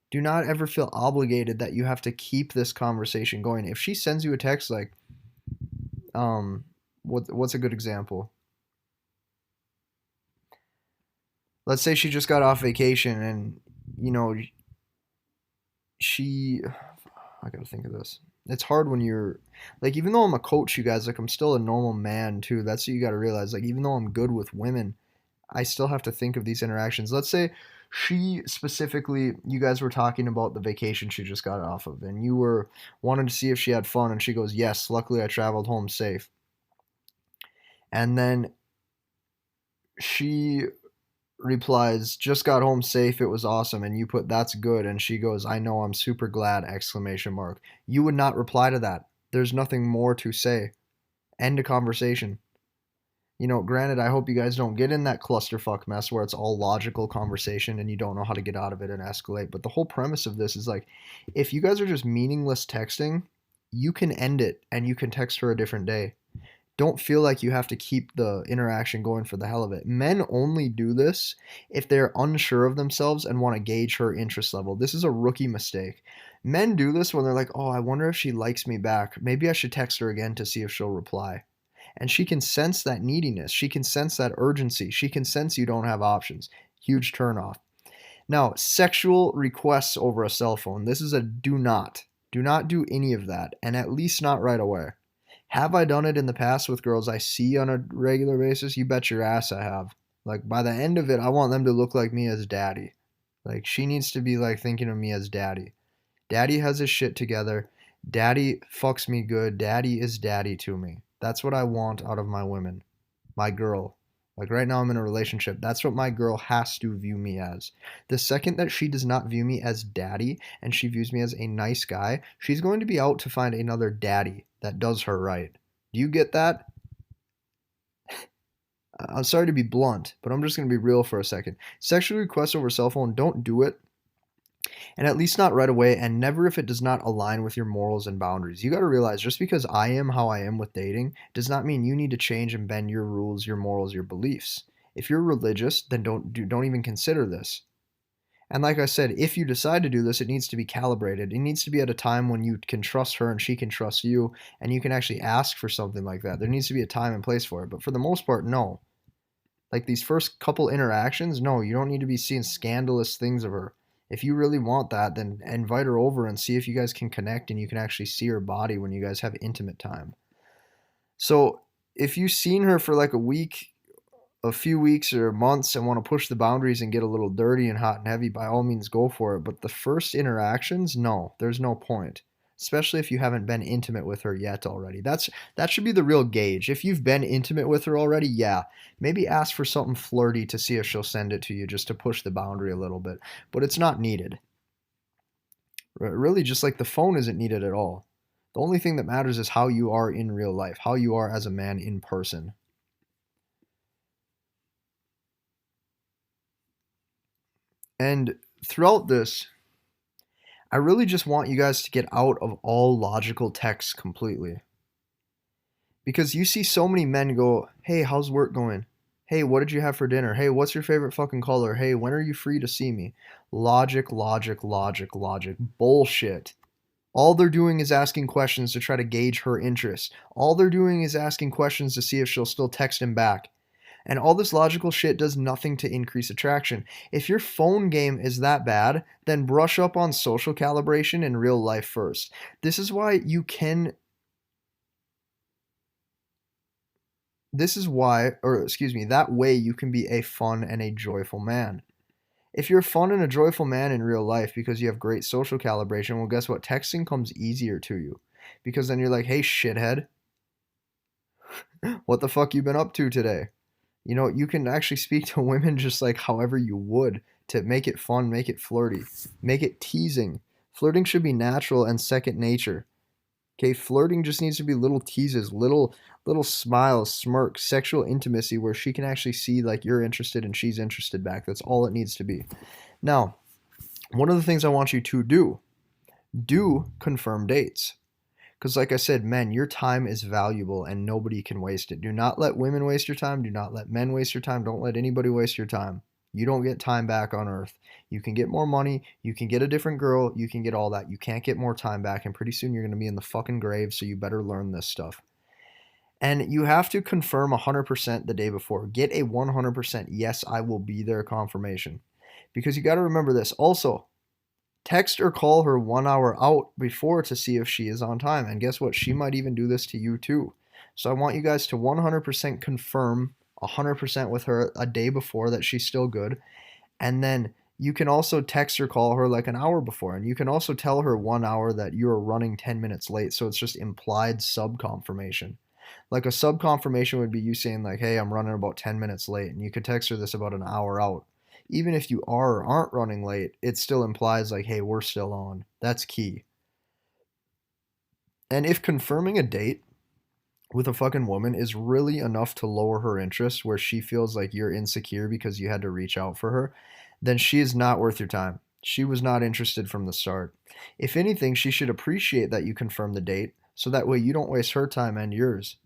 Do not ever feel obligated that you have to keep this conversation going. If she sends you a text like, what's a good example? Let's say she just got off vacation and, I gotta think of this. It's hard when you're, like, even though I'm a coach, you guys, like, I'm still a normal man too. That's what you gotta realize. Like, even though I'm good with women, I still have to think of these interactions. Let's say she specifically, you guys were talking about the vacation she just got off of, and you were wanting to see if she had fun, and she goes, yes, luckily I traveled home safe. And then she replies, just got home safe, it was awesome, and you put, that's good, and she goes, I know, I'm super glad, exclamation mark. You would not reply to that. There's nothing more to say. End of conversation. Granted, I hope you guys don't get in that clusterfuck mess where it's all logical conversation and you don't know how to get out of it and escalate. But the whole premise of this is, like, if you guys are just meaningless texting, you can end it and you can text her a different day. Don't feel like you have to keep the interaction going for the hell of it. Men only do this if they're unsure of themselves and want to gauge her interest level. This is a rookie mistake. Men do this when they're like, oh, I wonder if she likes me back. Maybe I should text her again to see if she'll reply. And she can sense that neediness. She can sense that urgency. She can sense you don't have options. Huge turnoff. Now, sexual requests over a cell phone. This is a do not. Do not do any of that, and at least not right away. Have I done it in the past with girls I see on a regular basis? You bet your ass I have. Like, by the end of it, I want them to look like me as daddy. Like, she needs to be like thinking of me as daddy. Daddy has his shit together. Daddy fucks me good. Daddy is daddy to me. That's what I want out of my women. My girl. Like right now I'm in a relationship. That's what my girl has to view me as. The second that she does not view me as daddy and she views me as a nice guy, she's going to be out to find another daddy that does her right. Do you get that? I'm sorry to be blunt, but I'm just going to be real for a second. Sexual requests over cell phone, don't do it. And at least not right away, and never if it does not align with your morals and boundaries. You got to realize just because I am how I am with dating does not mean you need to change and bend your rules, your morals, your beliefs. If you're religious, then don't even consider this. And like I said, if you decide to do this, it needs to be calibrated. It needs to be at a time when you can trust her and she can trust you, and you can actually ask for something like that. There needs to be a time and place for it. But for the most part, no. Like these first couple interactions, no, you don't need to be seeing scandalous things of her. If you really want that, then invite her over and see if you guys can connect and you can actually see her body when you guys have intimate time. So if you've seen her for like a week, a few weeks or months and want to push the boundaries and get a little dirty and hot and heavy, by all means go for it. But the first interactions, no, there's no point. Especially if you haven't been intimate with her yet already. That should be the real gauge. If you've been intimate with her already, yeah, maybe ask for something flirty to see if she'll send it to you just to push the boundary a little bit. But it's not needed. Really, just like the phone isn't needed at all. The only thing that matters is how you are in real life, how you are as a man in person. And throughout this, I really just want you guys to get out of all logical texts completely. Because you see so many men go, hey, how's work going? Hey, what did you have for dinner? Hey, what's your favorite fucking color? Hey, when are you free to see me? Logic, logic, logic, logic. Bullshit. All they're doing is asking questions to try to gauge her interest. All they're doing is asking questions to see if she'll still text him back. And all this logical shit does nothing to increase attraction. If your phone game is that bad, then brush up on social calibration in real life first. This is why you can. This is why, or excuse me, that way you can be a fun and a joyful man. If you're a fun and a joyful man in real life because you have great social calibration, well, guess what? Texting comes easier to you. Because then you're like, hey, shithead, what the fuck you been up to today? You know, you can actually speak to women just like however you would to make it fun, make it flirty, make it teasing. Flirting should be natural and second nature. Okay, flirting just needs to be little teases, little smiles, smirks, sexual intimacy where she can actually see like you're interested and she's interested back. That's all it needs to be. Now, one of the things I want you to do confirm dates. Because like I said, men, your time is valuable and nobody can waste it. Do not let women waste your time. Do not let men waste your time. Don't let anybody waste your time. You don't get time back on earth. You can get more money. You can get a different girl. You can get all that. You can't get more time back. And pretty soon you're going to be in the fucking grave. So you better learn this stuff. And you have to confirm 100% the day before. Get a 100% yes, I will be there confirmation. Because you got to remember this. Also, text or call her 1 hour out before to see if she is on time. And guess what? She might even do this to you too. So I want you guys to 100% confirm 100% with her a day before that she's still good. And then you can also text or call her like an hour before. And you can also tell her 1 hour that you're running 10 minutes late. So it's just implied sub confirmation. Like a sub confirmation would be you saying like, hey, I'm running about 10 minutes late. And you could text her this about an hour out. Even if you are or aren't running late, it still implies like, hey, we're still on. That's key. And if confirming a date with a fucking woman is really enough to lower her interest where she feels like you're insecure because you had to reach out for her, then she is not worth your time. She was not interested from the start. If anything, she should appreciate that you confirm the date so that way you don't waste her time and yours.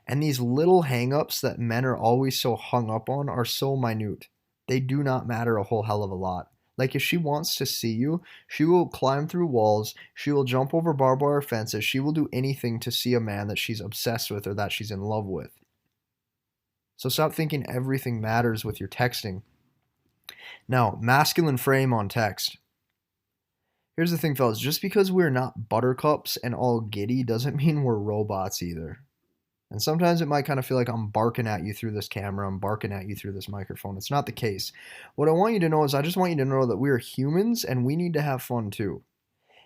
And these little hang-ups that men are always so hung up on are so minute. They do not matter a whole hell of a lot. Like, if she wants to see you, she will climb through walls, she will jump over barbed wire fences, she will do anything to see a man that she's obsessed with or that she's in love with. So stop thinking everything matters with your texting. Now, masculine frame on text. Here's the thing, fellas. Just because we're not buttercups and all giddy doesn't mean we're robots either. And sometimes it might kind of feel like I'm barking at you through this camera, I'm barking at you through this microphone. It's not the case. What I want you to know is I just want you to know that we are humans and we need to have fun too.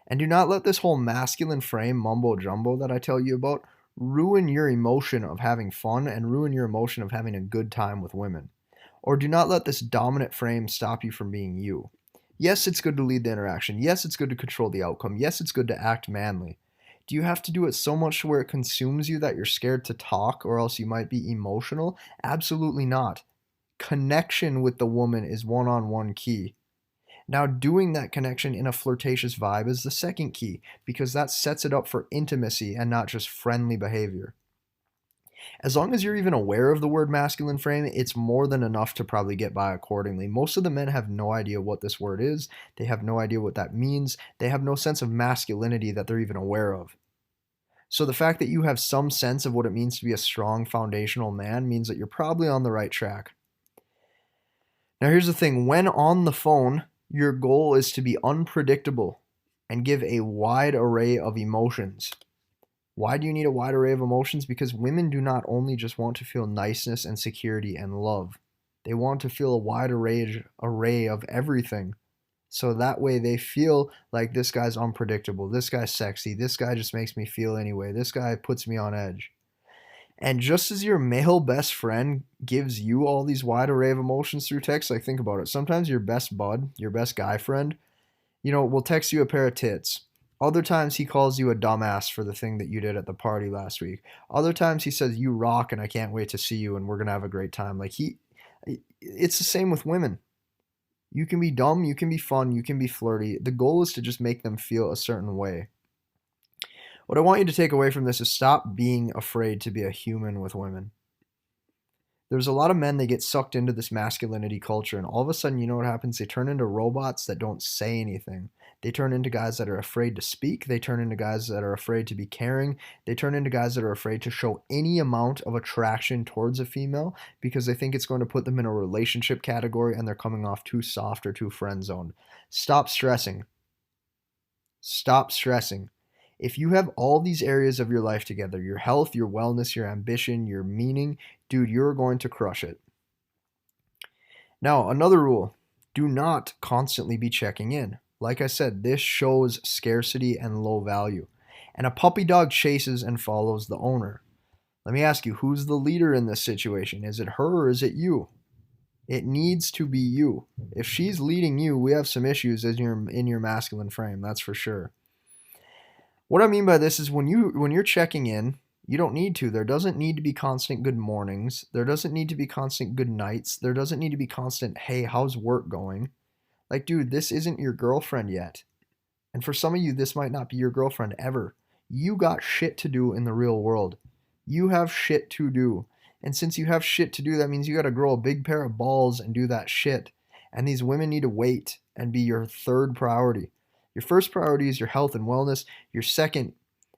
And do not let this whole masculine frame mumbo jumbo that I tell you about ruin your emotion of having fun and ruin your emotion of having a good time with women. Or do not let this dominant frame stop you from being you. Yes, it's good to lead the interaction. Yes, it's good to control the outcome. Yes, it's good to act manly. Do you have to do it so much to where it consumes you that you're scared to talk or else you might be emotional? Absolutely not. Connection with the woman is one-on-one key. Now, doing that connection in a flirtatious vibe is the second key because that sets it up for intimacy and not just friendly behavior. As long as you're even aware of the word masculine frame, it's more than enough to probably get by accordingly. Most of the men have no idea what this word is. They have no idea what that means. They have no sense of masculinity that they're even aware of. So the fact that you have some sense of what it means to be a strong foundational man means that you're probably on the right track. Now here's the thing. When on the phone, your goal is to be unpredictable and give a wide array of emotions. Why do you need a wide array of emotions? Because women do not only just want to feel niceness and security and love. They want to feel a wide array of everything. So that way they feel like this guy's unpredictable, this guy's sexy, this guy just makes me feel anyway, this guy puts me on edge. And just as your male best friend gives you all these wide array of emotions through text, like think about it. Sometimes your best bud, your best guy friend, will text you a pair of tits. Other times he calls you a dumbass for the thing that you did at the party last week. Other times he says you rock and I can't wait to see you and we're going to have a great time. It's the same with women. You can be dumb, you can be fun, you can be flirty. The goal is to just make them feel a certain way. What I want you to take away from this is stop being afraid to be a human with women. There's a lot of men that get sucked into this masculinity culture, and all of a sudden, you know what happens? They turn into robots that don't say anything. They turn into guys that are afraid to speak. They turn into guys that are afraid to be caring. They turn into guys that are afraid to show any amount of attraction towards a female because they think it's going to put them in a relationship category and they're coming off too soft or too friend zoned. Stop stressing. Stop stressing. If you have all these areas of your life together, your health, your wellness, your ambition, your meaning, dude, you're going to crush it. Now, another rule, do not constantly be checking in. Like I said, this shows scarcity and low value. And a puppy dog chases and follows the owner. Let me ask you, who's the leader in this situation? Is it her or is it you? It needs to be you. If she's leading you, we have some issues in your masculine frame, that's for sure. What I mean by this is when you're checking in, you don't need to. There doesn't need to be constant good mornings. There doesn't need to be constant good nights. There doesn't need to be constant, hey, how's work going? Like, dude, this isn't your girlfriend yet. And for some of you, this might not be your girlfriend ever. You got shit to do in the real world. You have shit to do. And since you have shit to do, that means you got to grow a big pair of balls and do that shit. And these women need to wait and be your third priority. Your first priority is your health and wellness. Your second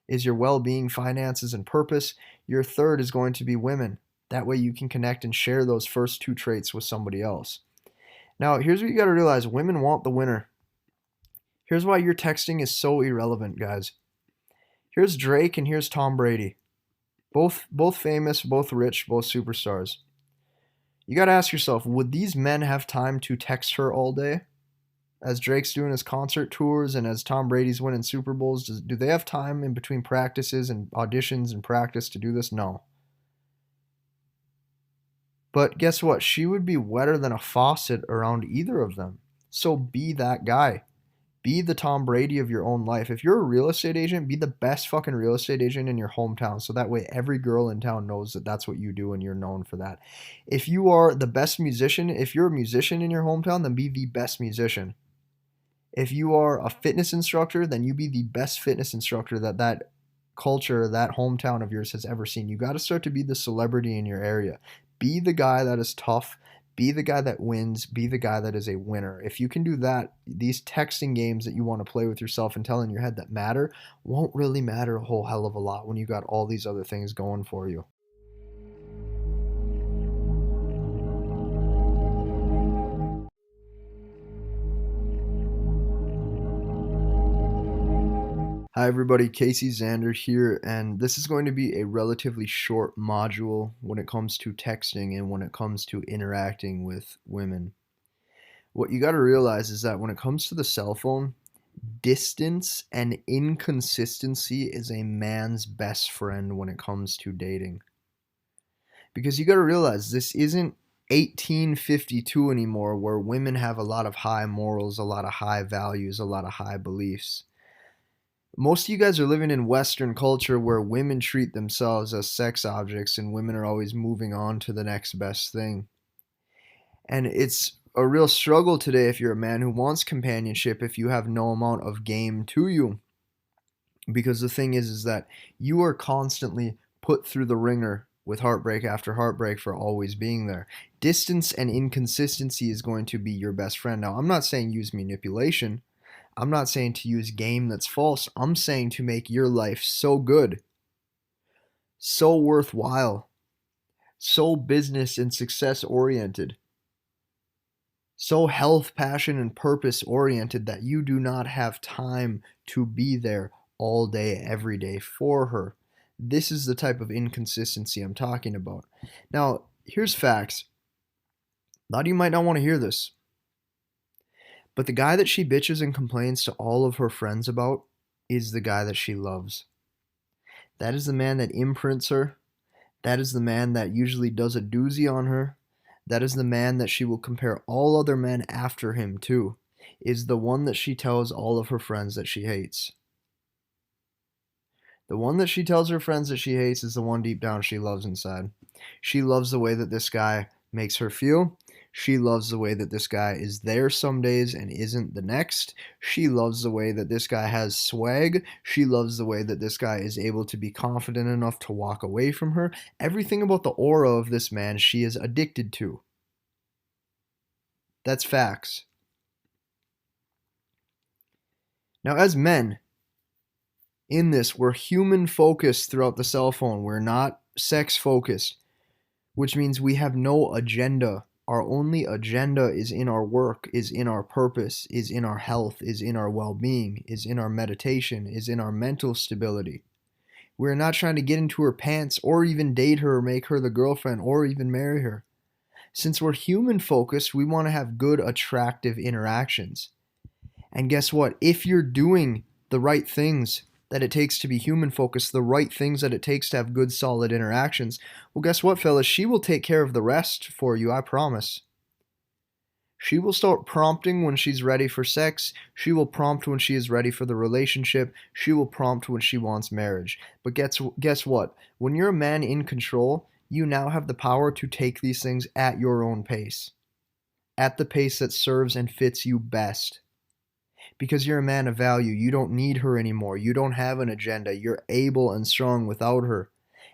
is your well-being, finances, and purpose. Your third is going to be women. That way you can connect and share those first two traits with somebody else. Now, here's what you got to realize. Women want the winner. Here's why your texting is so irrelevant, guys. Here's Drake and here's Tom Brady. Both famous, both rich, both superstars. You got to ask yourself, would these men have time to text her all day? As Drake's doing his concert tours and as Tom Brady's winning Super Bowls, do they have time in between practices and auditions and practice to do this? No. But guess what? She would be wetter than a faucet around either of them. So be that guy. Be the Tom Brady of your own life. If you're a real estate agent, be the best fucking real estate agent in your hometown. So that way every girl in town knows that that's what you do and you're known for that. If you are the best musician, if you're a musician in your hometown, then be the best musician. If you are a fitness instructor, then you be the best fitness instructor that culture, that hometown of yours has ever seen. You got to start to be the celebrity in your area. Be the guy that is tough. Be the guy that wins. Be the guy that is a winner. If you can do that, these texting games that you want to play with yourself and tell in your head that matter won't really matter a whole hell of a lot when you got all these other things going for you. Hi everybody, Casey Zander here, and this is going to be a relatively short module when it comes to texting and when it comes to interacting with women. What you got to realize is that when it comes to the cell phone, distance and inconsistency is a man's best friend when it comes to dating. Because you got to realize this isn't 1852 anymore, where women have a lot of high morals, a lot of high values, a lot of high beliefs. Most of you guys are living in Western culture where women treat themselves as sex objects and women are always moving on to the next best thing. And it's a real struggle today if you're a man who wants companionship, if you have no amount of game to you. Because the thing is that you are constantly put through the ringer with heartbreak after heartbreak for always being there. Distance and inconsistency is going to be your best friend. Now, I'm not saying use manipulation. I'm not saying to use game that's false. I'm saying to make your life so good, so worthwhile, so business and success oriented, so health, passion, and purpose oriented that you do not have time to be there all day, every day for her. This is the type of inconsistency I'm talking about. Now, here's facts. A lot of you might not want to hear this. But the guy that she bitches and complains to all of her friends about is the guy that she loves. That is the man that imprints her. That is the man that usually does a doozy on her. That is the man that she will compare all other men after him to. Is the one that she tells all of her friends that she hates. The one that she tells her friends that she hates is the one deep down she loves inside. She loves the way that this guy makes her feel. She loves the way that this guy is there some days and isn't the next. She loves the way that this guy has swag. She loves the way that this guy is able to be confident enough to walk away from her. Everything about the aura of this man she is addicted to. That's facts. Now, as men, in this, we're human focused throughout the cell phone. We're not sex focused, which means we have no agenda. Our only agenda is in our work, is in our purpose, is in our health, is in our well-being, is in our meditation, is in our mental stability. We're not trying to get into her pants or even date her or make her the girlfriend or even marry her. Since we're human focused, we want to have good, attractive interactions. And guess what? If you're doing the right things that it takes to be human focused, the right things that it takes to have good, solid interactions, well, guess what, fellas? She will take care of the rest for you, I promise. She will start prompting when she's ready for sex. She will prompt when she is ready for the relationship. She will prompt when she wants marriage. But guess what? When you're a man in control, you now have the power to take these things at your own pace, at the pace that serves and fits you best. Because you're a man of value. You don't need her anymore. You don't have an agenda. You're able and strong without her.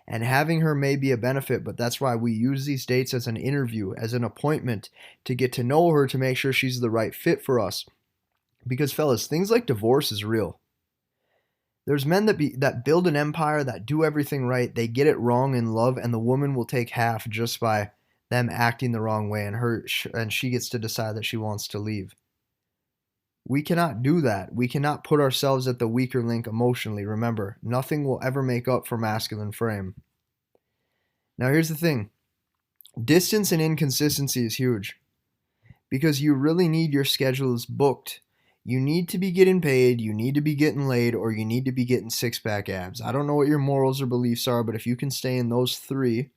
And having her may be a benefit, but that's why we use these dates as an interview, as an appointment, to get to know her, to make sure she's the right fit for us. Because fellas, things like divorce is real. There's men that build an empire, that do everything right, they get it wrong in love, and the woman will take half just by them acting the wrong way, and she gets to decide that she wants to leave. We cannot do that. We cannot put ourselves at the weaker link emotionally. Remember, nothing will ever make up for masculine frame. Now here's the thing. Distance and inconsistency is huge. Because you really need your schedules booked. You need to be getting paid, you need to be getting laid, or you need to be getting six-pack abs. I don't know what your morals or beliefs are, but if you can stay in those three,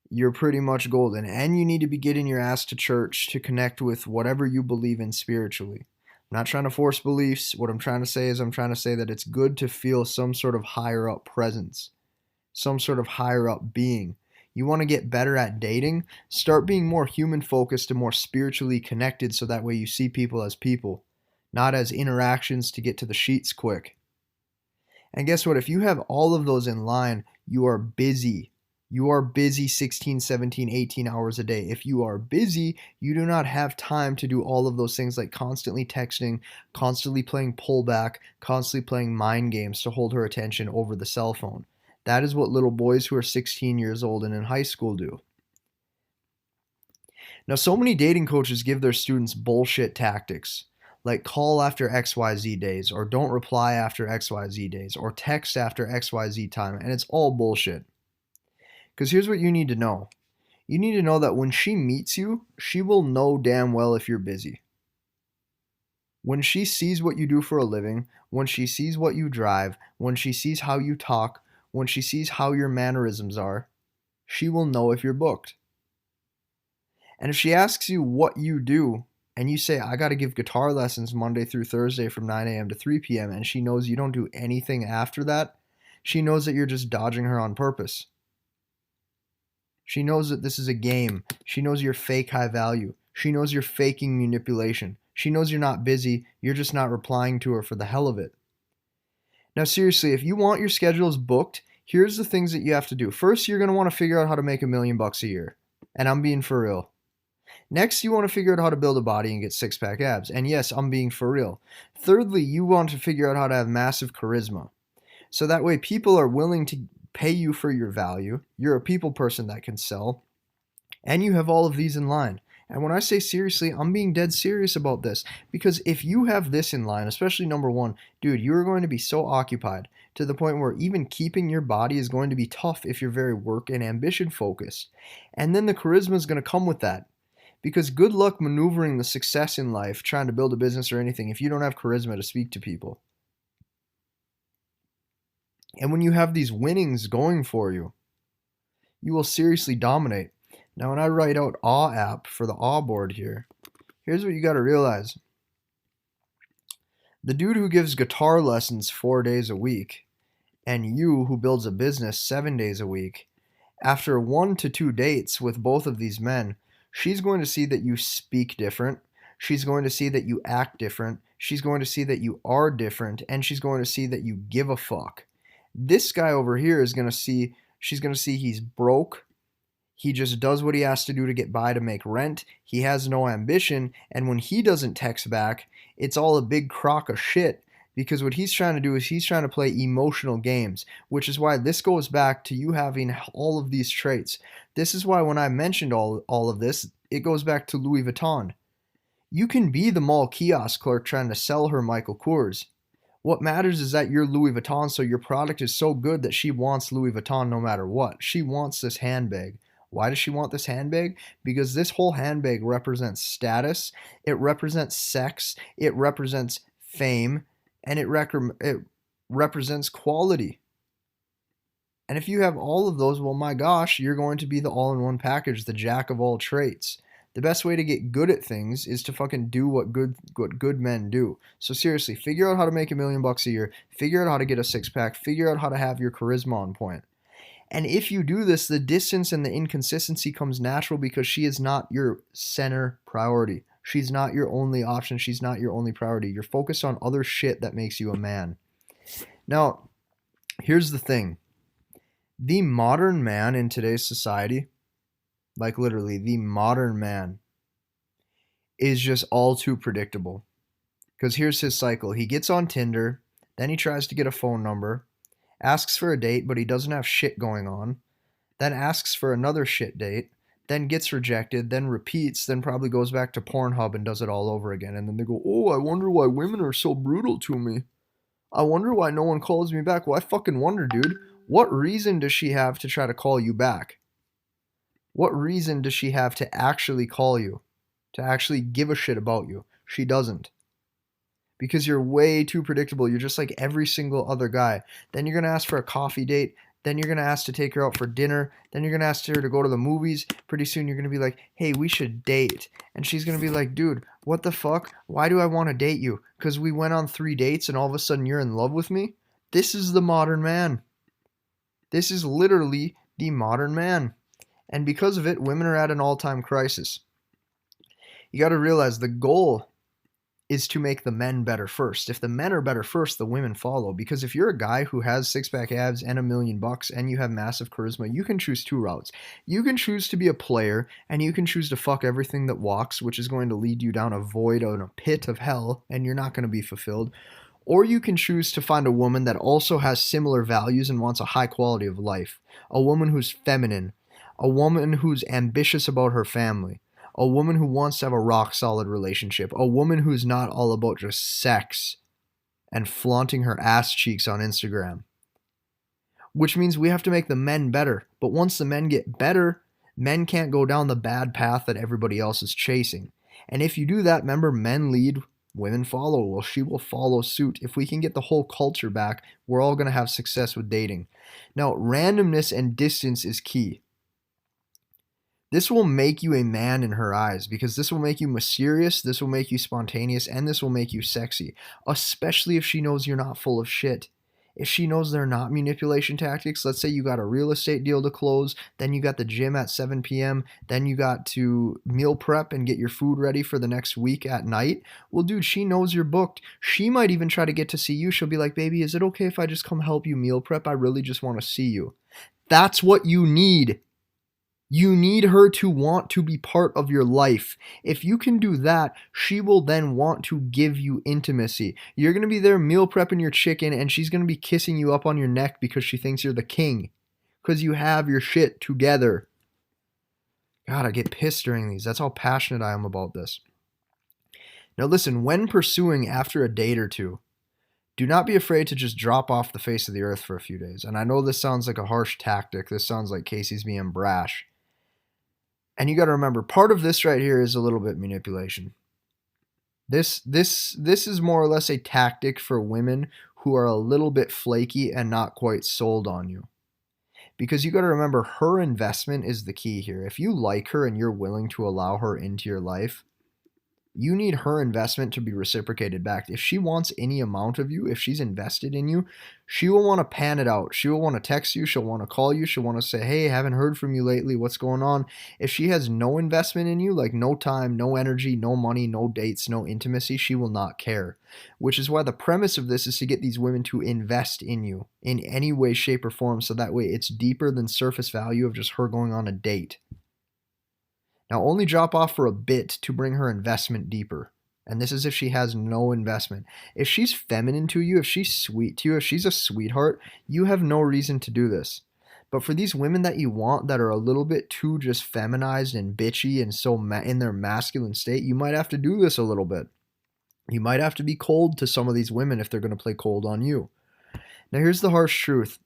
you're pretty much golden. And you need to be getting your ass to church to connect with whatever you believe in spiritually. I'm not trying to force beliefs. What I'm trying to say is I'm trying to say that it's good to feel some sort of higher up presence, some sort of higher up being. You want to get better at dating? Start being more human focused and more spiritually connected so that way you see people as people, not as interactions to get to the sheets quick. And guess what? If you have all of those in line, you are busy. You are busy 16, 17, 18 hours a day. If you are busy, you do not have time to do all of those things like constantly texting, constantly playing pullback, constantly playing mind games to hold her attention over the cell phone. That is what little boys who are 16 years old and in high school do. Now, so many dating coaches give their students bullshit tactics, like call after XYZ days, or don't reply after XYZ days, or text after XYZ time, and it's all bullshit. Because here's what you need to know. You need to know that when she meets you, she will know damn well if you're busy. When she sees what you do for a living, when she sees what you drive, when she sees how you talk, when she sees how your mannerisms are, she will know if you're booked. And if she asks you what you do, and you say, I got to give guitar lessons Monday through Thursday from 9 a.m. to 3 p.m., and she knows you don't do anything after that, she knows that you're just dodging her on purpose. She knows that this is a game. She knows you're fake high value. She knows you're faking manipulation. She knows you're not busy. You're just not replying to her for the hell of it. Now, seriously, if you want your schedules booked, here's the things that you have to do. First, you're going to want to figure out how to make $1 million a year. And I'm being for real. Next, you want to figure out how to build a body and get six-pack abs. And yes, I'm being for real. Thirdly, you want to figure out how to have massive charisma. So that way people are willing to pay you for your value. You're a people person that can sell. And you have all of these in line. And when I say seriously, I'm being dead serious about this. Because if you have this in line, especially number one, dude, you're going to be so occupied to the point where even keeping your body is going to be tough if you're very work and ambition focused. And then the charisma is going to come with that. Because good luck maneuvering the success in life, trying to build a business or anything, if you don't have charisma to speak to people. And when you have these winnings going for you, you will seriously dominate. Now, when I write out AW app for the AW board here, here's what you got to realize. The dude who gives guitar lessons 4 days a week, and you who builds a business 7 days a week, after 1 to 2 dates with both of these men, she's going to see that you speak different. She's going to see that you act different. She's going to see that you are different. And she's going to see that you give a fuck. This guy over here is going to see, she's going to see he's broke. He just does what he has to do to get by to make rent. He has no ambition. And when he doesn't text back, it's all a big crock of shit. Because what he's trying to do is he's trying to play emotional games, which is why this goes back to you having all of these traits. This is why when I mentioned all of this, it goes back to Louis Vuitton. You can be the mall kiosk clerk trying to sell her Michael Kors. What matters is that you're Louis Vuitton, so your product is so good that she wants Louis Vuitton no matter what. She wants this handbag. Why does she want this handbag? Because this whole handbag represents status, it represents sex, it represents fame, and it represents quality. And if you have all of those, well, my gosh, you're going to be the all-in-one package, the jack of all traits. The best way to get good at things is to fucking do what good men do. So seriously, figure out how to make $1 million a year. Figure out how to get a six-pack. Figure out how to have your charisma on point. And if you do this, the distance and the inconsistency comes natural because she is not your center priority. She's not your only option. She's not your only priority. You're focused on other shit that makes you a man. Now, here's the thing. The modern man in today's society, like literally the modern man, is just all too predictable. Because here's his cycle. He gets on Tinder, then he tries to get a phone number, asks for a date, but he doesn't have shit going on, then asks for another shit date, then gets rejected, then repeats, then probably goes back to Pornhub and does it all over again. And then they go, oh, I wonder why women are so brutal to me. I wonder why no one calls me back. Well, I fucking wonder, dude. What reason does she have to try to call you back? What reason does she have to actually call you? To actually give a shit about you? She doesn't. Because you're way too predictable. You're just like every single other guy. Then you're going to ask for a coffee date. Then you're going to ask to take her out for dinner. Then you're going to ask her to go to the movies. Pretty soon you're going to be like, hey, we should date. And she's going to be like, dude, what the fuck? Why do I want to date you? Because we went on 3 dates and all of a sudden you're in love with me? This is the modern man. This is literally the modern man. And because of it, women are at an all-time crisis. You got to realize the goal is to make the men better first. If the men are better first, the women follow. Because if you're a guy who has six-pack abs and $1,000,000 and you have massive charisma, you can choose two routes. You can choose to be a player, and you can choose to fuck everything that walks, which is going to lead you down a void and a pit of hell, and you're not going to be fulfilled. Or you can choose to find a woman that also has similar values and wants a high quality of life. A woman who's feminine. A woman who's ambitious about her family. A woman who wants to have a rock solid relationship. A woman who's not all about just sex and flaunting her ass cheeks on Instagram. Which means we have to make the men better. But once the men get better, men can't go down the bad path that everybody else is chasing. And if you do that, remember, men lead, women follow. Well, she will follow suit. If we can get the whole culture back, we're all going to have success with dating. Now, randomness and distance is key. This will make you a man in her eyes, because this will make you mysterious, this will make you spontaneous, and this will make you sexy. Especially if she knows you're not full of shit. If she knows they're not manipulation tactics, let's say you got a real estate deal to close, then you got the gym at 7 p.m., then you got to meal prep and get your food ready for the next week at night. Well, dude, she knows you're booked. She might even try to get to see you. She'll be like, baby, is it okay if I just come help you meal prep? I really just want to see you. That's what you need. You need her to want to be part of your life. If you can do that, she will then want to give you intimacy. You're going to be there meal prepping your chicken, and she's going to be kissing you up on your neck because she thinks you're the king. Because you have your shit together. God, I get pissed during these. That's how passionate I am about this. Now listen, when pursuing after a date or two, do not be afraid to just drop off the face of the earth for a few days. And I know this sounds like a harsh tactic. This sounds like Casey's being brash. And you got to remember, part of this right here is a little bit manipulation. This is more or less a tactic for women who are a little bit flaky and not quite sold on you. Because you got to remember, her investment is the key here. If you like her and you're willing to allow her into your life, you need her investment to be reciprocated back. If she wants any amount of you, if she's invested in you, she will want to pan it out. She will want to text you. She'll want to call you. She'll want to say, hey, haven't heard from you lately. What's going on? If she has no investment in you, like no time, no energy, no money, no dates, no intimacy, she will not care. Which is why the premise of this is to get these women to invest in you in any way, shape, or form. So that way it's deeper than surface value of just her going on a date. Now, only drop off for a bit to bring her investment deeper. And this is if she has no investment. If she's feminine to you, if she's sweet to you, if she's a sweetheart, you have no reason to do this. But for these women that you want that are a little bit too just feminized and bitchy and so in their masculine state, you might have to do this a little bit. You might have to be cold to some of these women if they're going to play cold on you. Now, here's the harsh truth.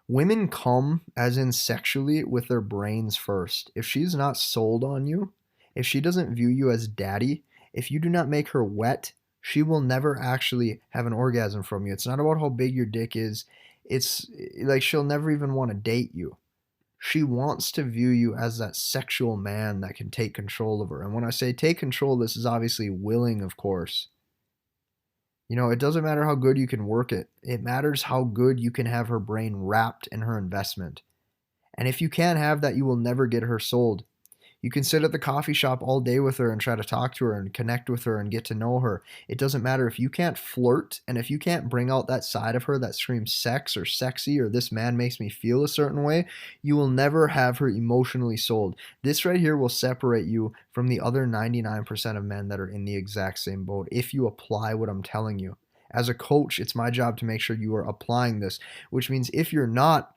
Women come, as in sexually, with their brains first. If she's not sold on you, if she doesn't view you as daddy, if you do not make her wet, she will never actually have an orgasm from you. It's not about how big your dick is. It's like she'll never even want to date you. She wants to view you as that sexual man that can take control of her. And when I say take control, this is obviously willing, of course. You know, it doesn't matter how good you can work it. It matters how good you can have her brain wrapped in her investment. And if you can't have that, you will never get her sold. You can sit at the coffee shop all day with her and try to talk to her and connect with her and get to know her. It doesn't matter if you can't flirt and if you can't bring out that side of her that screams sex or sexy or this man makes me feel a certain way, you will never have her emotionally sold. This right here will separate you from the other 99% of men that are in the exact same boat if you apply what I'm telling you. As a coach, it's my job to make sure you are applying this, which means if you're not,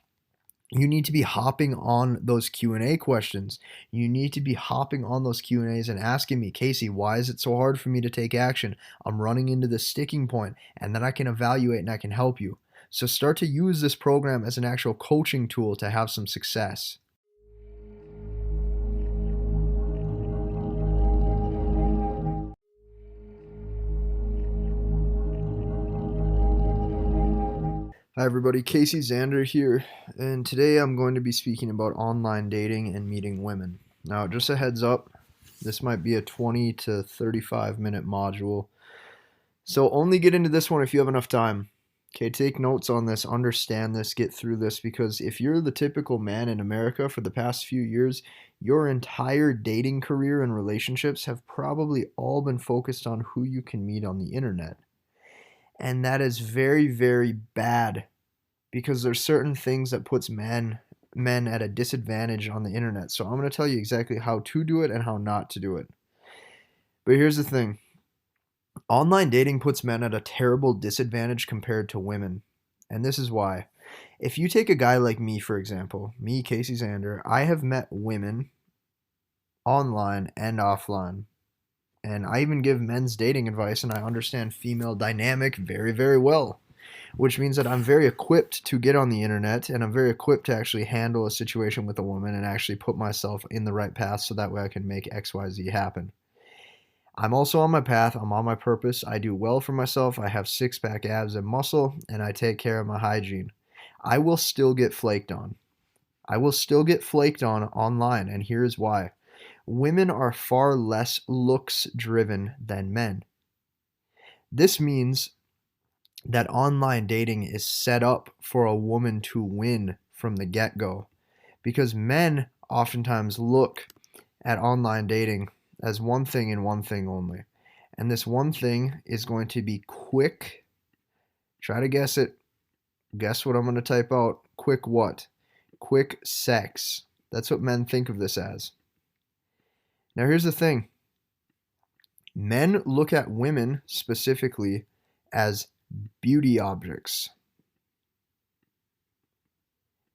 you need to be hopping on those Q&A questions. You need to be hopping on those Q&As and asking me, Casey, why is it so hard for me to take action? I'm running into this sticking point, and then I can evaluate and I can help you. So start to use this program as an actual coaching tool to have some success. Hi everybody, Casey Zander here, and today I'm going to be speaking about online dating and meeting women. Now, just a heads up, this might be a 20 to 35 minute module, so only get into this one if you have enough time. Okay, take notes on this, understand this, get through this, because if you're the typical man in America for the past few years, your entire dating career and relationships have probably all been focused on who you can meet on the internet. And that is very, very bad because there's certain things that puts men at a disadvantage on the internet. So I'm going to tell you exactly how to do it and how not to do it. But here's the thing. Online dating puts men at a terrible disadvantage compared to women. And this is why. If you take a guy like me, for example, me, Casey Zander, I have met women online and offline. And I even give men's dating advice, and I understand female dynamic very, very well, which means that I'm very equipped to get on the internet and I'm very equipped to actually handle a situation with a woman and actually put myself in the right path so that way I can make XYZ happen. I'm also on my path. I'm on my purpose. I do well for myself. I have six pack abs and muscle, and I take care of my hygiene. I will still get flaked on. I will still get flaked on online, and here's why. Women are far less looks driven than men. This means that online dating is set up for a woman to win from the get go because men oftentimes look at online dating as one thing and one thing only. And this one thing is going to be quick. Try to guess it. Guess what I'm going to type out. Quick what? Quick sex. That's what men think of this as. Now, here's the thing. Men look at women specifically as beauty objects.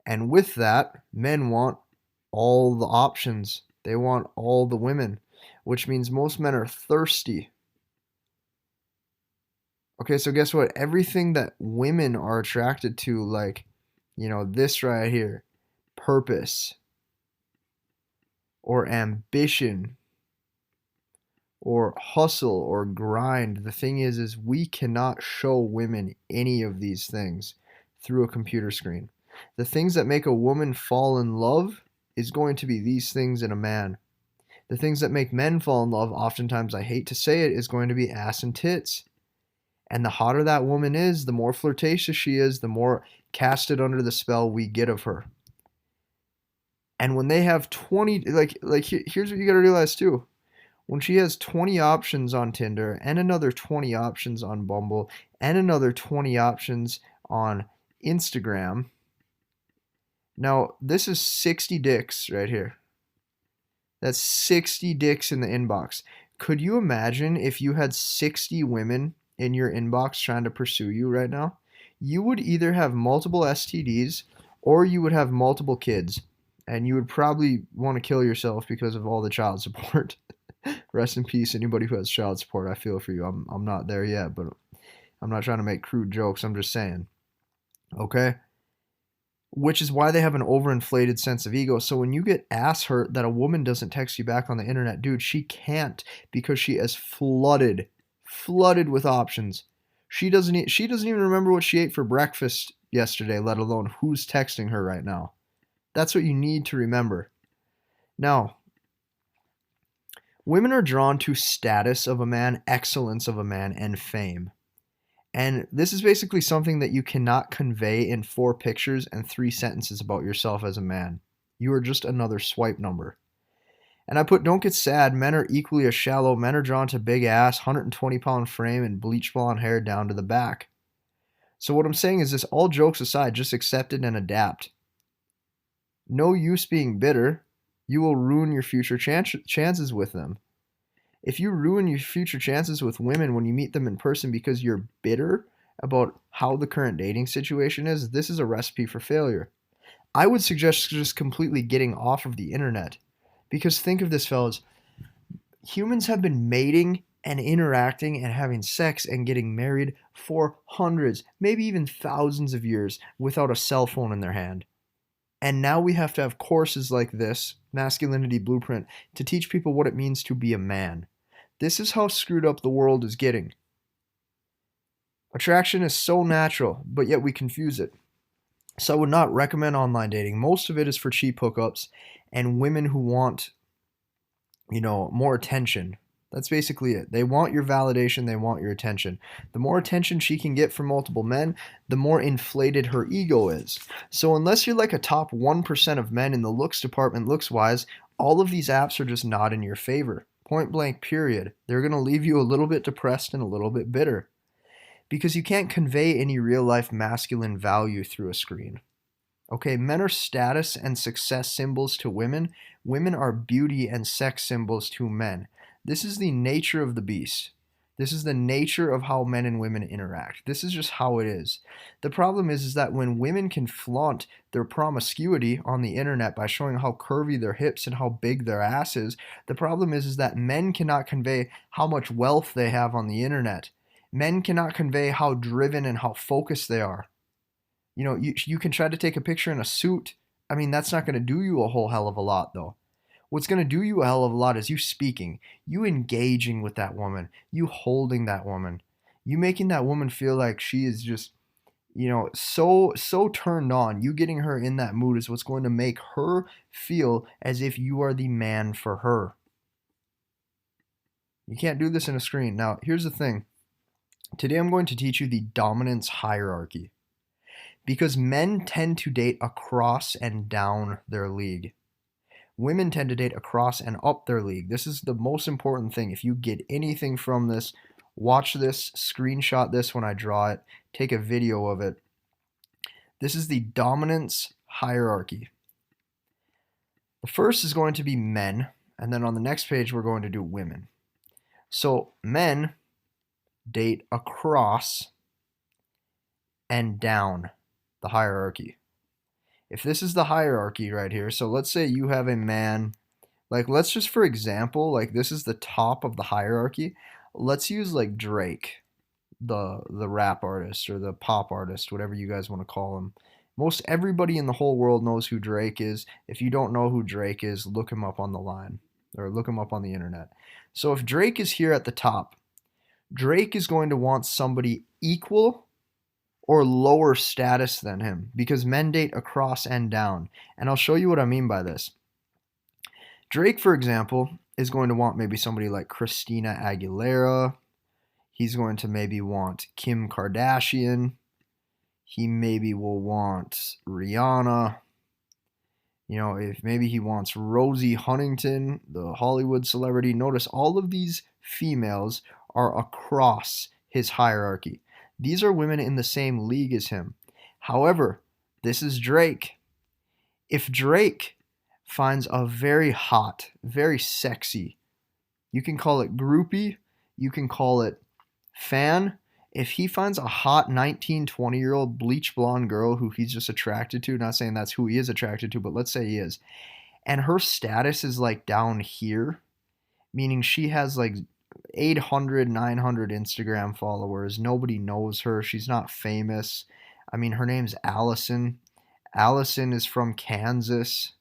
And with that, men want all the options. They want all the women, which means most men are thirsty. Okay, so guess what? Everything that women are attracted to, like, this right here, purpose or ambition or hustle or grind. The thing is we cannot show women any of these things through a computer screen. The things that make a woman fall in love is going to be these things in a man. The things that make men fall in love, oftentimes, I hate to say it, is going to be ass and tits. And the hotter that woman is, the more flirtatious she is, the more casted under the spell we get of her. And when they have 20, here's what you got to realize too. When she has 20 options on Tinder and another 20 options on Bumble and another 20 options on Instagram. Now, this is 60 dicks right here. That's 60 dicks in the inbox. Could you imagine if you had 60 women in your inbox trying to pursue you right now? You would either have multiple STDs or you would have multiple kids. And you would probably want to kill yourself because of all the child support. Rest in peace, anybody who has child support. I feel for you. I'm not there yet, but I'm not trying to make crude jokes. I'm just saying. Okay? Which is why they have an overinflated sense of ego. So when you get ass hurt that a woman doesn't text you back on the internet, dude, she can't because she is flooded with options. She doesn't even remember what she ate for breakfast yesterday, let alone who's texting her right now. That's what you need to remember. Now, women are drawn to status of a man, excellence of a man, and fame. And this is basically something that you cannot convey in 4 pictures and 3 sentences about yourself as a man. You are just another swipe number. And I put, don't get sad, men are equally as shallow. Men are drawn to big ass, 120-pound frame, and bleach blonde hair down to the back. So what I'm saying is this, all jokes aside, just accept it and adapt. No use being bitter. You will ruin your future chances with them. If you ruin your future chances with women when you meet them in person because you're bitter about how the current dating situation is, this is a recipe for failure. I would suggest just completely getting off of the internet. Because think of this, fellas. Humans have been mating and interacting and having sex and getting married for hundreds, maybe even thousands of years without a cell phone in their hand. And now we have to have courses like this, Masculinity Blueprint, to teach people what it means to be a man. This is how screwed up the world is getting. Attraction is so natural, but yet we confuse it. So I would not recommend online dating. Most of it is for cheap hookups and women who want, more attention. That's basically it. They want your validation, they want your attention. The more attention she can get from multiple men, the more inflated her ego is. So unless you're like a top 1% of men in the looks department, looks wise, all of these apps are just not in your favor. Point blank, period. They're going to leave you a little bit depressed and a little bit bitter because you can't convey any real life masculine value through a screen. Okay, men are status and success symbols to women. Women are beauty and sex symbols to men. This is the nature of the beast. This is the nature of how men and women interact. This is just how it is. The problem is that when women can flaunt their promiscuity on the internet by showing how curvy their hips and how big their ass is, the problem is that men cannot convey how much wealth they have on the internet. Men cannot convey how driven and how focused they are. You know, you can try to take a picture in a suit. I mean, that's not going to do you a whole hell of a lot, though. What's going to do you a hell of a lot is you speaking, you engaging with that woman, you holding that woman, you making that woman feel like she is just, so turned on. You getting her in that mood is what's going to make her feel as if you are the man for her. You can't do this in a screen. Now, here's the thing. Today I'm going to teach you the dominance hierarchy. Because men tend to date across and down their league. Women tend to date across and up their league. This is the most important thing. If you get anything from this, watch this, screenshot this when I draw it, take a video of it. This is the dominance hierarchy. The first is going to be men, and then on the next page we're going to do women. So men date across and down the hierarchy. If this is the hierarchy right here, so let's say you have a man, like let's just for example, like this is the top of the hierarchy. Let's use like Drake, the rap artist or the pop artist, whatever you guys want to call him. Most everybody in the whole world knows who Drake is. If you don't know who Drake is, look him up on the line or look him up on the internet. So if Drake is here at the top, Drake is going to want somebody equal or lower status than him because men date across and down. And I'll show you what I mean by this. Drake, for example, is going to want maybe somebody like Christina Aguilera. He's going to maybe want Kim Kardashian. He maybe will want Rihanna. You know, if maybe he wants Rosie Huntington, the Hollywood celebrity. Notice all of these females are across his hierarchy. These are women in the same league as him. However, this is Drake. If Drake finds a very hot, very sexy, you can call it groupie, you can call it fan. If he finds a hot 19, 20-year-old bleach blonde girl who he's just attracted to, not saying that's who he is attracted to, but let's say he is, and her status is like down here, meaning she has like 800, 900 Instagram followers. Nobody knows her. She's not famous. I mean, her name's Allison. Allison is from Kansas.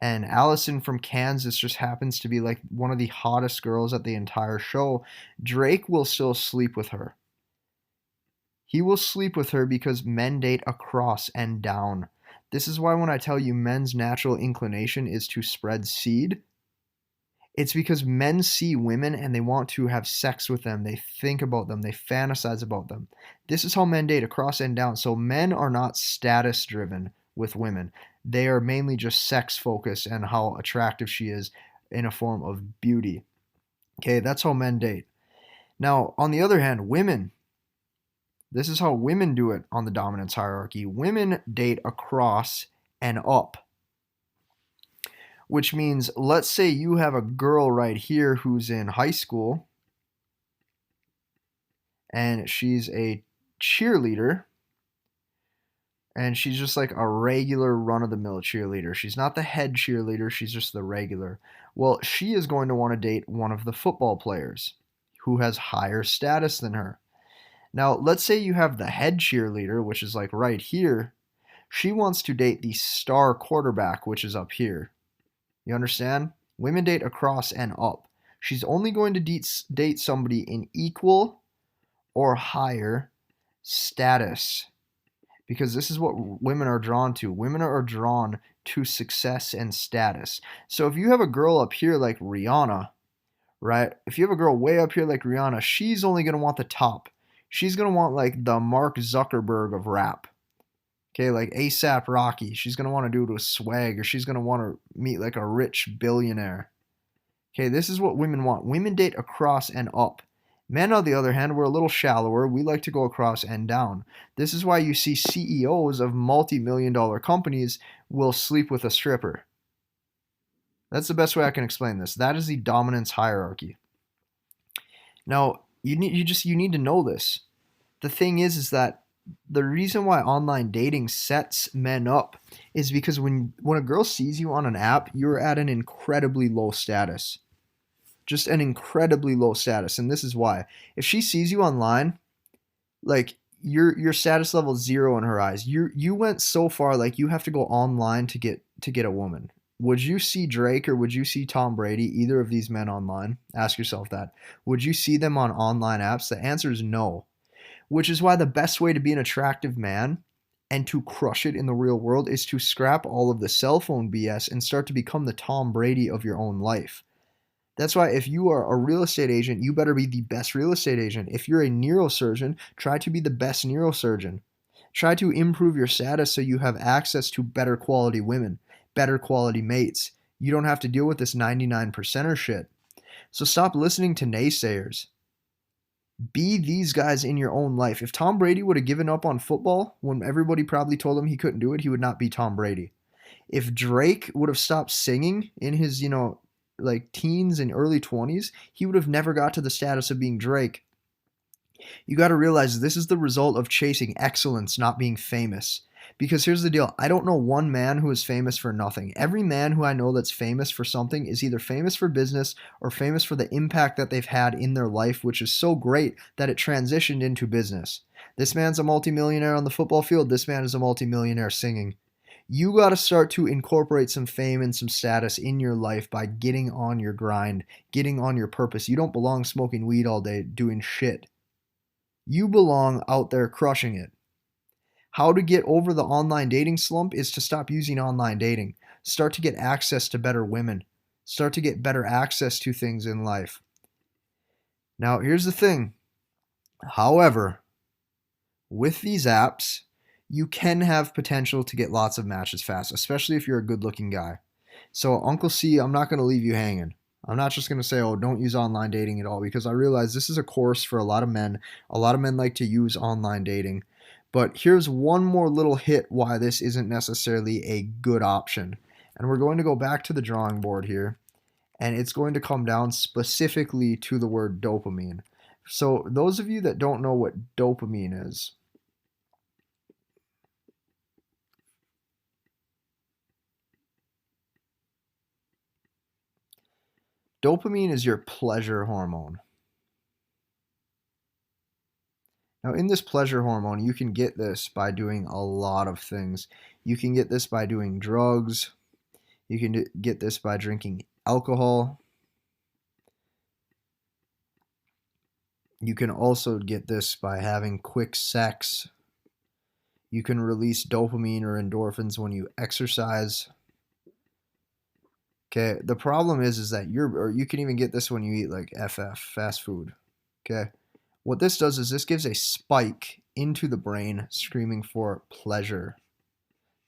And Allison from Kansas just happens to be like one of the hottest girls at the entire show. Drake will still sleep with her. He will sleep with her because men date across and down. This is why when I tell you men's natural inclination is to spread seed, it's because men see women and they want to have sex with them. They think about them. They fantasize about them. This is how men date across and down. So men are not status driven with women. They are mainly just sex focused and how attractive she is in a form of beauty. Okay, that's how men date. Now, on the other hand, women, this is how women do it on the dominance hierarchy. Women date across and up. Which means, let's say you have a girl right here who's in high school and she's a cheerleader and she's just like a regular run-of-the-mill cheerleader. She's not the head cheerleader, she's just the regular. Well, she is going to want to date one of the football players who has higher status than her. Now, let's say you have the head cheerleader, which is like right here. She wants to date the star quarterback, which is up here. You understand? Women date across and up. She's only going to date somebody in equal or higher status because this is what women are drawn to. Women are drawn to success and status. So if you have a girl up here like Rihanna, right? If you have a girl way up here like Rihanna, she's only going to want the top. She's going to want like the Mark Zuckerberg of rap. Okay, like ASAP Rocky. She's going to want to do it with swag, or she's going to want to meet like a rich billionaire. Okay, this is what women want. Women date across and up. Men, on the other hand, we're a little shallower. We like to go across and down. This is why you see CEOs of multi-million-dollar companies will sleep with a stripper. That's the best way I can explain this. That is the dominance hierarchy. Now, you need to know this. The thing is that the reason why online dating sets men up is because when a girl sees you on an app, you're at an incredibly low status. Just an incredibly low status. And this is why. If she sees you online, like your status level is 0 in her eyes. You went so far, like you have to go online to get a woman. Would you see Drake or would you see Tom Brady, either of these men online? Ask yourself that. Would you see them on online apps? The answer is no. Which is why the best way to be an attractive man and to crush it in the real world is to scrap all of the cell phone BS and start to become the Tom Brady of your own life. That's why if you are a real estate agent, you better be the best real estate agent. If you're a neurosurgeon, try to be the best neurosurgeon. Try to improve your status so you have access to better quality women, better quality mates. You don't have to deal with this 99%er shit. So stop listening to naysayers. Be these guys in your own life. If Tom Brady would have given up on football when everybody probably told him he couldn't do it, he would not be Tom Brady. If Drake would have stopped singing in his, like teens and early 20s, he would have never got to the status of being Drake. You got to realize this is the result of chasing excellence, not being famous. Because here's the deal. I don't know one man who is famous for nothing. Every man who I know that's famous for something is either famous for business or famous for the impact that they've had in their life, which is so great that it transitioned into business. This man's a multimillionaire on the football field. This man is a multimillionaire singing. You got to start to incorporate some fame and some status in your life by getting on your grind, getting on your purpose. You don't belong smoking weed all day doing shit. You belong out there crushing it. How to get over the online dating slump is to stop using online dating. Start to get access to better women. Start to get better access to things in life. Now, here's the thing. However, with these apps, you can have potential to get lots of matches fast, especially if you're a good-looking guy. So, Uncle C, I'm not going to leave you hanging. I'm not just going to say, oh, don't use online dating at all, because I realize this is a course for a lot of men. A lot of men like to use online dating. But here's one more little hit why this isn't necessarily a good option. And we're going to go back to the drawing board here, and it's going to come down specifically to the word dopamine. So those of you that don't know what dopamine is, dopamine is your pleasure hormone. Now, in this pleasure hormone, you can get this by doing a lot of things. You can get this by doing drugs. You can get this by drinking alcohol. You can also get this by having quick sex. You can release dopamine or endorphins when you exercise. Okay, the problem is that you can even get this when you eat like fast food. Okay. What this does is this gives a spike into the brain screaming for pleasure.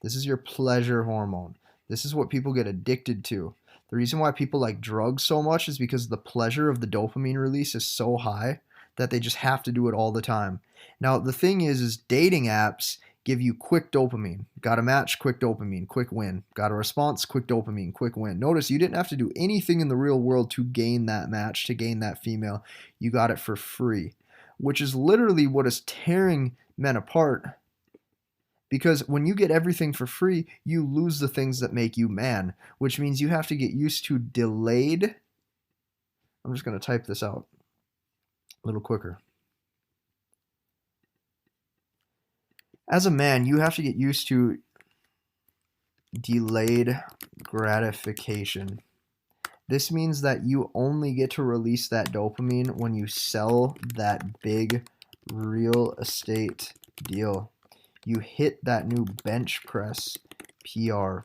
This is your pleasure hormone. This is what people get addicted to. The reason why people like drugs so much is because the pleasure of the dopamine release is so high that they just have to do it all the time. Now, the thing is dating apps give you quick dopamine. Got a match, quick dopamine, quick win. Got a response, quick dopamine, quick win. Notice you didn't have to do anything in the real world to gain that match, to gain that female. You got it for free, which is literally what is tearing men apart. Because when you get everything for free, you lose the things that make you man, which means you have to get used to delayed. I'm just going to type this out a little quicker. As a man, you have to get used to delayed gratification. This means that you only get to release that dopamine when you sell that big real estate deal. You hit that new bench press PR.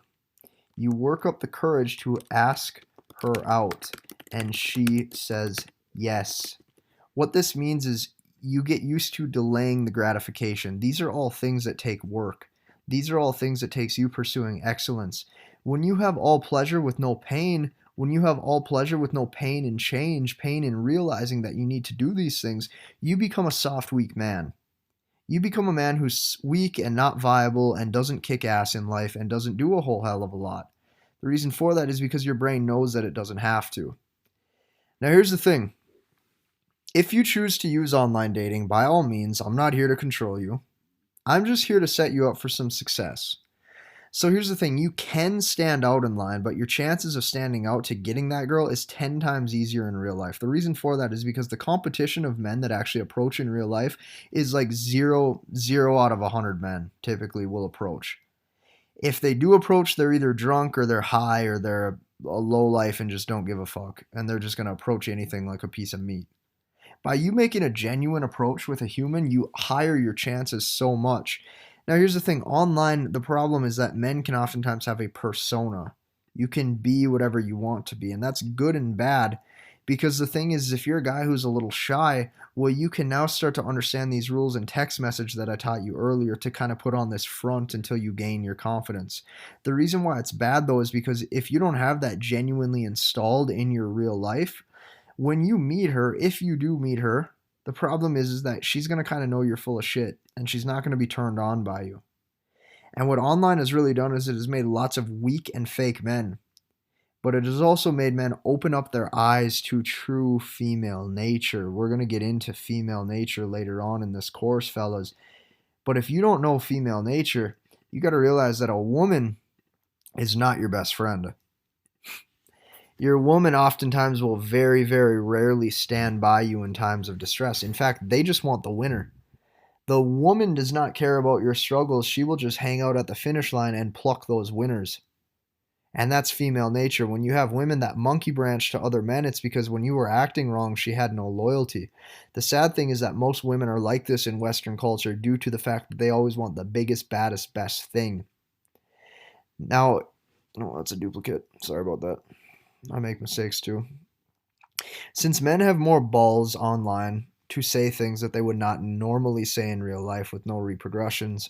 You work up the courage to ask her out and she says yes. What this means is you get used to delaying the gratification. These are all things that take work. These are all things that takes you pursuing excellence. When you have all pleasure with no pain, when you have all pleasure with no pain and change, pain in realizing that you need to do these things, you become a soft, weak man. You become a man who's weak and not viable and doesn't kick ass in life and doesn't do a whole hell of a lot. The reason for that is because your brain knows that it doesn't have to. Now, here's the thing. If you choose to use online dating, by all means, I'm not here to control you. I'm just here to set you up for some success. So here's the thing, you can stand out in line, but your chances of standing out to getting that girl is 10 times easier in real life. The reason for that is because the competition of men that actually approach in real life is like zero out of 100 men typically will approach. If they do approach, they're either drunk or they're high or they're a low life and just don't give a fuck. And they're just going to approach anything like a piece of meat. By you making a genuine approach with a human, you higher your chances so much. Now, here's the thing. Online, the problem is that men can oftentimes have a persona. You can be whatever you want to be, and that's good and bad because the thing is, if you're a guy who's a little shy, well, you can now start to understand these rules in text message that I taught you earlier to kind of put on this front until you gain your confidence. The reason why it's bad, though, is because if you don't have that genuinely installed in your real life, when you meet her, if you do meet her, the problem is that she's going to kind of know you're full of shit and she's not going to be turned on by you. And what online has really done is it has made lots of weak and fake men. But it has also made men open up their eyes to true female nature. We're going to get into female nature later on in this course, fellas. But if you don't know female nature, you got to realize that a woman is not your best friend. Your woman oftentimes will very, very rarely stand by you in times of distress. In fact, they just want the winner. The woman does not care about your struggles. She will just hang out at the finish line and pluck those winners. And that's female nature. When you have women that monkey branch to other men, it's because when you were acting wrong, she had no loyalty. The sad thing is that most women are like this in Western culture due to the fact that they always want the biggest, baddest, best thing. Now, oh, that's a duplicate. Sorry about that. I make mistakes too. Since men have more balls online to say things that they would not normally say in real life with no repercussions,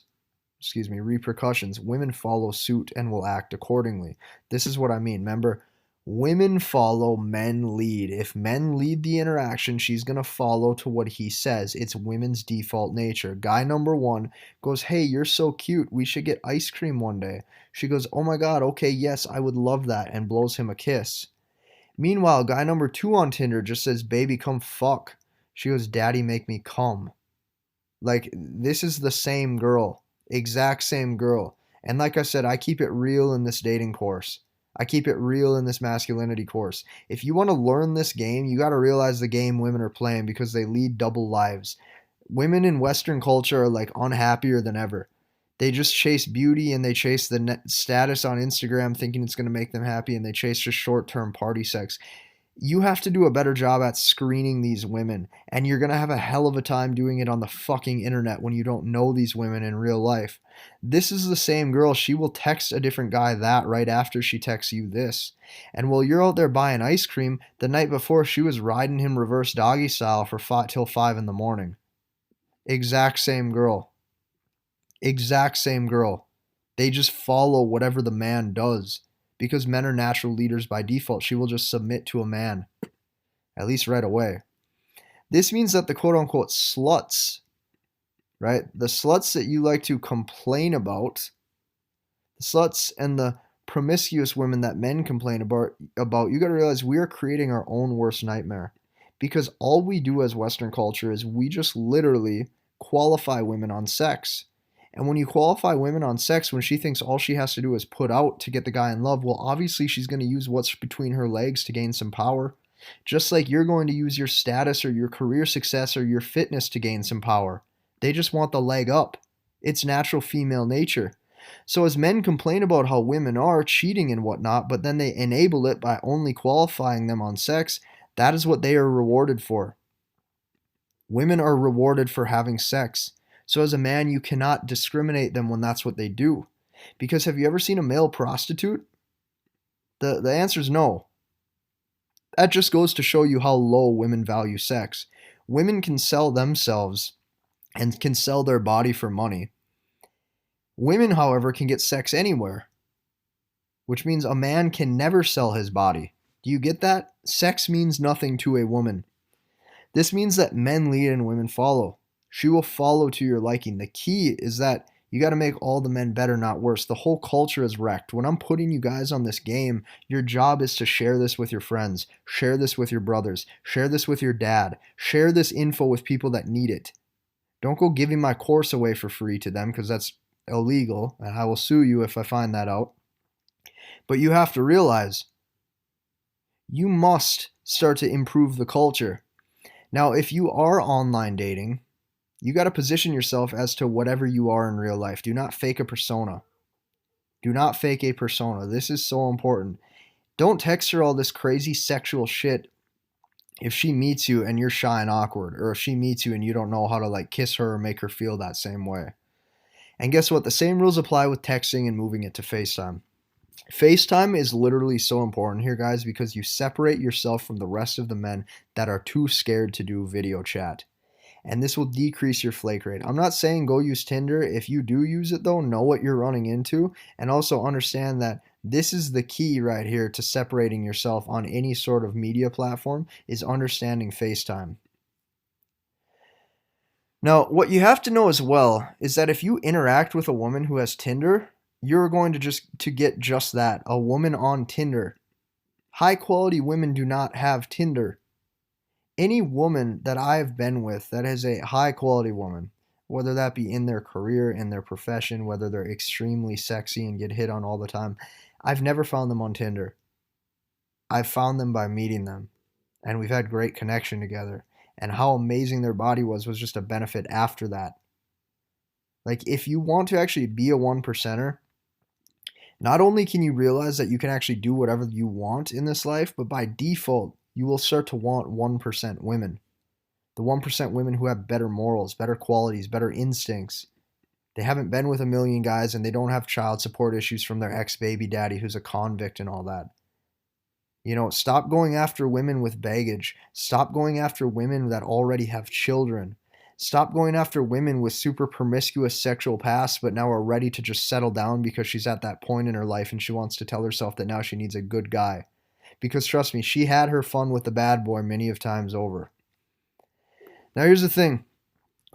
women follow suit and will act accordingly. This is what I mean. Remember, women follow, men lead. If men lead the interaction, she's going to follow to what he says. It's women's default nature. Guy number 1 goes, "Hey, you're so cute. We should get ice cream one day." She goes, "Oh my God, okay, yes, I would love that," and blows him a kiss. Meanwhile, guy number 2 on Tinder just says, "Baby, come fuck." She goes, "Daddy, make me come." Like, this is the same girl. Exact same girl. And like I said, I keep it real in this dating course. I keep it real in this masculinity course. If you want to learn this game, you got to realize the game women are playing because they lead double lives. Women in Western culture are like unhappier than ever. They just chase beauty and they chase the status on Instagram thinking it's going to make them happy, and they chase just short-term party sex. You have to do a better job at screening these women, and you're going to have a hell of a time doing it on the fucking internet when you don't know these women in real life. This is the same girl. She will text a different guy that right after she texts you this. And while you're out there buying ice cream, the night before she was riding him reverse doggy style till 5 in the morning. Exact same girl. Exact same girl. They just follow whatever the man does. Because men are natural leaders by default, she will just submit to a man. At least right away. This means that the quote-unquote sluts, right? The sluts that you like to complain about, the sluts and the promiscuous women that men complain about, you got to realize we are creating our own worst nightmare. Because all we do as Western culture is we just literally qualify women on sex. And when you qualify women on sex, when she thinks all she has to do is put out to get the guy in love, well, obviously she's going to use what's between her legs to gain some power. Just like you're going to use your status or your career success or your fitness to gain some power. They just want the leg up. It's natural female nature. So as men complain about how women are cheating and whatnot, but then they enable it by only qualifying them on sex, that is what they are rewarded for. Women are rewarded for having sex. So as a man, you cannot discriminate them when that's what they do. Because have you ever seen a male prostitute? The answer is no. That just goes to show you how low women value sex. Women can sell themselves and can sell their body for money. Women, however, can get sex anywhere, which means a man can never sell his body. Do you get that? Sex means nothing to a woman. This means that men lead and women follow. She will follow to your liking. The key is that you got to make all the men better, not worse. The whole culture is wrecked. When I'm putting you guys on this game, your job is to share this with your friends, share this with your brothers, share this with your dad, share this info with people that need it. Don't go giving my course away for free to them because that's illegal, and I will sue you if I find that out. But you have to realize you must start to improve the culture. Now, if you are online dating, you got to position yourself as to whatever you are in real life. Do not fake a persona. Do not fake a persona. This is so important. Don't text her all this crazy sexual shit if she meets you and you're shy and awkward, or if she meets you and you don't know how to like kiss her or make her feel that same way. And guess what? The same rules apply with texting and moving it to FaceTime. FaceTime is literally so important here, guys, because you separate yourself from the rest of the men that are too scared to do video chat. And this will decrease your flake rate. I'm not saying go use Tinder. If you do use it, though, know what you're running into, and also understand that this is the key right here to separating yourself on any sort of media platform, is understanding FaceTime. Now, what you have to know as well is that if you interact with a woman who has Tinder, you're going to get just that, a woman on Tinder. High quality women do not have Tinder. Any woman that I've been with that is a high quality woman, whether that be in their career, in their profession, whether they're extremely sexy and get hit on all the time, I've never found them on Tinder. I've found them by meeting them, and we've had great connection together. And how amazing their body was just a benefit after that. Like, if you want to actually be a 1%er, not only can you realize that you can actually do whatever you want in this life, but by default, you will start to want 1% women. The 1% women who have better morals, better qualities, better instincts. They haven't been with a million guys, and they don't have child support issues from their ex-baby daddy who's a convict and all that. You know, stop going after women with baggage. Stop going after women that already have children. Stop going after women with super promiscuous sexual pasts but now are ready to just settle down because she's at that point in her life and she wants to tell herself that now she needs a good guy. Because trust me, she had her fun with the bad boy many of times over. Now here's the thing.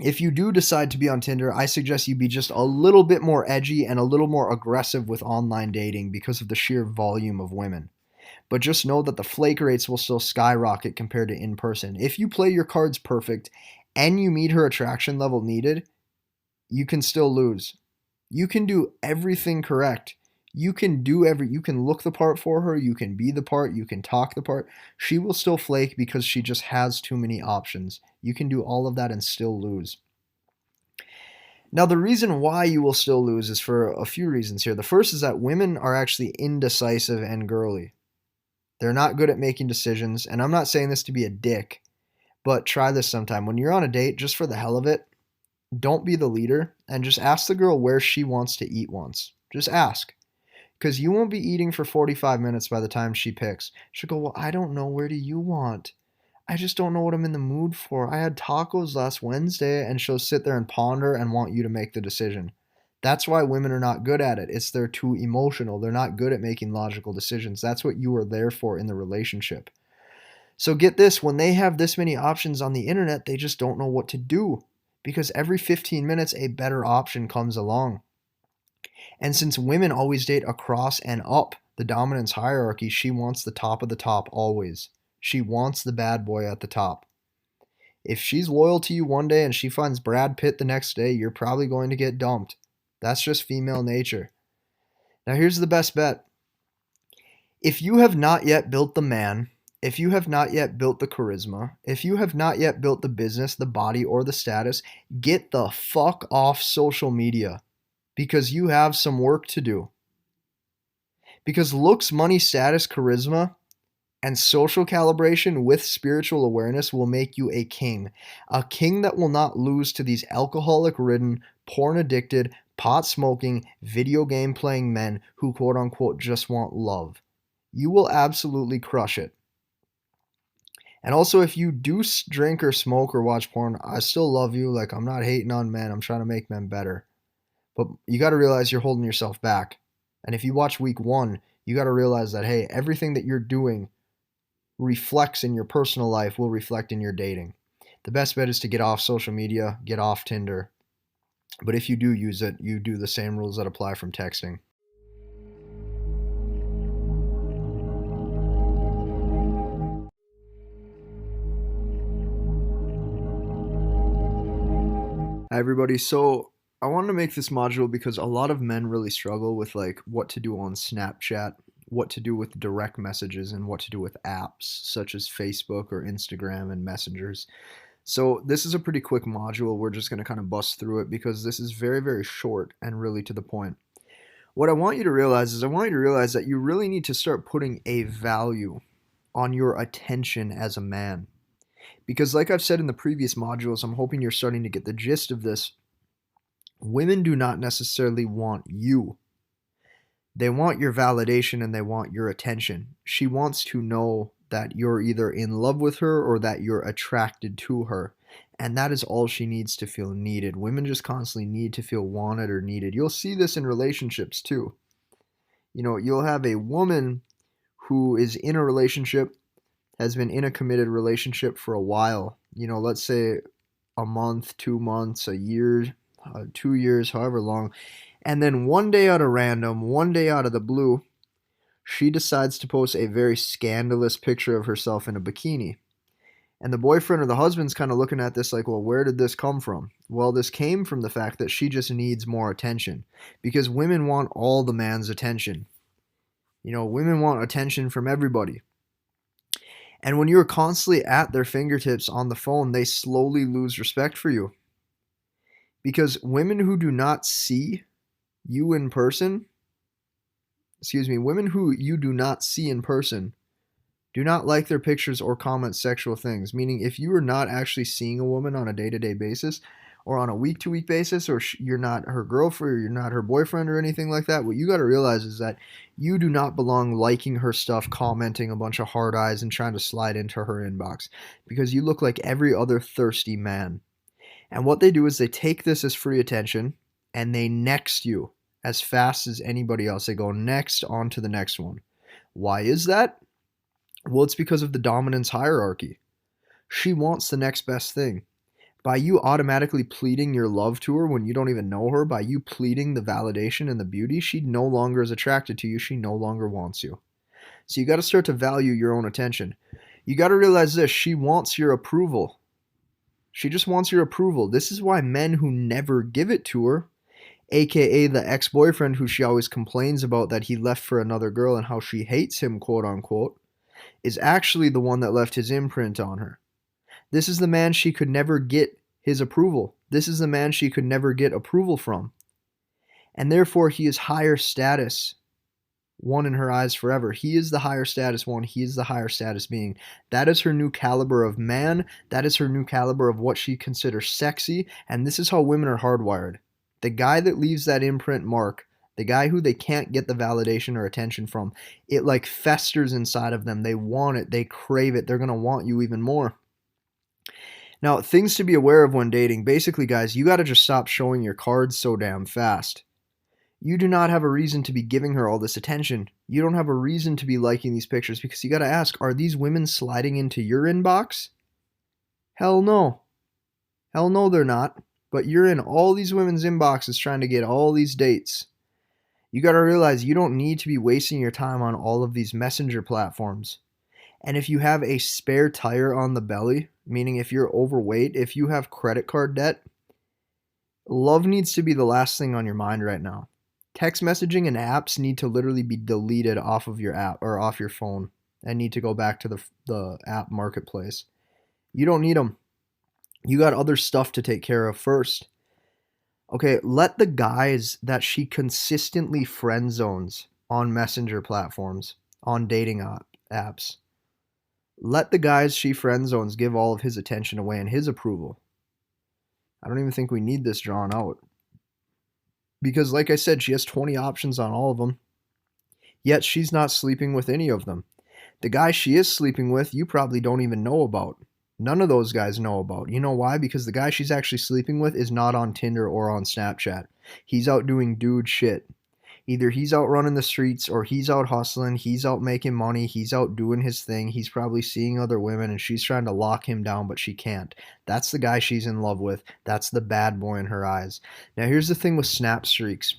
If you do decide to be on Tinder, I suggest you be just a little bit more edgy and a little more aggressive with online dating because of the sheer volume of women. But just know that the flake rates will still skyrocket compared to in person. If you play your cards perfect and you meet her attraction level needed, you can still lose. You can do everything correct. You can look the part for her, you can be the part, you can talk the part. She will still flake because she just has too many options. You can do all of that and still lose. Now, the reason why you will still lose is for a few reasons here. The first is that women are actually indecisive and girly. They're not good at making decisions, and I'm not saying this to be a dick, but try this sometime. When you're on a date, just for the hell of it, don't be the leader, and just ask the girl where she wants to eat once. Just ask. Because you won't be eating for 45 minutes by the time she picks. She'll go, well, I don't know. Where do you want? I just don't know what I'm in the mood for. I had tacos last Wednesday, and she'll sit there and ponder and want you to make the decision. That's why women are not good at it. It's they're too emotional. They're not good at making logical decisions. That's what you are there for in the relationship. So get this, when they have this many options on the internet, they just don't know what to do. Because every 15 minutes, a better option comes along. And since women always date across and up the dominance hierarchy, she wants the top of the top always. She wants the bad boy at the top. If she's loyal to you one day and she finds Brad Pitt the next day, you're probably going to get dumped. That's just female nature. Now here's the best bet. If you have not yet built the man, if you have not yet built the charisma, if you have not yet built the business, the body, or the status, get the fuck off social media because you have some work to do. Because looks, money, status, charisma, and social calibration with spiritual awareness will make you a king that will not lose to these alcoholic-ridden, porn-addicted, pot-smoking, video game-playing men who quote-unquote just want love. You will absolutely crush it. And also, if you do drink or smoke or watch porn, I still love you. Like, I'm not hating on men. I'm trying to make men better. But you got to realize you're holding yourself back. And if you watch week 1, you got to realize that, hey, everything that you're doing reflects in your personal life, will reflect in your dating. The best bet is to get off social media, get off Tinder. But if you do use it, you do the same rules that apply from texting. Hi everybody. So I wanted to make this module because a lot of men really struggle with like what to do on Snapchat, what to do with direct messages, and what to do with apps such as Facebook or Instagram and messengers. So this is a pretty quick module. We're just going to kind of bust through it because this is very, very short and really to the point. What I want you to realize is I want you to realize that you really need to start putting a value on your attention as a man. Because like I've said in the previous modules, I'm hoping you're starting to get the gist of this. Women do not necessarily want you. They want your validation and they want your attention. She wants to know that you're either in love with her or that you're attracted to her. And that is all she needs to feel needed. Women just constantly need to feel wanted or needed. You'll see this in relationships too. You know, you'll have a woman who is in a relationship, has been in a committed relationship for a while, you know, let's say a month, 2 months, a year, 2 years, however long. And then one day out of random, one day out of the blue, she decides to post a very scandalous picture of herself in a bikini. And the boyfriend or the husband's kind of looking at this like, well, where did this come from? Well, this came from the fact that she just needs more attention because women want all the man's attention. You know, women want attention from everybody. And when you're constantly at their fingertips on the phone, they slowly lose respect for you. Because women who do not see you in person, women who you do not see in person, do not like their pictures or comment sexual things. Meaning, if you are not actually seeing a woman on a day-to-day basis, or on a week-to-week basis, or you're not her girlfriend, or you're not her boyfriend, or anything like that, what you got to realize is that you do not belong liking her stuff, commenting a bunch of hard eyes, and trying to slide into her inbox, because you look like every other thirsty man. And what they do is they take this as free attention, and they next you as fast as anybody else. They go next on to the next one. Why is that? Well, it's because of the dominance hierarchy. She wants the next best thing. By you automatically pleading your love to her when you don't even know her, by you pleading the validation and the beauty, she no longer is attracted to you. She no longer wants you. So you got to start to value your own attention. You got to realize this. She wants your approval. She just wants your approval. This is why men who never give it to her, aka the ex-boyfriend who she always complains about that he left for another girl and how she hates him, quote unquote, is actually the one that left his imprint on her. This is the man she could never get his approval. This is the man she could never get approval from. And therefore, he is higher status one in her eyes forever. He is the higher status one. He is the higher status being. That is her new caliber of man. That is her new caliber of what she considers sexy. And this is how women are hardwired. The guy that leaves that imprint mark, the guy who they can't get the validation or attention from, it like festers inside of them. They want it. They crave it. They're going to want you even more. Now, things to be aware of when dating. Basically, guys, you got to just stop showing your cards so damn fast. You do not have a reason to be giving her all this attention. You don't have a reason to be liking these pictures because you got to ask, are these women sliding into your inbox? Hell no. Hell no, they're not. But you're in all these women's inboxes trying to get all these dates. You got to realize you don't need to be wasting your time on all of these messenger platforms. And if you have a spare tire on the belly, meaning if you're overweight, if you have credit card debt, love needs to be the last thing on your mind right now. Text messaging and apps need to literally be deleted off of your app or off your phone and need to go back to the app marketplace. You don't need them. You got other stuff to take care of first. Okay, let the guys that she consistently friend zones on messenger platforms, on dating apps, let the guys she friend zones give all of his attention away and his approval. I don't even think we need this drawn out. Because like I said, she has 20 options on all of them, yet she's not sleeping with any of them. The guy she is sleeping with, you probably don't even know about. None of those guys know about. You know why? Because the guy she's actually sleeping with is not on Tinder or on Snapchat. He's out doing dude shit. Either he's out running the streets or he's out hustling, he's out making money, he's out doing his thing, he's probably seeing other women and she's trying to lock him down, but she can't. That's the guy she's in love with. That's the bad boy in her eyes. Now, here's the thing with snap streaks.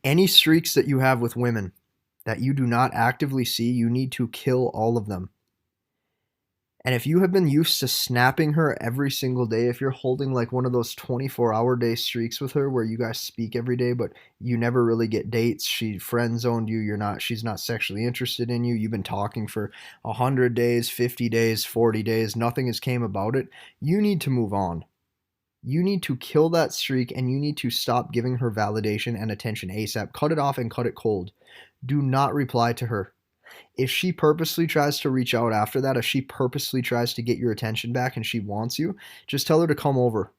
Any streaks that you have with women that you do not actively see, you need to kill all of them. And if you have been used to snapping her every single day, if you're holding like one of those 24-hour day streaks with her where you guys speak every day, but you never really get dates, she friend zoned you, she's not sexually interested in you, you've been talking for 100 days, 50 days, 40 days, nothing has came about it, you need to move on. You need to kill that streak and you need to stop giving her validation and attention ASAP. Cut it off and cut it cold. Do not reply to her. If she purposely tries to reach out after that, if she purposely tries to get your attention back and she wants you, just tell her to come over.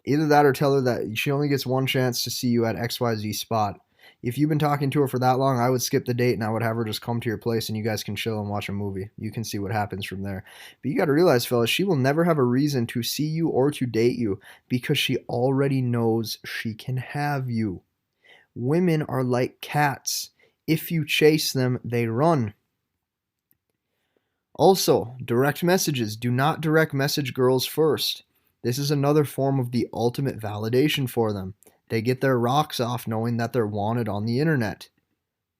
Either that or tell her that she only gets one chance to see you at XYZ spot. If you've been talking to her for that long, I would skip the date and I would have her just come to your place and you guys can chill and watch a movie. You can see what happens from there. But you got to realize, fellas, she will never have a reason to see you or to date you because she already knows she can have you. Women are like cats. If you chase them, they run. Also, direct messages. Do not direct message girls first. This is another form of the ultimate validation for them. They get their rocks off knowing that they're wanted on the internet.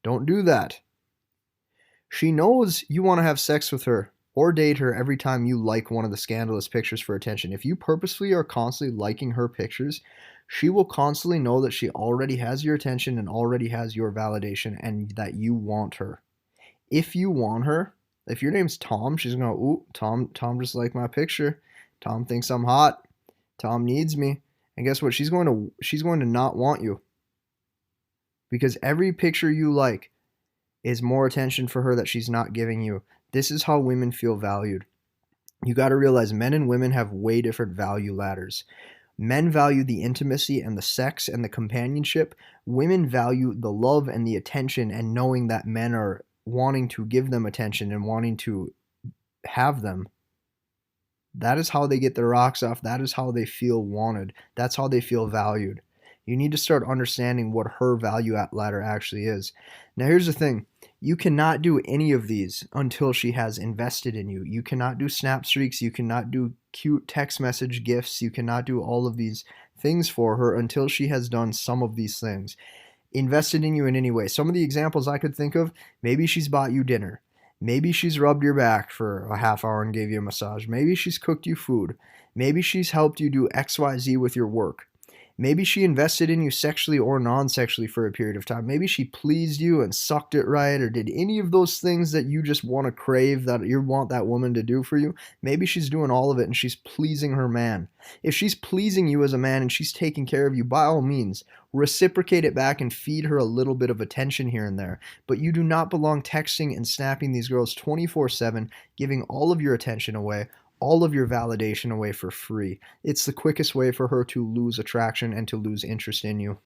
Don't do that. She knows you want to have sex with her or date her every time you like one of the scandalous pictures for attention. If you purposely are constantly liking her pictures, she will constantly know that she already has your attention and already has your validation and that you want her. If you want her, if your name's Tom, she's going to go, ooh, Tom just liked my picture. Tom thinks I'm hot. Tom needs me. And guess what? She's going to not want you. Because every picture you like is more attention for her that she's not giving you. This is how women feel valued. You got to realize men and women have way different value ladders. Men value the intimacy and the sex and the companionship. Women value the love and the attention and knowing that men are wanting to give them attention and wanting to have them. That is how they get their rocks off. That is how they feel wanted. That's how they feel valued. You need to start understanding what her value ladder actually is. Now, here's the thing. You cannot do any of these until she has invested in you. You cannot do snap streaks. You cannot do cute text message gifts. You cannot do all of these things for her until she has done some of these things. Invested in you in any way. Some of the examples I could think of, maybe she's bought you dinner. Maybe she's rubbed your back for a half hour and gave you a massage. Maybe she's cooked you food. Maybe she's helped you do XYZ with your work. Maybe she invested in you sexually or non-sexually for a period of time. Maybe she pleased you and sucked it right or did any of those things that you just want to crave, that you want that woman to do for you. Maybe she's doing all of it and she's pleasing her man. If she's pleasing you as a man and she's taking care of you, by all means, reciprocate it back and feed her a little bit of attention here and there. But you do not belong texting and snapping these girls 24/7, giving all of your attention away, all of your validation away for free. It's the quickest way for her to lose attraction and to lose interest in you.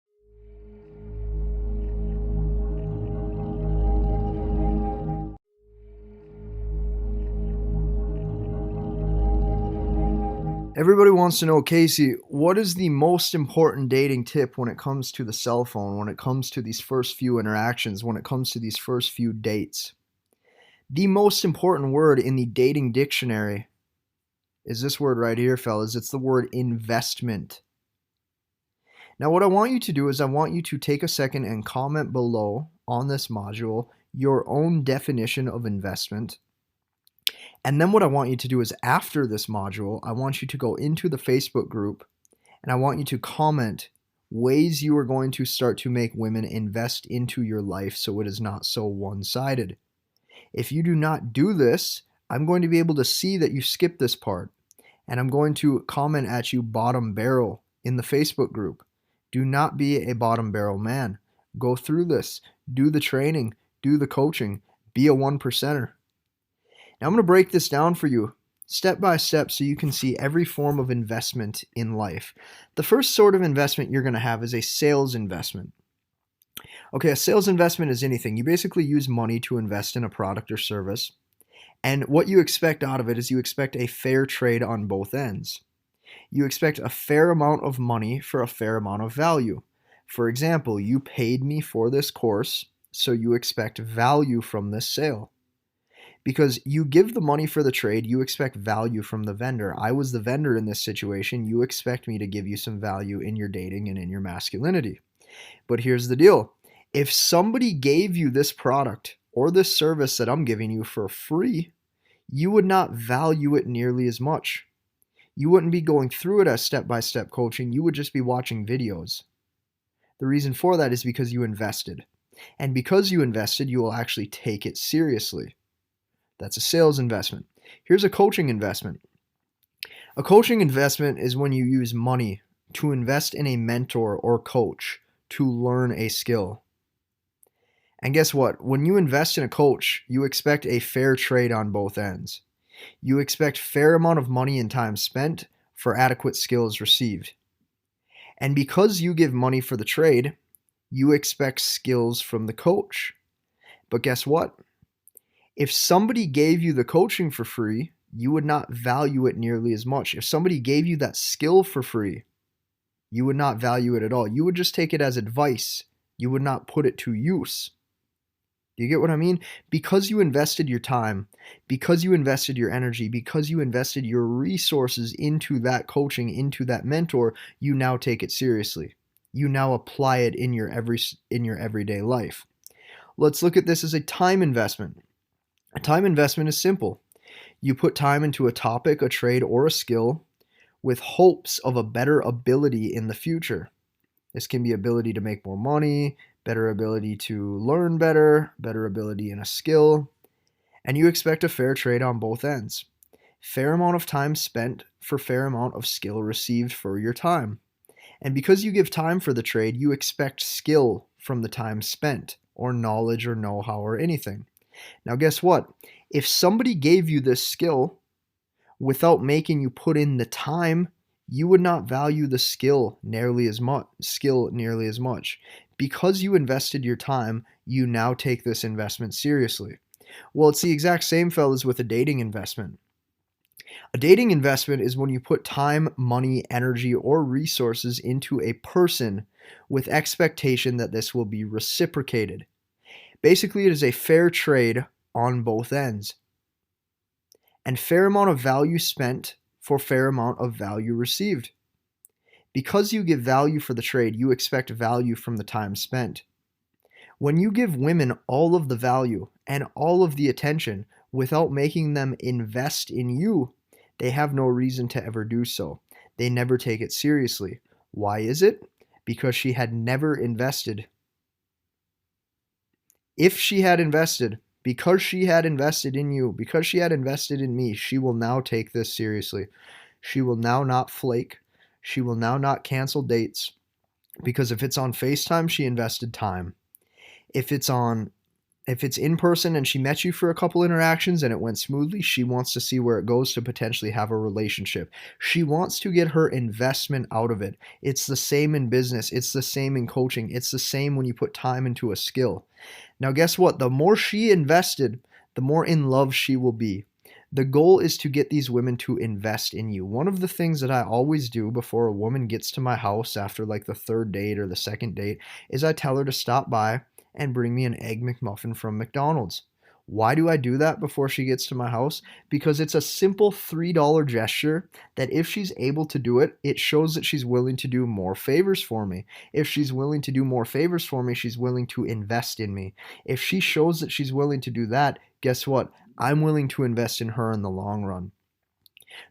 Everybody wants to know, Casey, what is the most important dating tip when it comes to the cell phone, when it comes to these first few interactions, when it comes to these first few dates? The most important word in the dating dictionary is this word right here, fellas. It's the word investment. Now, what I want you to do is I want you to take a second and comment below on this module your own definition of investment. And then what I want you to do is after this module, I want you to go into the Facebook group and I want you to comment ways you are going to start to make women invest into your life so it is not so one-sided. If you do not do this, I'm going to be able to see that you skipped this part, and I'm going to comment at you bottom barrel in the Facebook group. Do not be a bottom barrel man. Go through this. Do the training. Do the coaching. Be a 1%er. Now I'm going to break this down for you step by step so you can see every form of investment in life. The first sort of investment you're going to have is a sales investment. Okay, a sales investment is anything. You basically use money to invest in a product or service. And what you expect out of it is you expect a fair trade on both ends. You expect a fair amount of money for a fair amount of value. For example, you paid me for this course, so you expect value from this sale. Because you give the money for the trade, you expect value from the vendor. I was the vendor in this situation. You expect me to give you some value in your dating and in your masculinity. But here's the deal. If somebody gave you this product or this service that I'm giving you for free, you would not value it nearly as much. You wouldn't be going through it as step-by-step coaching. You would just be watching videos. The reason for that is because you invested. And because you invested, you will actually take it seriously. That's a sales investment. Here's a coaching investment. A coaching investment is when you use money to invest in a mentor or coach to learn a skill. And guess what? When you invest in a coach, you expect a fair trade on both ends. You expect fair amount of money and time spent for adequate skills received. And because you give money for the trade, you expect skills from the coach. But guess what? If somebody gave you the coaching for free, you would not value it nearly as much. If somebody gave you that skill for free, you would not value it at all. You would just take it as advice. You would not put it to use. Do you get what I mean? Because you invested your time, because you invested your energy, because you invested your resources into that coaching, into that mentor, you now take it seriously. You now apply it in your everyday life. Let's look at this as a time investment. A time investment is simple. You put time into a topic, a trade, or a skill with hopes of a better ability in the future. This can be ability to make more money, better ability to learn better, better ability in a skill, and you expect a fair trade on both ends. Fair amount of time spent for fair amount of skill received for your time. And because you give time for the trade, you expect skill from the time spent, or knowledge or know-how or anything. Now guess what? If somebody gave you this skill without making you put in the time, you would not value the skill nearly as much. Because you invested your time, you now take this investment seriously. Well, it's the exact same, fellas, with a dating investment. A dating investment is when you put time, money, energy, or resources into a person with expectation that this will be reciprocated. Basically, it is a fair trade on both ends. And fair amount of value spent for fair amount of value received. Because you give value for the trade, you expect value from the time spent. When you give women all of the value and all of the attention without making them invest in you, they have no reason to ever do so. They never take it seriously. Why is it? Because she had never invested. If she had invested, because she had invested in you, because she had invested in me, she will now take this seriously. She will now not flake. She will now not cancel dates. Because if it's on FaceTime, she invested time. If it's in person and she met you for a couple interactions and it went smoothly, she wants to see where it goes to potentially have a relationship. She wants to get her investment out of it. It's the same in business. It's the same in coaching. It's the same when you put time into a skill. Now, guess what? The more she invested, the more in love she will be. The goal is to get these women to invest in you. One of the things that I always do before a woman gets to my house after like the third date or the second date is I tell her to stop by and bring me an Egg McMuffin from McDonald's. Why do I do that before she gets to my house? Because it's a simple $3 gesture that if she's able to do it, it shows that she's willing to do more favors for me. If she's willing to do more favors for me, she's willing to invest in me. If she shows that she's willing to do that, guess what? I'm willing to invest in her in the long run.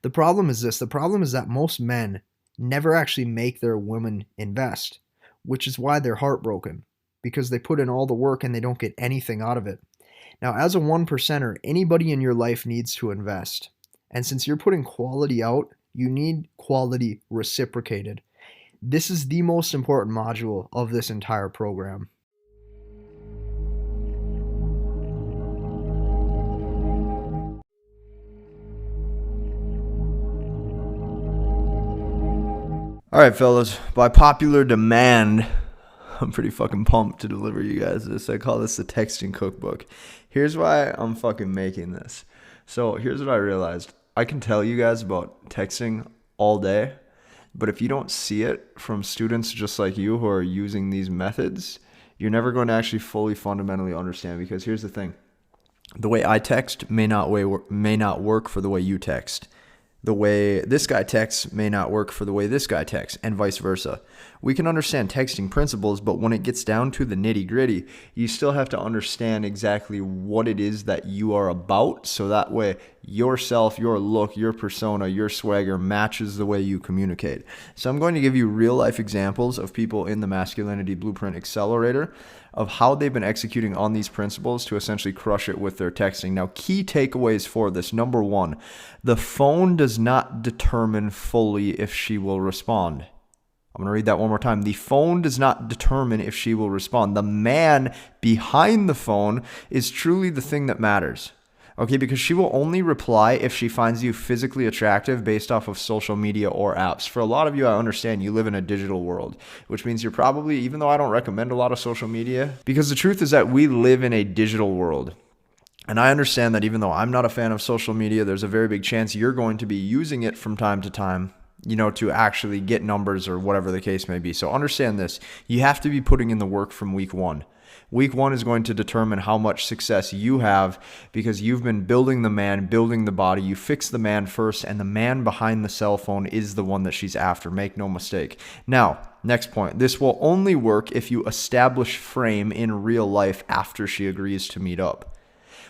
The problem is this. The problem is that most men never actually make their women invest, which is why they're heartbroken. Because they put in all the work and they don't get anything out of it. Now, as a 1%er, anybody in your life needs to invest. And since you're putting quality out, you need quality reciprocated. This is the most important module of this entire program. All right, fellas, by popular demand, I'm pretty fucking pumped to deliver you guys this. I call this the texting cookbook. Here's why I'm fucking making this. So here's what I realized. I can tell you guys about texting all day, but if you don't see it from students just like you who are using these methods, you're never going to actually fully fundamentally understand, because here's the thing. The way I text may not work for the way you text. The way this guy texts may not work for the way this guy texts, and vice versa. We can understand texting principles, but when it gets down to the nitty-gritty, you still have to understand exactly what it is that you are about, so that way yourself, your look, your persona, your swagger matches the way you communicate. So I'm going to give you real-life examples of people in the Masculinity Blueprint Accelerator of how they've been executing on these principles to essentially crush it with their texting. Now, key takeaways for this. Number one, the phone does not determine fully if she will respond. I'm going to read that one more time. The phone does not determine if she will respond. The man behind the phone is truly the thing that matters. Okay, because she will only reply if she finds you physically attractive based off of social media or apps. For a lot of you, I understand you live in a digital world, which means you're probably, even though I don't recommend a lot of social media, because the truth is that we live in a digital world. And I understand that even though I'm not a fan of social media, there's a very big chance you're going to be using it from time to time, to actually get numbers or whatever the case may be. So understand this. You have to be putting in the work from week one. Week one is going to determine how much success you have, because you've been building the man, building the body. You fix the man first, and the man behind the cell phone is the one that she's after. Make no mistake. Now, next point. This will only work if you establish frame in real life after she agrees to meet up.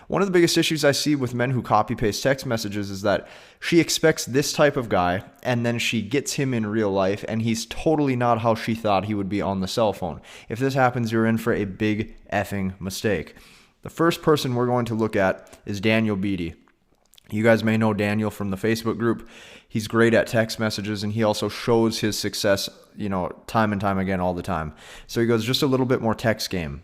One of the biggest issues I see with men who copy-paste text messages is that she expects this type of guy, and then she gets him in real life, and he's totally not how she thought he would be on the cell phone. If this happens, you're in for a big effing mistake. The first person we're going to look at is Daniel Beatty. You guys may know Daniel from the Facebook group. He's great at text messages, and he also shows his success, time and time again all the time. So he goes, just a little bit more text game.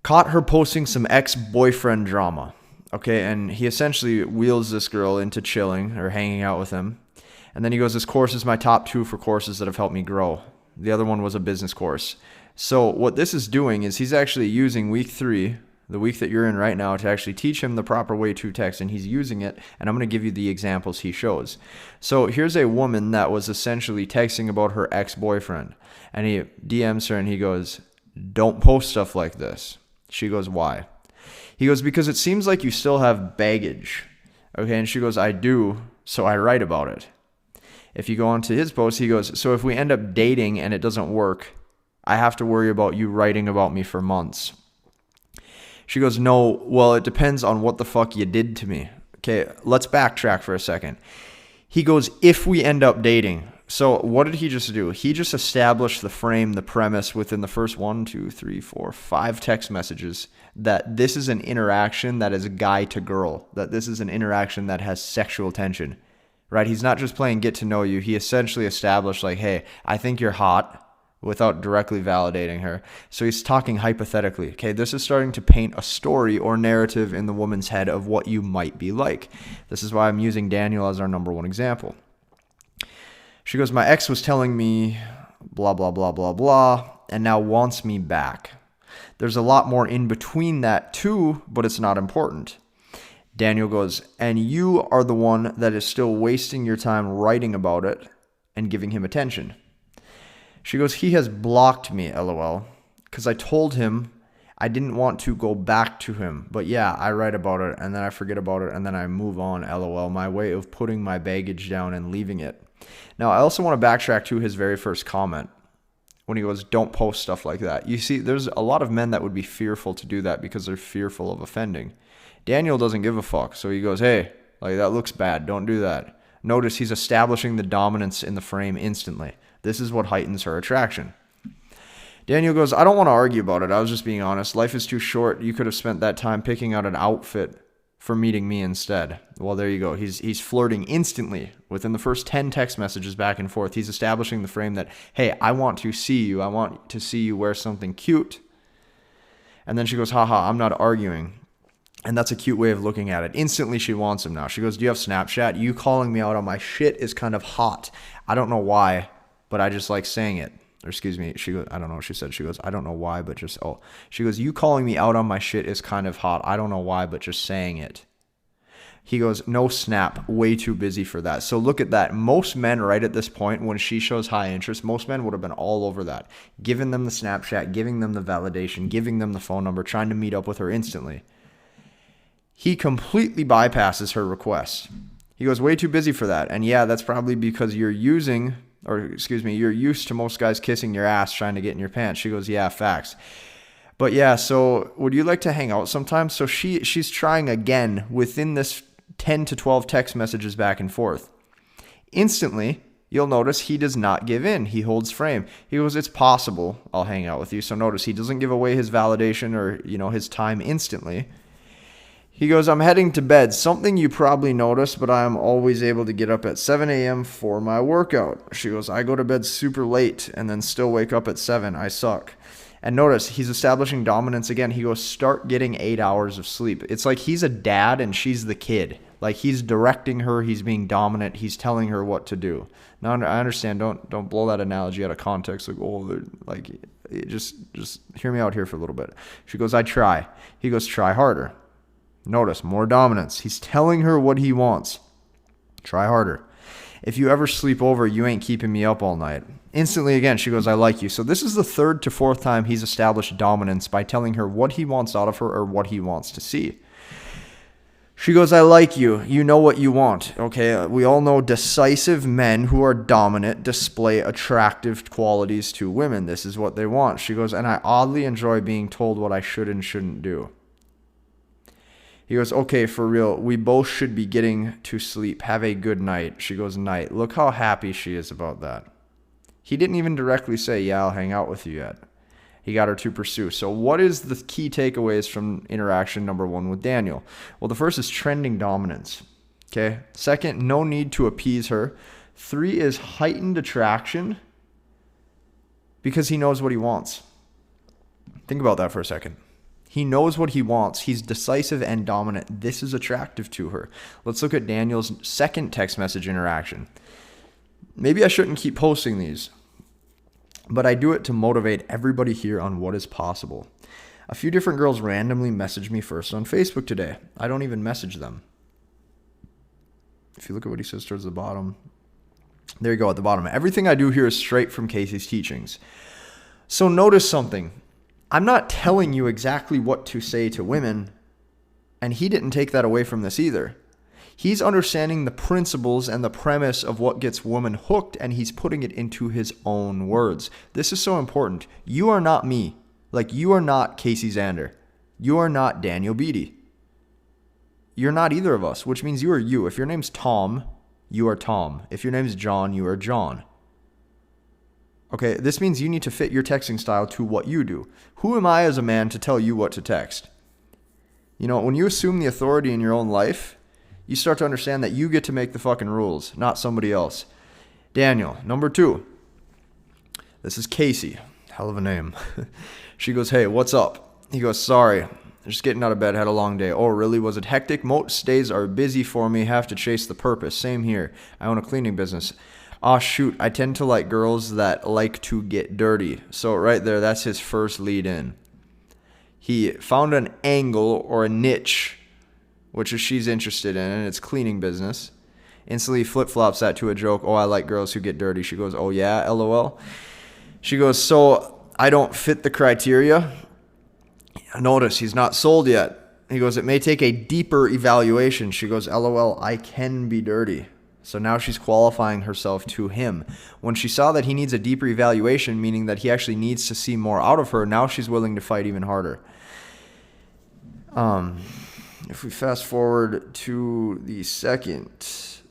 Caught her posting some ex-boyfriend drama. Okay, and he essentially wheels this girl into chilling or hanging out with him. And then he goes, this course is my top 2 for courses that have helped me grow. The other one was a business course. So what this is doing is he's actually using week 3, the week that you're in right now, to actually teach him the proper way to text, and he's using it, and I'm going to give you the examples he shows. So here's a woman that was essentially texting about her ex-boyfriend, and he DMs her and he goes, don't post stuff like this. She goes, why? He goes, because it seems like you still have baggage. Okay, and she goes, I do, so I write about it. If you go on to his post, he goes, so if we end up dating and it doesn't work, I have to worry about you writing about me for months. She goes, no, well, it depends on what the fuck you did to me. Okay, let's backtrack for a second. He goes, if we end up dating. So what did he just do? He just established the frame, the premise within the first 5 text messages that this is an interaction that is guy to girl, that this is an interaction that has sexual tension, right? He's not just playing get to know you. He essentially established like, hey, I think you're hot, without directly validating her. So he's talking hypothetically. Okay, this is starting to paint a story or narrative in the woman's head of what you might be like. This is why I'm using Daniel as our number 1 example. She goes, my ex was telling me blah, blah, blah, blah, blah, and now wants me back. There's a lot more in between that too, but it's not important. Daniel goes, and you are the one that is still wasting your time writing about it and giving him attention. She goes, he has blocked me, lol, because I told him I didn't want to go back to him. But yeah, I write about it, and then I forget about it, and then I move on, lol, my way of putting my baggage down and leaving it. Now, I also want to backtrack to his very first comment when he goes, don't post stuff like that. You see, there's a lot of men that would be fearful to do that because they're fearful of offending. Daniel doesn't give a fuck, so he goes, hey, like that looks bad, don't do that. Notice he's establishing the dominance in the frame instantly. This is what heightens her attraction. Daniel goes, I don't want to argue about it. I was just being honest. Life is too short. You could have spent that time picking out an outfit for meeting me instead. Well, there you go. He's flirting instantly within the first 10 text messages back and forth. He's establishing the frame that, hey, I want to see you. I want to see you wear something cute. And then she goes, haha, I'm not arguing. And that's a cute way of looking at it. Instantly, she wants him now. She goes, do you have Snapchat? You calling me out on my shit is kind of hot. I don't know why, but I just like saying it. or excuse me, she goes, I don't know what she said. She goes, I don't know why, but just, oh, she goes, you calling me out on my shit is kind of hot. I don't know why, but just saying it. He goes, no snap, way too busy for that. So look at that. Most men right at this point, when she shows high interest, most men would have been all over that, giving them the Snapchat, giving them the validation, giving them the phone number, trying to meet up with her instantly. He completely bypasses her request. He goes, way too busy for that. And yeah, that's probably because you're used to most guys kissing your ass trying to get in your pants. She goes, yeah, facts. But yeah, so would you like to hang out sometime? So she's trying again within this 10 to 12 text messages back and forth. Instantly, you'll notice he does not give in. He holds frame. He goes, it's possible I'll hang out with you. So notice he doesn't give away his validation or, his time instantly. He goes, I'm heading to bed. Something you probably noticed, but I'm always able to get up at 7 a.m. for my workout. She goes, I go to bed super late and then still wake up at 7. I suck. And notice, he's establishing dominance again. He goes, start getting 8 hours of sleep. It's like he's a dad and she's the kid. Like he's directing her. He's being dominant. He's telling her what to do. Now, I understand. Don't blow that analogy out of context. Just hear me out here for a little bit. She goes, I try. He goes, try harder. Notice, more dominance. He's telling her what he wants. Try harder. If you ever sleep over, you ain't keeping me up all night. Instantly again, she goes, I like you. So this is the third to fourth time he's established dominance by telling her what he wants out of her or what he wants to see. She goes, I like you. You know what you want. Okay, we all know decisive men who are dominant display attractive qualities to women. This is what they want. She goes, and I oddly enjoy being told what I should and shouldn't do. He goes, okay, for real, we both should be getting to sleep. Have a good night. She goes, night. Look how happy she is about that. He didn't even directly say, yeah, I'll hang out with you yet. He got her to pursue. So what is the key takeaways from interaction number 1 with Daniel? Well, the first is trending dominance. Okay. Second, no need to appease her. 3 is heightened attraction because he knows what he wants. Think about that for a second. He knows what he wants. He's decisive and dominant. This is attractive to her. Let's look at Daniel's second text message interaction. Maybe I shouldn't keep posting these, but I do it to motivate everybody here on what is possible. A few different girls randomly messaged me first on Facebook today. I don't even message them. If you look at what he says towards the bottom, there you go at the bottom. Everything I do here is straight from Casey's teachings. So notice something. I'm not telling you exactly what to say to women, and he didn't take that away from this either. He's understanding the principles and the premise of what gets women hooked, and he's putting it into his own words. This is so important. You are not me. Like, you are not Casey Zander. You are not Daniel Beatty. You're not either of us, which means you are you. If your name's Tom, you are Tom. If your name's John, you are John. Okay, this means you need to fit your texting style to what you do. Who am I as a man to tell you what to text? When you assume the authority in your own life, you start to understand that you get to make the fucking rules, not somebody else. Daniel, number 2. This is Casey. Hell of a name. She goes, hey, what's up? He goes, sorry. Just getting out of bed, had a long day. Oh, really? Was it hectic? Most days are busy for me. Have to chase the purpose. Same here. I own a cleaning business. Oh, shoot. I tend to like girls that like to get dirty. So right there, that's his first lead in. He found an angle or a niche, which is she's interested in, and it's cleaning business. Instantly flip-flops that to a joke. Oh, I like girls who get dirty. She goes, oh, yeah, LOL. She goes, so I don't fit the criteria. Notice he's not sold yet. He goes, it may take a deeper evaluation. She goes, LOL, I can be dirty. So now she's qualifying herself to him. When she saw that he needs a deeper evaluation, meaning that he actually needs to see more out of her, now she's willing to fight even harder. If we fast forward to the second,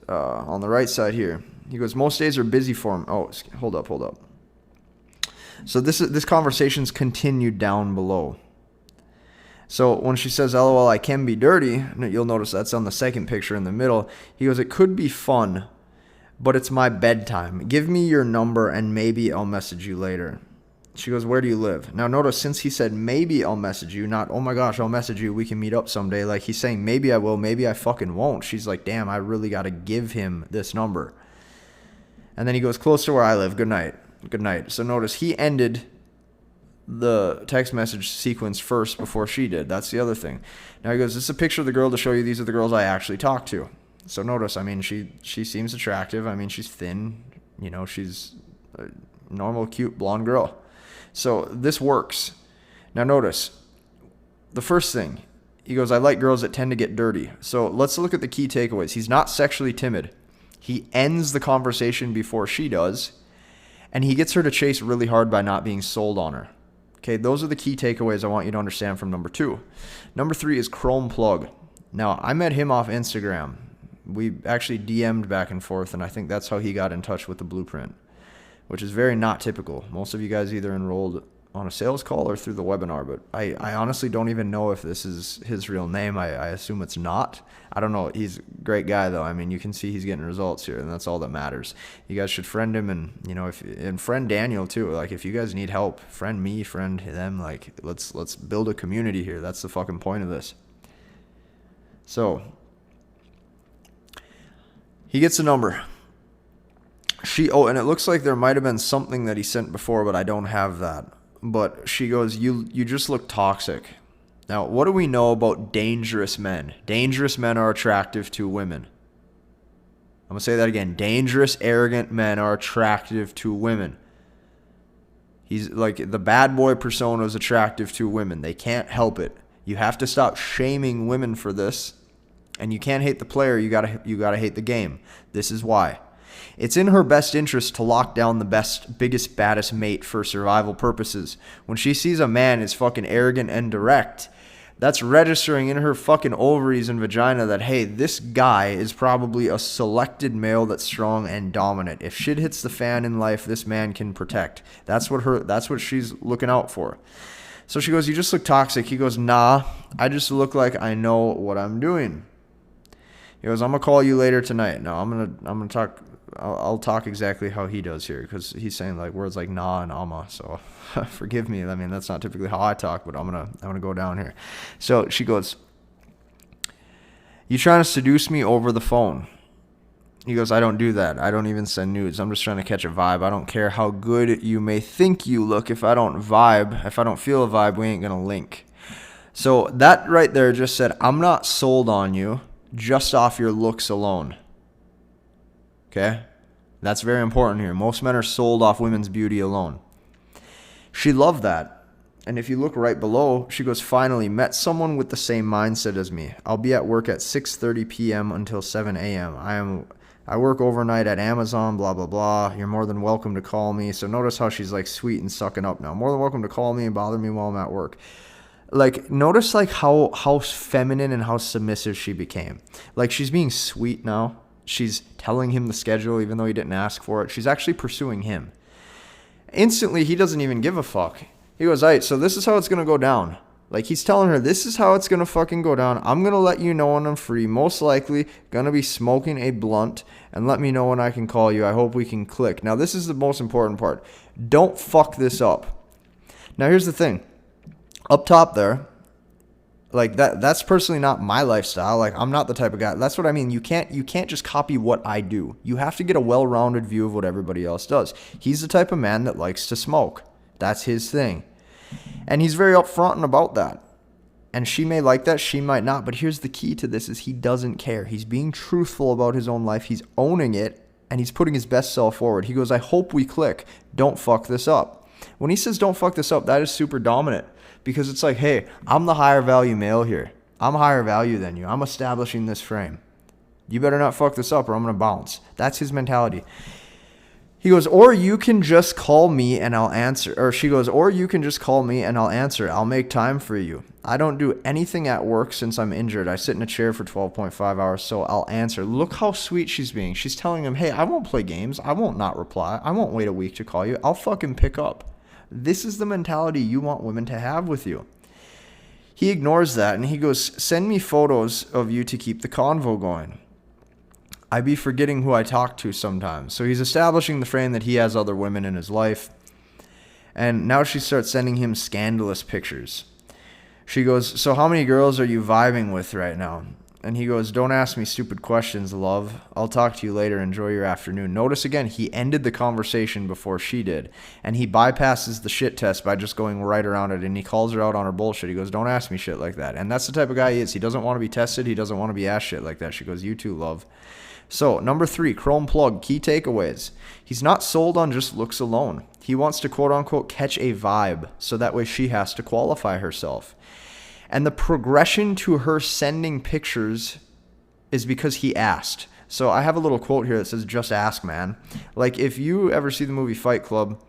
on the right side here, he goes, most days are busy for him. Oh, hold up. So this conversation's continued down below. So when she says, LOL, I can be dirty, you'll notice that's on the second picture in the middle. He goes, it could be fun, but it's my bedtime. Give me your number and maybe I'll message you later. She goes, where do you live? Now notice, since he said maybe I'll message you, not, oh my gosh, I'll message you, we can meet up someday. Like, he's saying maybe I will, maybe I fucking won't. She's like, damn, I really got to give him this number. And then he goes, close to where I live, good night. Good night. So notice he ended the text message sequence first before she did. That's the other thing. Now he goes, this is a picture of the girl to show you these are the girls I actually talk to. So notice, I mean, she seems attractive. I mean, she's thin. You know, she's a normal, cute, blonde girl. So this works. Now notice, the first thing, he goes, I like girls that tend to get dirty. So let's look at the key takeaways. He's not sexually timid. He ends the conversation before she does, and he gets her to chase really hard by not being sold on her. Okay, those are the key takeaways I want you to understand from number 2. Number 3 is Chrome Plug. Now, I met him off Instagram. We actually DM'd back and forth, and I think that's how he got in touch with the blueprint, which is very not typical. Most of you guys either enrolled on a sales call or through the webinar, but I honestly don't even know if this is his real name. I assume it's not. I don't know. He's a great guy, though. I mean, you can see he's getting results here, and that's all that matters. You guys should friend him, and, you know, and friend Daniel, too. Like, if you guys need help, friend me, friend them. Like, let's build a community here. That's the fucking point of this. So, he gets a number. And it looks like there might have been something that he sent before, but I don't have that. But she goes, you just look toxic. Now, what do we know about dangerous men? Dangerous men are attractive to women. I'm going to say that again. Dangerous, arrogant men are attractive to women. He's like, the bad boy persona is attractive to women. They can't help it. You have to stop shaming women for this. And you can't hate the player. You gotta hate the game. This is why. It's in her best interest to lock down the best, biggest, baddest mate for survival purposes. When she sees a man is fucking arrogant and direct, that's registering in her fucking ovaries and vagina that, hey, this guy is probably a selected male that's strong and dominant. If shit hits the fan in life, this man can protect. That's what she's looking out for. So she goes, you just look toxic. He goes, nah, I just look like I know what I'm doing. He goes, I'm gonna call you later tonight. No, I'm gonna talk. I'll talk exactly how he does here, because he's saying like words like nah and ama. So forgive me. I mean, that's not typically how I talk, but I'm gonna go down here. So she goes, you trying to seduce me over the phone? He goes, I don't do that. I don't even send nudes. I'm just trying to catch a vibe. I don't care how good you may think you look. If I don't feel a vibe, we ain't gonna link. So that right there just said, I'm not sold on you just off your looks alone. Okay? That's very important here. Most men are sold off women's beauty alone. She loved that. And if you look right below, she goes, finally, met someone with the same mindset as me. I'll be at work at 6:30 p.m. until 7 a.m. I work overnight at Amazon, blah, blah, blah. You're more than welcome to call me. So notice how she's like sweet and sucking up now. More than welcome to call me and bother me while I'm at work. Like, notice like how feminine and how submissive she became. Like, she's being sweet now. She's telling him the schedule even though he didn't ask for it. She's actually pursuing him. Instantly, he doesn't even give a fuck. He goes, all right, so this is how it's going to go down. Like, he's telling her, this is how it's going to fucking go down. I'm going to let you know when I'm free. Most likely going to be smoking a blunt, and let me know when I can call you. I hope we can click. Now, this is the most important part. Don't fuck this up. Now, here's the thing. Up top there, like that's personally not my lifestyle. Like, I'm not the type of guy. That's what I mean. You can't just copy what I do. You have to get a well-rounded view of what everybody else does. He's the type of man that likes to smoke. That's his thing. And he's very upfront and about that. And she may like that, she might not. But here's the key to this is he doesn't care. He's being truthful about his own life. He's owning it, and he's putting his best self forward. He goes, I hope we click. Don't fuck this up. When he says don't fuck this up, that is super dominant. Because it's like, hey, I'm the higher value male here. I'm higher value than you. I'm establishing this frame. You better not fuck this up or I'm going to bounce. That's his mentality. He goes, or you can just call me and I'll answer. Or she goes, or you can just call me and I'll answer. I'll make time for you. I don't do anything at work since I'm injured. I sit in a chair for 12.5 hours, so I'll answer. Look how sweet she's being. She's telling him, hey, I won't play games. I won't not reply. I won't wait a week to call you. I'll fucking pick up. This is the mentality you want women to have with you. He ignores that and he goes, send me photos of you to keep the convo going. I be forgetting who I talk to sometimes. So he's establishing the frame that he has other women in his life. And now she starts sending him scandalous pictures. She goes, so how many girls are you vibing with right now? And he goes, don't ask me stupid questions, love. I'll talk to you later. Enjoy your afternoon. Notice again, he ended the conversation before she did. And he bypasses the shit test by just going right around it. And he calls her out on her bullshit. He goes, don't ask me shit like that. And that's the type of guy he is. He doesn't want to be tested. He doesn't want to be asked shit like that. She goes, you too, love. So, number 3, Chrome plug, key takeaways. He's not sold on just looks alone. He wants to quote unquote catch a vibe. So that way she has to qualify herself. And the progression to her sending pictures is because he asked. So I have a little quote here that says, just ask, man. Like, if you ever see the movie Fight Club,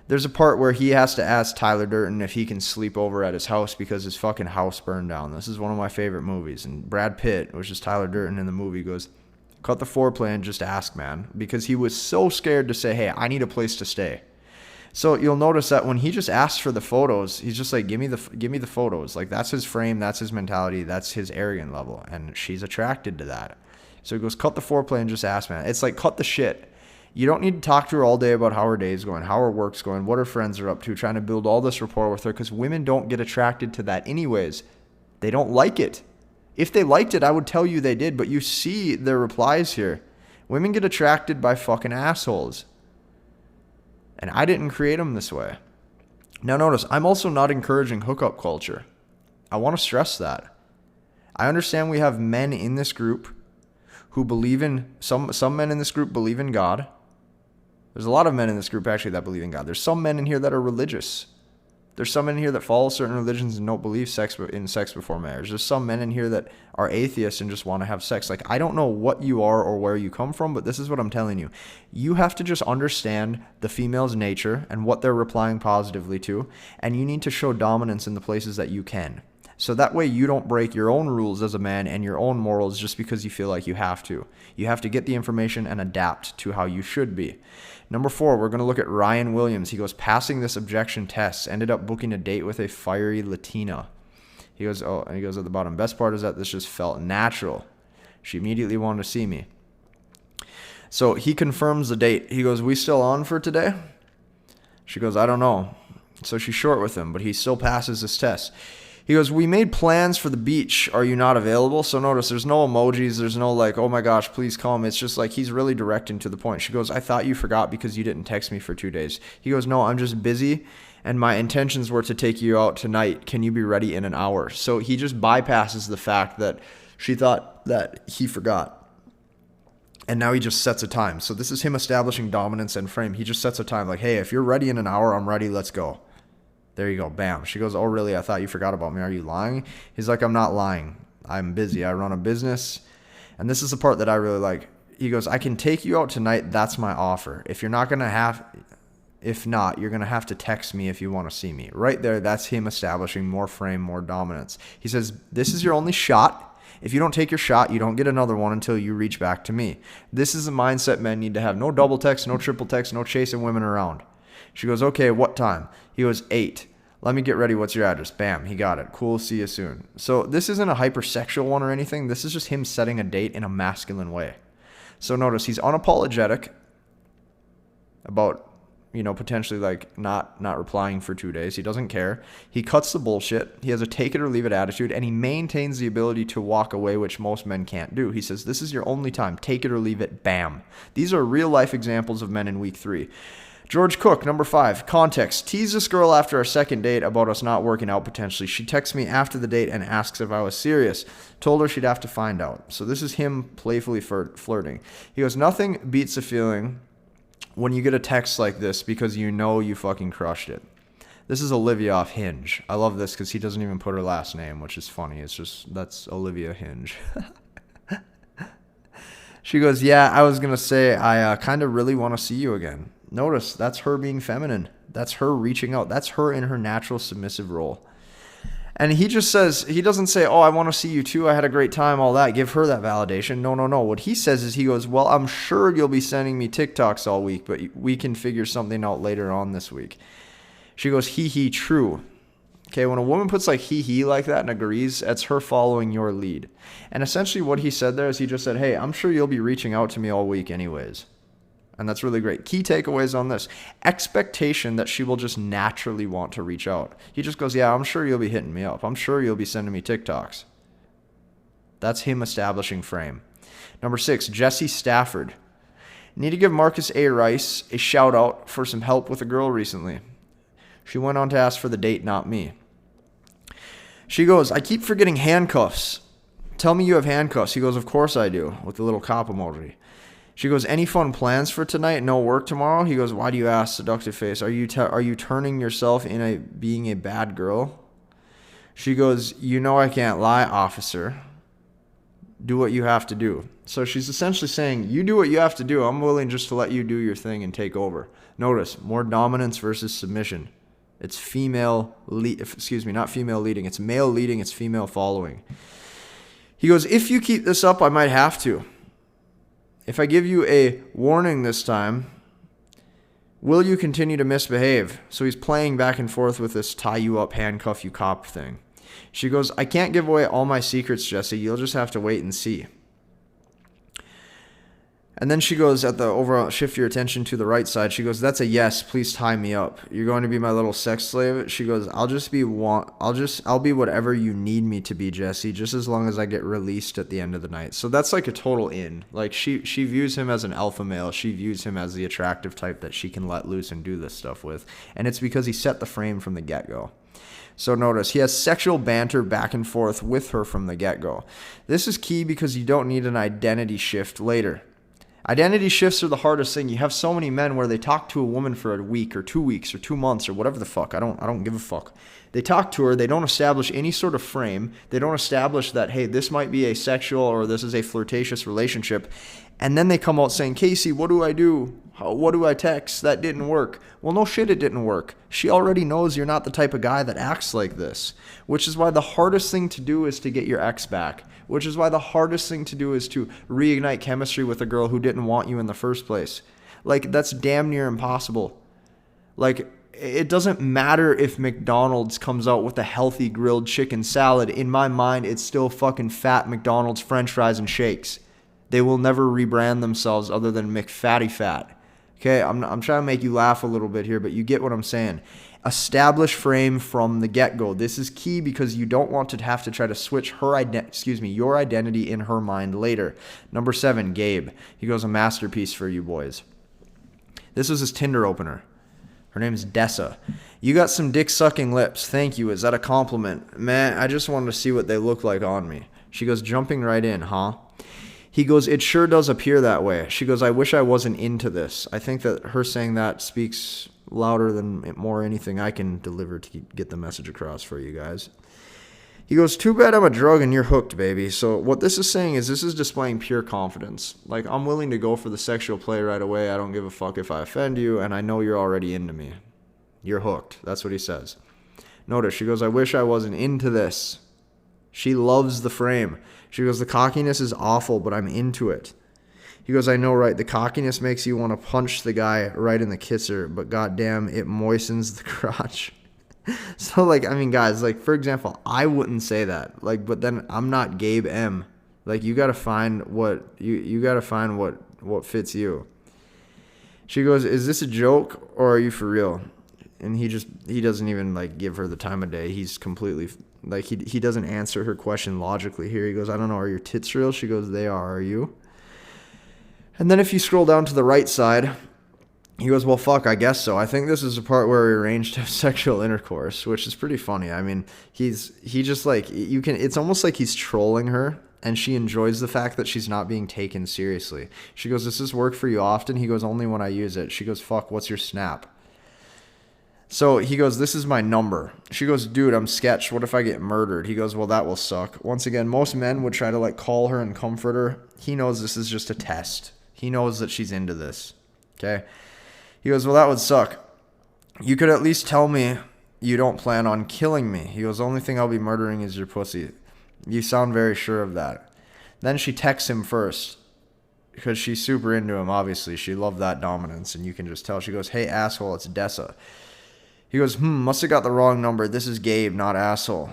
there's a part where he has to ask Tyler Durden if he can sleep over at his house because his fucking house burned down. This is one of my favorite movies. And Brad Pitt, which is Tyler Durden in the movie, goes, cut the foreplay and just ask, man. Because he was so scared to say, hey, I need a place to stay. So you'll notice that when he just asks for the photos, he's just like, give me the photos. Like, that's his frame, that's his mentality, that's his arrogant level, and she's attracted to that. So he goes, cut the foreplay and just ask, man. It's like, cut the shit. You don't need to talk to her all day about how her day's going, how her work's going, what her friends are up to, trying to build all this rapport with her, because women don't get attracted to that anyways. They don't like it. If they liked it, I would tell you they did, but you see their replies here. Women get attracted by fucking assholes. And I didn't create them this way. Now notice, I'm also not encouraging hookup culture. I want to stress that. I understand we have men in this group who believe in, some men in this group believe in God. There's a lot of men in this group actually that believe in God. There's some men in here that are religious. There's some men in here that follow certain religions and don't believe in sex before marriage. There's some men in here that are atheists and just want to have sex. Like, I don't know what you are or where you come from, but this is what I'm telling you. You have to just understand the female's nature and what they're replying positively to, and you need to show dominance in the places that you can. So that way you don't break your own rules as a man and your own morals just because you feel like you have to. You have to get the information and adapt to how you should be. Number 4, we're going to look at Ryan Williams. He goes, passing this objection test, ended up booking a date with a fiery Latina. He goes, and he goes at the bottom, best part is that this just felt natural. She immediately wanted to see me. So he confirms the date. He goes, we still on for today? She goes, I don't know. So she's short with him, but he still passes this test. He goes, we made plans for the beach. Are you not available? So notice there's no emojis. There's no like, oh my gosh, please come. It's just like he's really direct and to the point. She goes, I thought you forgot because you didn't text me for 2 days. He goes, no, I'm just busy. And my intentions were to take you out tonight. Can you be ready in an hour? So he just bypasses the fact that she thought that he forgot. And now he just sets a time. So this is him establishing dominance and frame. He just sets a time like, hey, if you're ready in an hour, I'm ready. Let's go. There you go. Bam. She goes, oh, really? I thought you forgot about me. Are you lying? He's like, I'm not lying. I'm busy. I run a business. And this is the part that I really like. He goes, I can take you out tonight. That's my offer. If not, you're going to have to text me if you want to see me. Right there, that's him establishing more frame, more dominance. He says, this is your only shot. If you don't take your shot, you don't get another one until you reach back to me. This is a mindset men need to have. No double text, no triple text, no chasing women around. She goes, okay, what time? He goes, 8. Let me get ready. What's your address? Bam, he got it. Cool, see you soon. So this isn't a hypersexual one or anything. This is just him setting a date in a masculine way. So notice he's unapologetic about, potentially like not replying for 2 days. He doesn't care. He cuts the bullshit. He has a take it or leave it attitude, and he maintains the ability to walk away, which most men can't do. He says, this is your only time. Take it or leave it. Bam. These are real life examples of men in week 3. George Cook, number 5, context. Tease this girl after our second date about us not working out potentially. She texts me after the date and asks if I was serious. Told her she'd have to find out. So this is him playfully flirting. He goes, nothing beats a feeling when you get a text like this because you know you fucking crushed it. This is Olivia off Hinge. I love this because he doesn't even put her last name, which is funny. It's just, that's Olivia Hinge. She goes, yeah, I was going to say, I kind of really want to see you again. Notice, that's her being feminine. That's her reaching out. That's her in her natural submissive role. And he just says, he doesn't say, oh, I want to see you too. I had a great time, all that. Give her that validation. No. What he says is he goes, well, I'm sure you'll be sending me TikToks all week, but we can figure something out later on this week. She goes, hee, true. Okay, when a woman puts like hee like that and agrees, that's her following your lead. And essentially what he said there is he just said, hey, I'm sure you'll be reaching out to me all week anyways. And that's really great. Key takeaways on this. Expectation that she will just naturally want to reach out. He just goes, yeah, I'm sure you'll be hitting me up. I'm sure you'll be sending me TikToks. That's him establishing frame. Number 6, Jesse Stafford. Need to give Marcus A. Rice a shout out for some help with a girl recently. She went on to ask for the date, not me. She goes, I keep forgetting handcuffs. Tell me you have handcuffs. He goes, of course I do, with the little cop emoji. She goes, any fun plans for tonight? No work tomorrow? He goes, why do you ask, seductive face? Are you turning yourself in being a bad girl? She goes, you know I can't lie, officer. Do what you have to do. So she's essentially saying, you do what you have to do. I'm willing just to let you do your thing and take over. Notice, more dominance versus submission. It's not female leading. It's male leading. It's female following. He goes, if you keep this up, I might have to. If I give you a warning this time, will you continue to misbehave? So he's playing back and forth with this tie you up, handcuff you cop thing. She goes, I can't give away all my secrets, Jesse. You'll just have to wait and see. And then she goes, at the overall, shift your attention to the right side. She goes, that's a yes. Please tie me up. You're going to be my little sex slave. She goes, I'll be whatever you need me to be, Jesse, just as long as I get released at the end of the night. So that's like a total in. Like she views him as an alpha male. She views him as the attractive type that she can let loose and do this stuff with. And it's because he set the frame from the get-go. So notice, he has sexual banter back and forth with her from the get-go. This is key because you don't need an identity shift later. Identity shifts are the hardest thing. You have so many men where they talk to a woman for a week or 2 weeks or 2 months or whatever the fuck. I don't give a fuck. They talk to her. They don't establish any sort of frame. They don't establish that, hey, this might be a sexual or this is a flirtatious relationship. And then they come out saying, Casey, what do I do? What do I text? That didn't work. Well, no shit, it didn't work. She already knows you're not the type of guy that acts like this, which is why the hardest thing to do is to get your ex back, which is why the hardest thing to do is to reignite chemistry with a girl who didn't want you in the first place. Like, that's damn near impossible. Like, it doesn't matter if McDonald's comes out with a healthy grilled chicken salad. In my mind, it's still fucking fat McDonald's French fries and shakes. They will never rebrand themselves other than McFatty Fat. Okay, I'm trying to make you laugh a little bit here, but you get what I'm saying. Establish frame from the get-go. This is key because you don't want to have to try to switch your identity in her mind later. Number 7, Gabe. He goes, a masterpiece for you boys. This was his Tinder opener. Her name is Dessa. You got some dick-sucking lips. Thank you. Is that a compliment? Man, I just wanted to see what they look like on me. She goes, jumping right in, huh? He goes, it sure does appear that way. She goes, I wish I wasn't into this. I think that her saying that speaks louder than more anything I can deliver to get the message across for you guys. He goes, too bad I'm a drug and you're hooked, baby. So what this is saying is this is displaying pure confidence. Like, I'm willing to go for the sexual play right away. I don't give a fuck if I offend you, and I know you're already into me. You're hooked. That's what he says. Notice, she goes, I wish I wasn't into this. She loves the frame. She goes, the cockiness is awful, but I'm into it. He goes, I know, right? The cockiness makes you want to punch the guy right in the kisser, but goddamn, it moistens the crotch. So, like, I mean, guys, like, for example, I wouldn't say that. Like, but then I'm not Gabe M. Like, you got to find what you got to find what fits you. She goes, is this a joke or are you for real? And he doesn't even, like, give her the time of day. He's completely, like, he doesn't answer her question logically here. He goes, I don't know, are your tits real? She goes, they are you? And then if you scroll down to the right side, he goes, well, fuck, I guess so. I think this is the part where we arranged to have sexual intercourse, which is pretty funny. I mean, he just, like, it's almost like he's trolling her, and she enjoys the fact that she's not being taken seriously. She goes, does this work for you often? He goes, only when I use it. She goes, fuck, what's your snap? So he goes, this is my number. She goes, dude, I'm sketched. What if I get murdered? He goes, well, that will suck. Once again, most men would try to, like, call her and comfort her. He knows this is just a test. He knows that she's into this. Okay? He goes, well, that would suck. You could at least tell me you don't plan on killing me. He goes, the only thing I'll be murdering is your pussy. You sound very sure of that. Then she texts him first because she's super into him, obviously. She loved that dominance, and you can just tell. She goes, hey, asshole, it's Dessa. He goes, must have got the wrong number. This is Gabe, not asshole.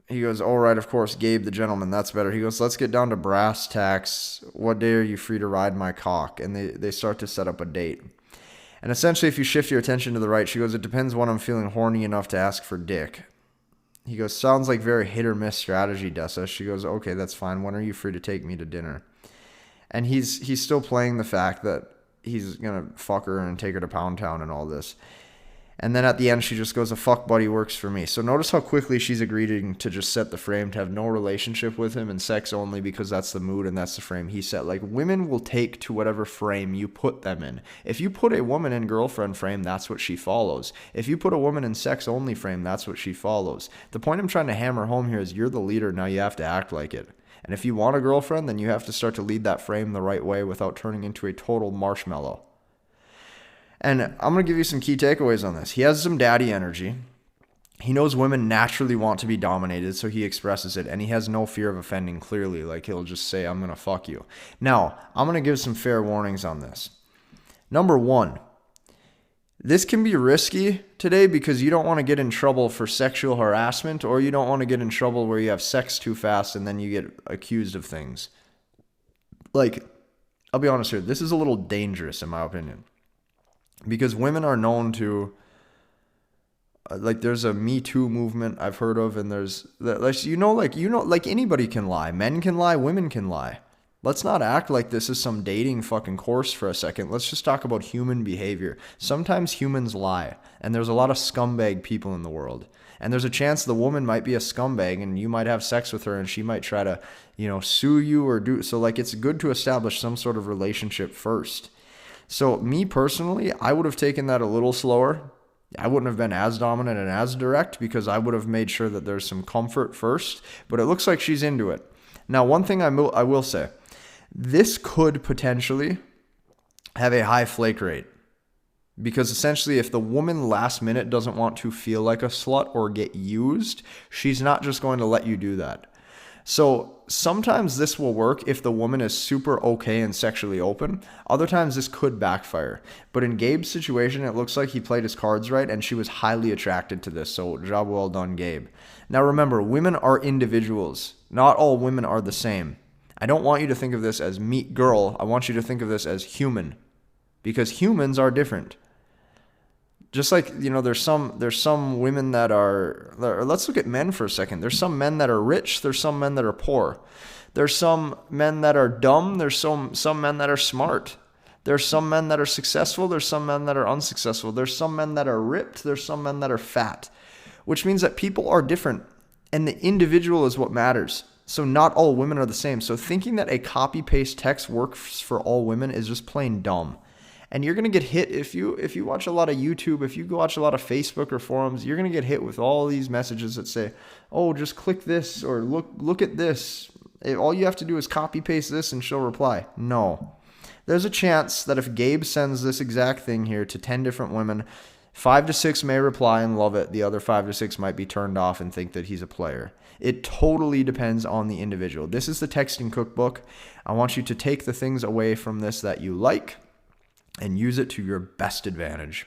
He goes, all right, of course, Gabe the gentleman. That's better. He goes, let's get down to brass tacks. What day are you free to ride my cock? And they start to set up a date. And essentially, if you shift your attention to the right, she goes, it depends when I'm feeling horny enough to ask for dick. He goes, sounds like very hit or miss strategy, Dessa. She goes, okay, that's fine. When are you free to take me to dinner? And he's still playing the fact that he's going to fuck her and take her to Pound Town and all this. And then at the end, she just goes, a fuck buddy works for me. So notice how quickly she's agreeing to just set the frame to have no relationship with him and sex only because that's the mood and that's the frame he set. Like, women will take to whatever frame you put them in. If you put a woman in girlfriend frame, that's what she follows. If you put a woman in sex only frame, that's what she follows. The point I'm trying to hammer home here is you're the leader. Now you have to act like it. And if you want a girlfriend, then you have to start to lead that frame the right way without turning into a total marshmallow. And I'm going to give you some key takeaways on this. He has some daddy energy. He knows women naturally want to be dominated, so he expresses it. And he has no fear of offending clearly. Like, he'll just say, I'm going to fuck you. Now, I'm going to give some fair warnings on this. Number one, this can be risky today because you don't want to get in trouble for sexual harassment, or you don't want to get in trouble where you have sex too fast and then you get accused of things. Like, I'll be honest here, this is a little dangerous in my opinion. Because women are known to, like, there's a Me Too movement I've heard of, and there's, like anybody can lie. Men can lie, women can lie. Let's not act like this is some dating fucking course for a second. Let's just talk about human behavior. Sometimes humans lie, and there's a lot of scumbag people in the world. And there's a chance the woman might be a scumbag, and you might have sex with her, and she might try to, sue you or do, so like, it's good to establish some sort of relationship first. So me personally, I would have taken that a little slower. I wouldn't have been as dominant and as direct because I would have made sure that there's some comfort first. But it looks like she's into it. Now, one thing I will say, this could potentially have a high flake rate. Because essentially, if the woman last minute doesn't want to feel like a slut or get used, she's not just going to let you do that. So sometimes this will work if the woman is super okay and sexually open. Other times this could backfire. But in Gabe's situation, it looks like he played his cards right and she was highly attracted to this. So job well done, Gabe. Now remember, women are individuals. Not all women are the same. I don't want you to think of this as meet girl. I want you to think of this as human. Because humans are different. Just like, there's some women that are, let's look at men for a second. There's some men that are rich. There's some men that are poor. There's some men that are dumb. There's some men that are smart. There's some men that are successful. There's some men that are unsuccessful. There's some men that are ripped. There's some men that are fat, which means that people are different and the individual is what matters. So not all women are the same. So thinking that a copy paste text works for all women is just plain dumb. And you're going to get hit if you watch a lot of YouTube, if you watch a lot of Facebook or forums, you're going to get hit with all these messages that say, oh, just click this or look at this. All you have to do is copy paste this and she'll reply. No. There's a chance that if Gabe sends this exact thing here to 10 different women, 5 to 6 may reply and love it. The other 5 to 6 might be turned off and think that he's a player. It totally depends on the individual. This is the texting cookbook. I want you to take the things away from this that you like and use it to your best advantage.